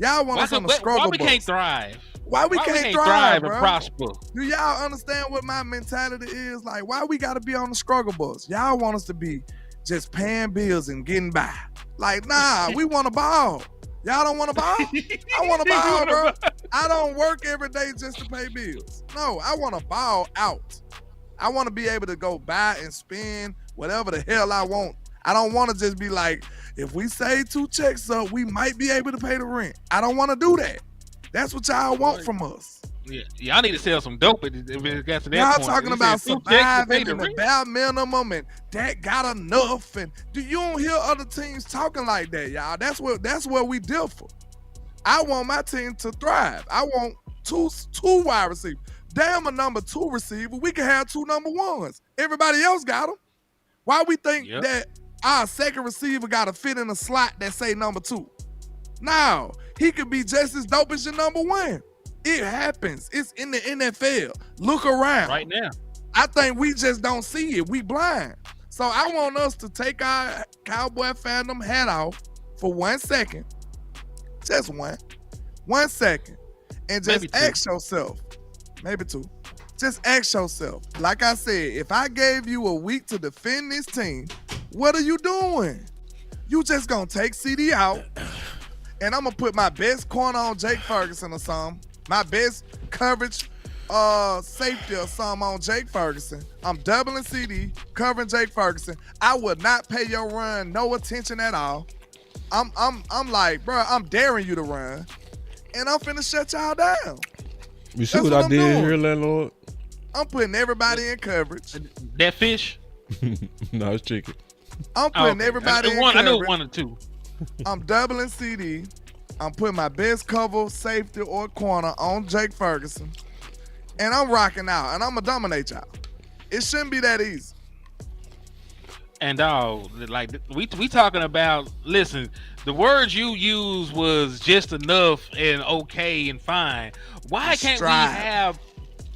Y'all want us on the struggle Why we bus. can't thrive? Why we can't thrive, and bro? prosper? Do y'all understand what my mentality is? Like, why we gotta be on the struggle bus? Y'all want us to be just paying bills and getting by. Like, nah, we want to ball. Y'all don't want to ball? I want to ball, bro. I don't work every day just to pay bills. No, I want to ball out. I want to be able to go buy and spend whatever the hell I want. I don't want to just be like, if we save 2 checks up, we might be able to pay the rent. I don't want to do that. That's what y'all want from us. Yeah, y'all need to sell some dope if it gets to that y'all point. talking about surviving and the bare minimum and that got enough. And you don't hear other teams talking like that, y'all. That's where we differ. I want my team to thrive. I want two wide receivers. Damn a number 2 receiver. We can have 2 number 1s. Everybody else got them. Why we think that our second receiver got to fit in a slot that say number 2? No, he could be just as dope as your number 1. It happens. It's in the NFL. Look around. Right now. I think we just don't see it. We blind. So I want us to take our Cowboy fandom hat off for 1 second. Just 1 second. And just ask yourself. Maybe 2. Just ask yourself. Like I said, if I gave you a week to defend this team, what are you doing? You just gonna take CD out, and I'm gonna put my best corner on Jake Ferguson or something. My best coverage safety or something on Jake Ferguson. I'm doubling CD, covering Jake Ferguson. I would not pay your run no attention at all. I'm like, bro, I'm daring you to run, and I'm finna shut y'all down. You see what I did here, landlord? I'm putting everybody in coverage. That fish? No, it's chicken. I'm putting everybody in coverage. I know 1 or 2. I'm doubling CD. I'm putting my best cover, safety, or corner on Jake Ferguson. And I'm rocking out. And I'm going to dominate y'all. It shouldn't be that easy. And like we talking about, listen, the words you used was just enough and okay and fine. Why can't we have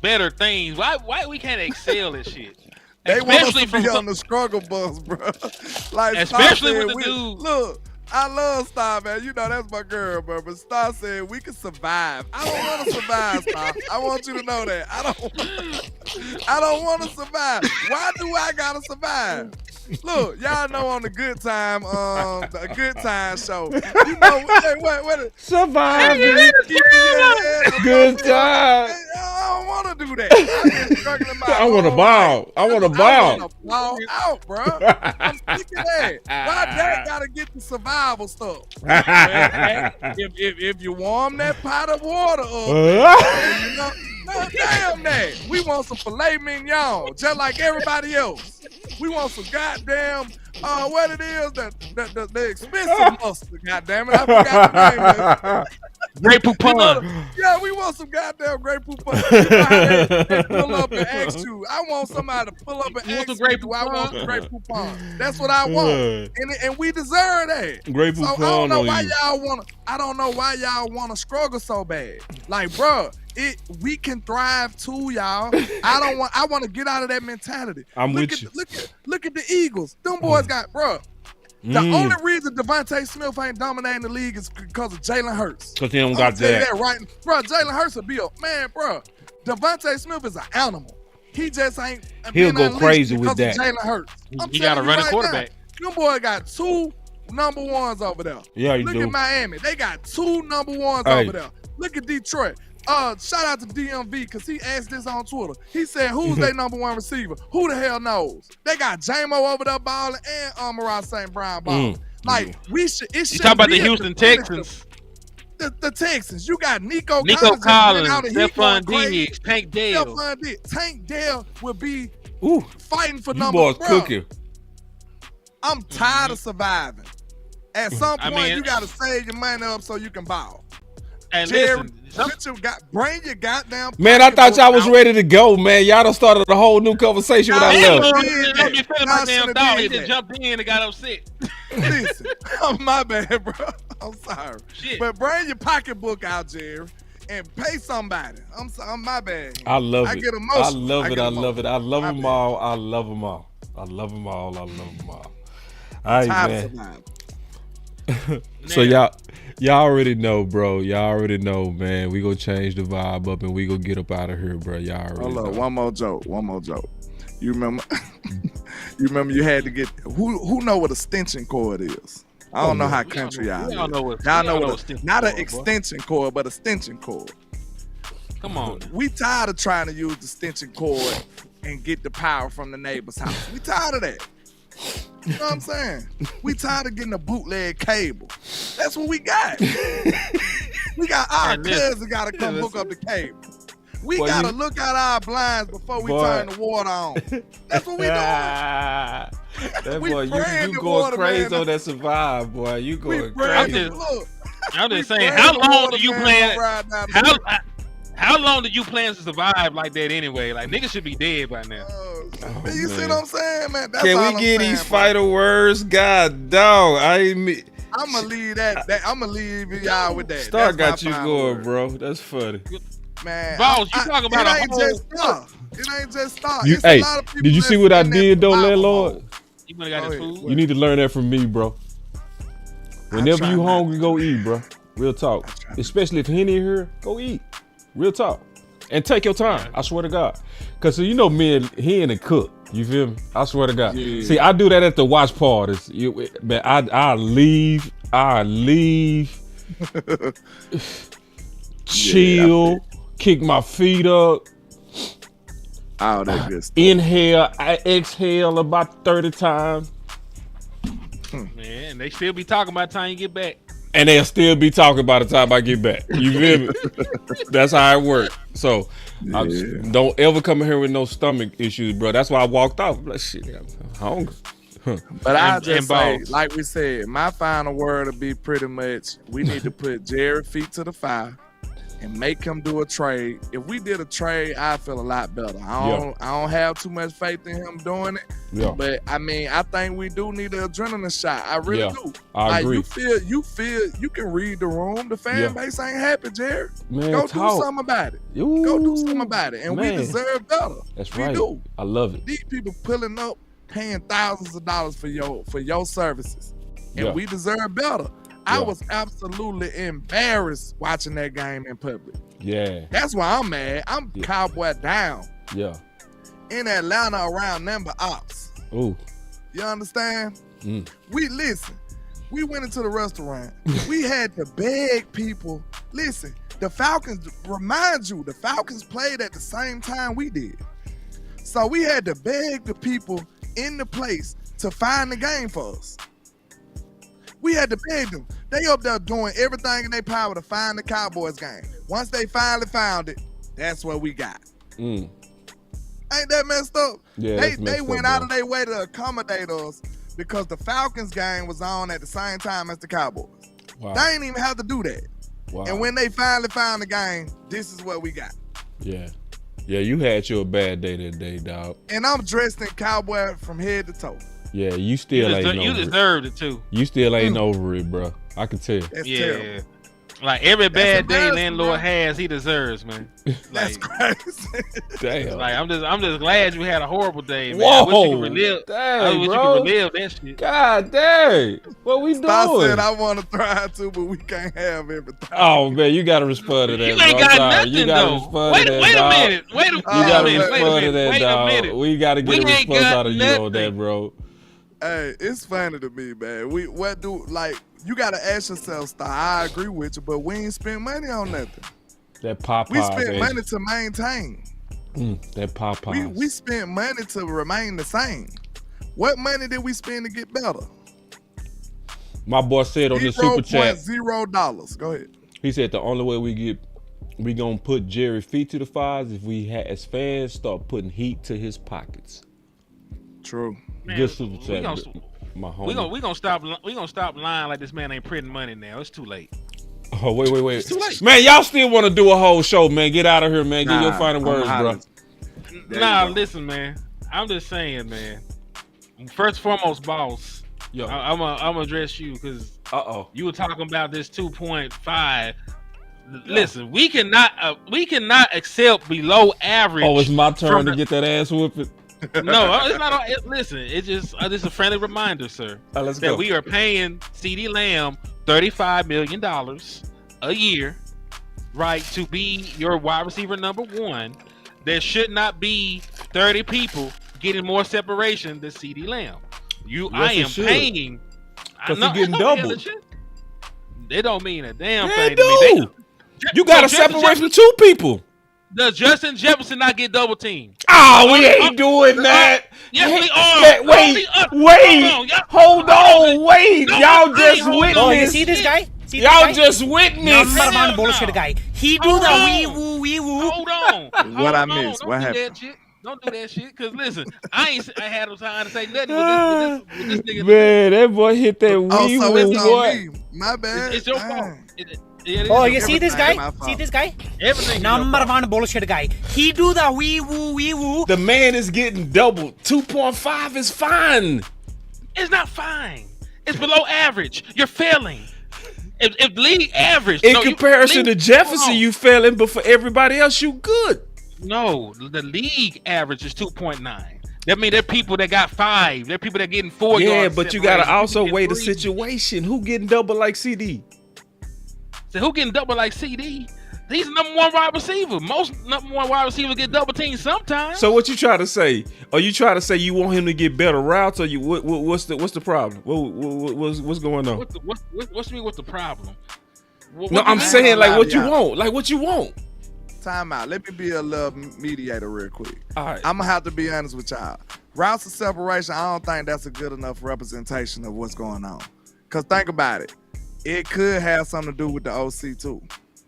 better things? Why we can't excel at shit? They want us to be on the struggle bus, bro. Like, especially with the dude. Look, I love Star, man. You know that's my girl, bro. But Star said we can survive. I don't want to survive, Star. I want you to know that. I don't want to survive. Why do I gotta survive? Look, y'all know on the Good Time, the Good Time show. You know what? Surviving. Good time. I don't want to do that. I've been struggling my I want to ball. I want to ball. I want to ball out, bro. I'm sick of that. Why Dak gotta get the survival stuff? if you warm that pot of water up, you know, no, damn that. We want some filet mignon, just like everybody else. We want some goddamn, what it is, the expensive mustard, goddamn it. I forgot the name of it. Grey Poupon. Yeah, we want some goddamn Grey Poupon. You know how they pull up and ask you. I want somebody to pull up and ask me, do I want some Grey Poupon? That's what I want. And we deserve that. Grey Poupon. So I don't know why y'all want to struggle so bad. Like, bro, we can thrive too, y'all. I want to get out of that mentality. Look at the Eagles. Them boys got, bro. The only reason Devontae Smith ain't dominating the league is because of Jalen Hurts. Because he don't got that. Right, bro. Jalen Hurts will be a man, bro. Devontae Smith is an animal. He just ain't. He'll go crazy with that. Jalen Hurts. You got to run a quarterback. Them boy got 2 number 1s over there. Yeah, you Look do. at Miami. They got 2 number 1s over there. Look at Detroit. Shout out to DMV because he asked this on Twitter. He said, who's their number 1 receiver? Who the hell knows? They got J-Mo over there balling and Amon-Ra St. Brown balling. Like, we should. It should. You talk about the Houston Texans. The Texans. You got Nico Collins, Stephon Diggs, Tank Dell. Tank Dell will be fighting for you number. Boys cooking. I'm tired of surviving. At some point, you got to save your money up so you can ball. And Jerry, listen, bring your goddamn. Man, I thought y'all was ready to go, man. Y'all done started a whole new conversation when I left. He just jumped in and got upset. Listen, my bad, bro. I'm sorry. Shit. But bring your pocketbook out, Jerry, and pay somebody. I'm my bad. I love it. I get emotional. I love it. I love it. I love them all. I love them all. I love them all. I love them all. All right, man. So Y'all already know, bro. Y'all already know, man. We gonna change the vibe up and we gonna get up out of here, bro. Y'all already know. One more joke. You remember? You had to get who know what a extension cord is? I don't know how country y'all is. Y'all know what not an extension cord, but a extension cord. Come on. We tired of trying to use the extension cord and get the power from the neighbor's house. We tired of that. You know what I'm saying? We tired of getting a bootleg cable. That's what we got. We got our cousin got to come hook up the cable. We got to look out our blinds before we turn the water on. That's what we doing. That boy, you going crazy on that Survive, boy. You going crazy. I'm just saying, how long do you plan? How long did you plan to survive like that anyway? Like, niggas should be dead by now. You see what I'm saying, man? That's Can we get these fighter words? God, dog. I'm gonna leave that. I'm gonna leave y'all with that. Star got you going, bro. That's funny. Man, Boss, you talking about it ain't just Star. It ain't just Star. Hey, did you see what I did though, landlord? You got his food. You need to learn that from me, bro. Whenever you hungry, go eat, bro. Real talk. Especially if Henny here, go eat. Real talk. And take your time. I swear to God. Because you know me and Henny cook. You feel me? I swear to God. Yeah. See, I do that at the watch parties. Man, I leave. Chill. Kick my feet up. All that good stuff. Inhale. I exhale about 30 times. Man, they still be talking about the time you get back. And they'll still be talking by the time I get back. You feel me? That's how it works. So don't ever come in here with no stomach issues, bro. That's why I walked off. I'm like, shit, I'm hungry. But I just say, like we said, my final word will be pretty much, we need to put Jared feet to the fire and make him do a trade. If we did a trade, I feel a lot better. I don't have too much faith in him doing it. Yeah. But I mean, I think we do need an adrenaline shot. I really do. I agree. You feel you can read the room. The fan base ain't happy, Jared. Man, go do something about it. Go do something about it. And we deserve better. That's right. We do. I love it. These people pulling up, paying thousands of dollars for your services. And we deserve better. I was absolutely embarrassed watching that game in public. Yeah. That's why I'm mad. I'm Cowboy down. Yeah. In Atlanta around number ops. Ooh. You understand? We went into the restaurant. We had to beg people. Listen, the Falcons, remind you, the Falcons played at the same time we did. So we had to beg the people in the place to find the game for us. We had to beg them. They up there doing everything in their power to find the Cowboys game. Once they finally found it, that's what we got. Ain't that messed up? Yeah, they went out of their way to accommodate us because the Falcons game was on at the same time as the Cowboys. Wow. They ain't even have to do that. Wow. And when they finally found the game, this is what we got. Yeah. Yeah, you had your bad day that day, dog. And I'm dressed in Cowboy from head to toe. Yeah, you still ain't over it. You deserved it too. You still ain't over it, bro. I can tell. That's terrible. Like every bad day landlord has, he deserves, man. That's crazy. Damn. Like I'm just glad you had a horrible day, man. Whoa. I wish you could relive. Dang, I wish bro. you could relive that shit. God dang. What we doing? I said I want to thrive too, but we can't have everything. Oh man, you gotta respond to that. You ain't got nothing you gotta though. respond Wait to that, a dog. minute. Wait a minute. You gotta respond to that, Wait a dog. minute. We gotta get a ain't response got out of you on that, bro. Hey, it's funny to me, man. You gotta ask yourself, Star. I agree with you, but we ain't spent money on nothing. That Popeye. We spent money to maintain. That Popeye. We spent money to remain the same. What money did we spend to get better? My boy said on the super chat. $0. Go ahead. He said the only way we gonna put Jerry feet to the fires if we as fans start putting heat to his pockets. True. Man, good super chat. My homie. We gonna stop lying like this man ain't printing money now. It's too late. Oh wait. It's too late. Man, y'all still want to do a whole show, man? Get out of here, man. Get your final words, bro. Nah, listen, man. I'm just saying, man. First and foremost, boss. Yo, I'm gonna address you because you were talking about this 2.5. Listen, we cannot accept below average. Oh, it's my turn to get that ass whooping. No, it's not. Listen, it's just a friendly reminder, sir, let's that go. we are paying CeeDee Lamb $35 million a year, right, to be your wide receiver number one. There should not be 30 people getting more separation than CeeDee Lamb. I am paying. Because he's getting doubled. They don't mean a damn They thing do. to me. You got to separate from two people. Does Justin Jefferson not get double teamed? Oh, we ain't doing that. Yes, we are. Wait. Hold on. Wait. Y'all just witnessed. Oh, you see this guy? Y'all just witnessed. Number one bullshit guy. He do the wee woo. Hold on. What I missed? What happened? Don't do that shit. Cause listen, I had no time to say nothing with this nigga. Man, that boy hit that wee so woo, it's on boy. me. My bad. It's your fault. Oh, you see this guy? See this guy? Everything. Number one bullshit guy. He do the wee woo. The man is getting doubled. 2.5 is fine. It's not fine. It's below average. You're failing. If league average. In comparison to Jefferson, you failing, but for everybody else, you good. No, the league average is 2.9. That means there are people that got 5. There are people that getting 4 yards. Yeah, but you gotta also weigh the situation. Who getting double like CD? So who getting double like CD? He's the number one wide receiver. Most number one wide receivers get double teamed sometimes. So what you try to say? Are you trying to say you want him to get better routes, or you what's the problem? What's going on? What's the problem? No, I'm saying like what you want. Like what you want. Time out. Let me be a little mediator real quick. All right. I'm gonna have to be honest with y'all. Routes of separation, I don't think that's a good enough representation of what's going on. Cause think about it. It could have something to do with the OC too.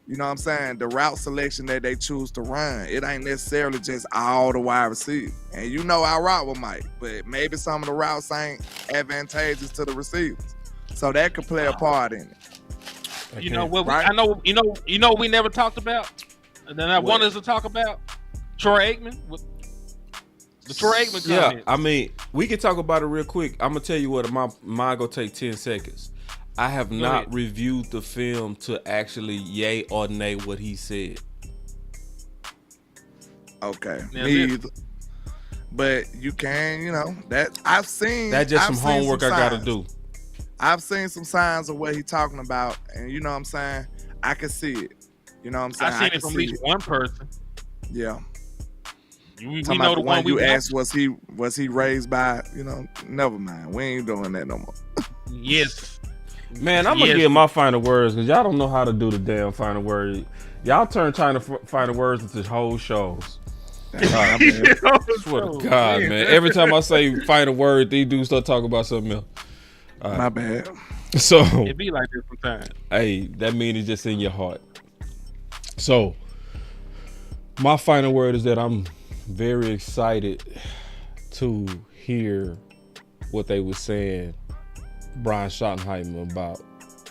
You know what I'm saying? The route selection that they choose to run, it ain't necessarily just all the wide receivers. And you know I route with Mike, but maybe some of the routes ain't advantageous to the receivers. So that could play a part in it. You know what? Right? I know. You know. We never talked about, and then I wanted us to talk about Troy Aikman. The Troy Aikman comment. Yeah, I mean, we can talk about it real quick. I'm gonna tell you what, mine gonna take 10 seconds. I have not reviewed the film to actually yay or nay what he said. Okay, me either. But you can, you know, that I've seen. That's just some homework I gotta do. I've seen some signs of what he's talking about, and you know what I'm saying? I can see it. You know what I'm saying? I've seen it from at least one person. Yeah. We know the one you asked, was he raised by, you know, never mind. We ain't doing that no more. Yes. Man, I'm gonna give my final words because y'all don't know how to do the damn final word. Y'all turn trying to final words into whole shows. I swear to God, man. Every time I say final word, these dudes start talking about something else. My bad. So it be like this sometimes. Hey, that means it's just in your heart. So my final word is that I'm very excited to hear what they were saying, Brian Schottenheimer, about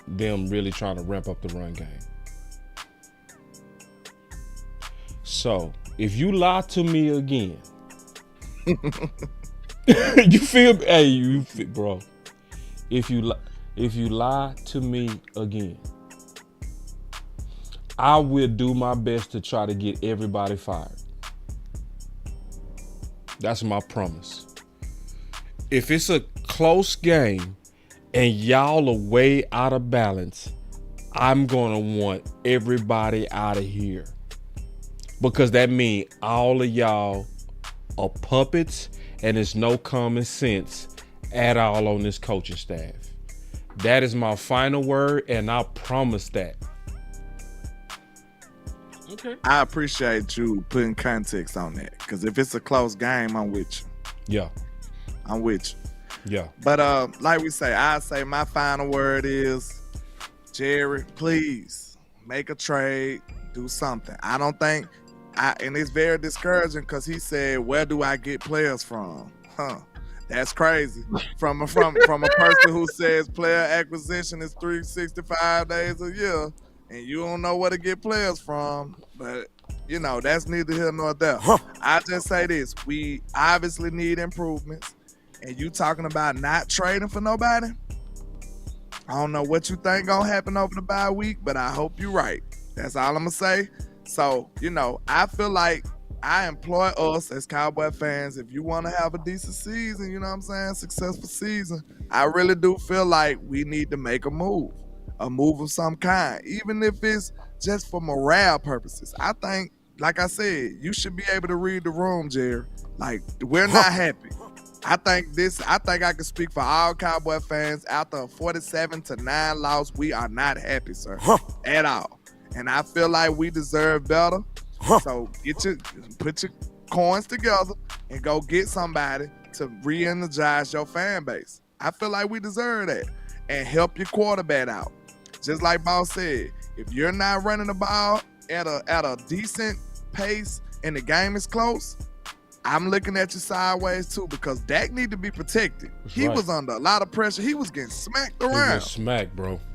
them really trying to ramp up the run game. So if you lie to me again, you feel, hey, bro. If you lie to me again, I will do my best to try to get everybody fired. That's my promise. If it's a close game and y'all are way out of balance, I'm gonna want everybody out of here. Because that means all of y'all are puppets and there's no common sense at all on this coaching staff. That is my final word, and I promise that. Okay. I appreciate you putting context on that, because if it's a close game, I'm with you. Yeah. I'm with you. Yeah. But like we say, I say my final word is, Jerry, please make a trade, do something. I don't think, and it's very discouraging because he said, where do I get players from? That's crazy. From a person who says player acquisition is 365 days a year, and you don't know where to get players from. But you know, that's neither here nor there. I just say this: we obviously need improvements, and you talking about not trading for nobody. I don't know what you think gonna happen over the bye week, but I hope you're right. That's all I'm gonna say. So, you know, I feel like I employ us as Cowboy fans. If you want to have a decent season, you know what I'm saying, successful season, I really do feel like we need to make a move. a move of some kind, even if it's just for morale purposes. I think, like I said, you should be able to read the room, Jerry. Like, we're not happy. I think I can speak for all Cowboy fans. After a 47-9 loss, we are not happy, sir, at all. And I feel like we deserve better. So put your coins together and go get somebody to re-energize your fan base. I feel like we deserve that. And help your quarterback out. Just like Boss said, if you're not running the ball at a decent pace and the game is close, I'm looking at you sideways too, because Dak need to be protected. He was under a lot of pressure. He was getting smacked around.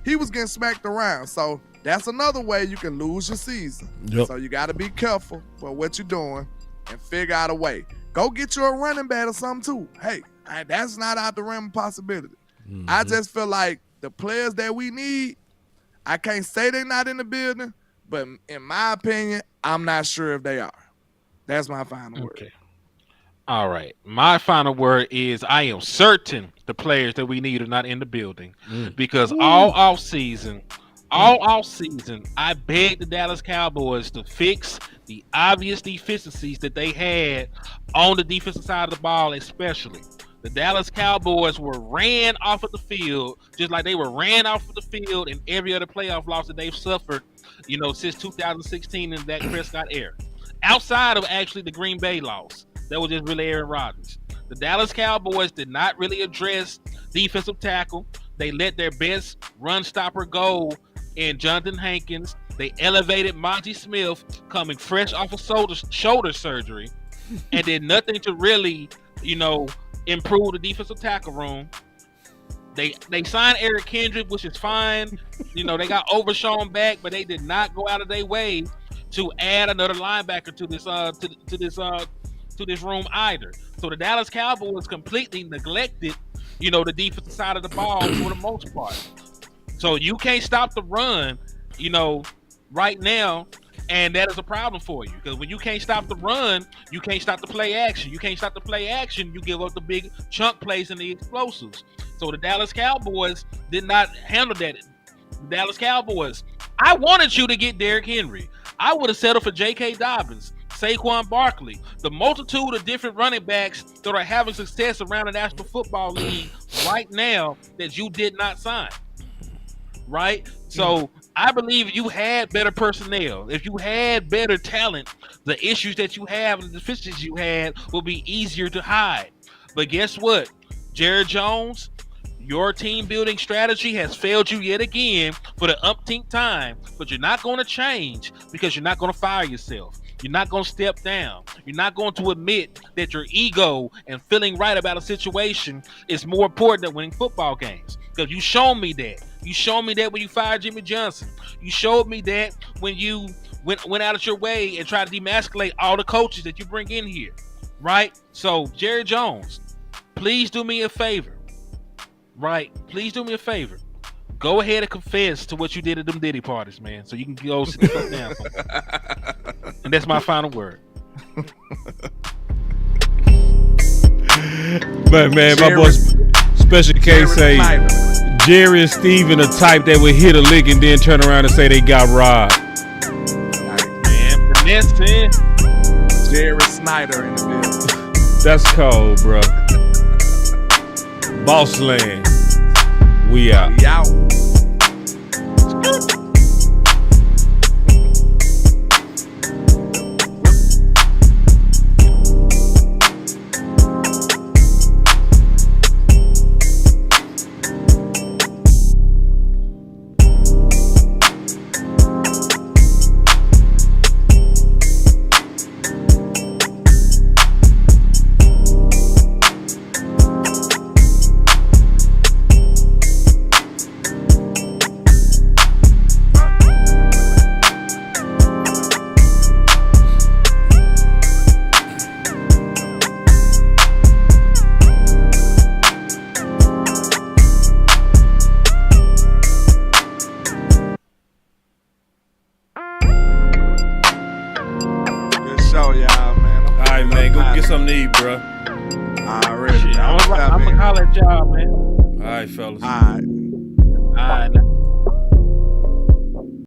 He was getting smacked around. So that's another way you can lose your season. Yep. So you got to be careful for what you're doing and figure out a way. Go get you a running back or something too. Hey, that's not out the realm of possibility. I just feel like the players that we need, I can't say they're not in the building, but in my opinion, I'm not sure if they are. That's my final word. All right. My final word is I am certain the players that we need are not in the building because all off season, I begged the Dallas Cowboys to fix the obvious deficiencies that they had on the defensive side of the ball, especially. The Dallas Cowboys were ran off of the field just like they were ran off of the field in every other playoff loss that they've suffered, since 2016 in that Prescott era. Outside of actually the Green Bay loss, that was just really Aaron Rodgers. The Dallas Cowboys did not really address defensive tackle. They let their best run stopper go in Jonathan Hankins. They elevated Monty Smith coming fresh off of shoulder surgery and did nothing to really, improve the defensive tackle room. They signed Eric Kendrick, which is fine. They got Overshawn back, but they did not go out of their way to add another linebacker to this room either. So the Dallas Cowboys completely neglected, the defensive side of the ball for the most part. So you can't stop the run, right now, and that is a problem for you. Because when you can't stop the run, you can't stop the play action. You can't stop the play action, you give up the big chunk plays and the explosives. So the Dallas Cowboys did not handle that. The Dallas Cowboys, I wanted you to get Derrick Henry. I would have settled for J.K. Dobbins, Saquon Barkley, the multitude of different running backs that are having success around the National Football League right now that you did not sign. Right? So I believe if you had better personnel, if you had better talent, the issues that you have and the deficiencies you had will be easier to hide. But guess what? Jared Jones, your team building strategy has failed you yet again for the umpteenth time, but you're not going to change because you're not going to fire yourself. You're not going to step down. You're not going to admit that your ego and feeling right about a situation is more important than winning football games. Because you showed me that. You showed me that when you fired Jimmy Johnson. You showed me that when you went out of your way and tried to demasculate all the coaches that you bring in here. Right? So, Jerry Jones, please do me a favor. Right? Please do me a favor. Go ahead and confess to what you did at them Diddy parties, man. So you can go sit stuff down. And that's my final word. But man, my boy Special K say Jerry and Steven the type that would hit a lick and then turn around and say they got robbed. Man, finesse, Jerry Snyder in the building. That's cold, bro. Boss Land. We out. We out. I'm gonna holler at y'all, man. All right, fellas. All right.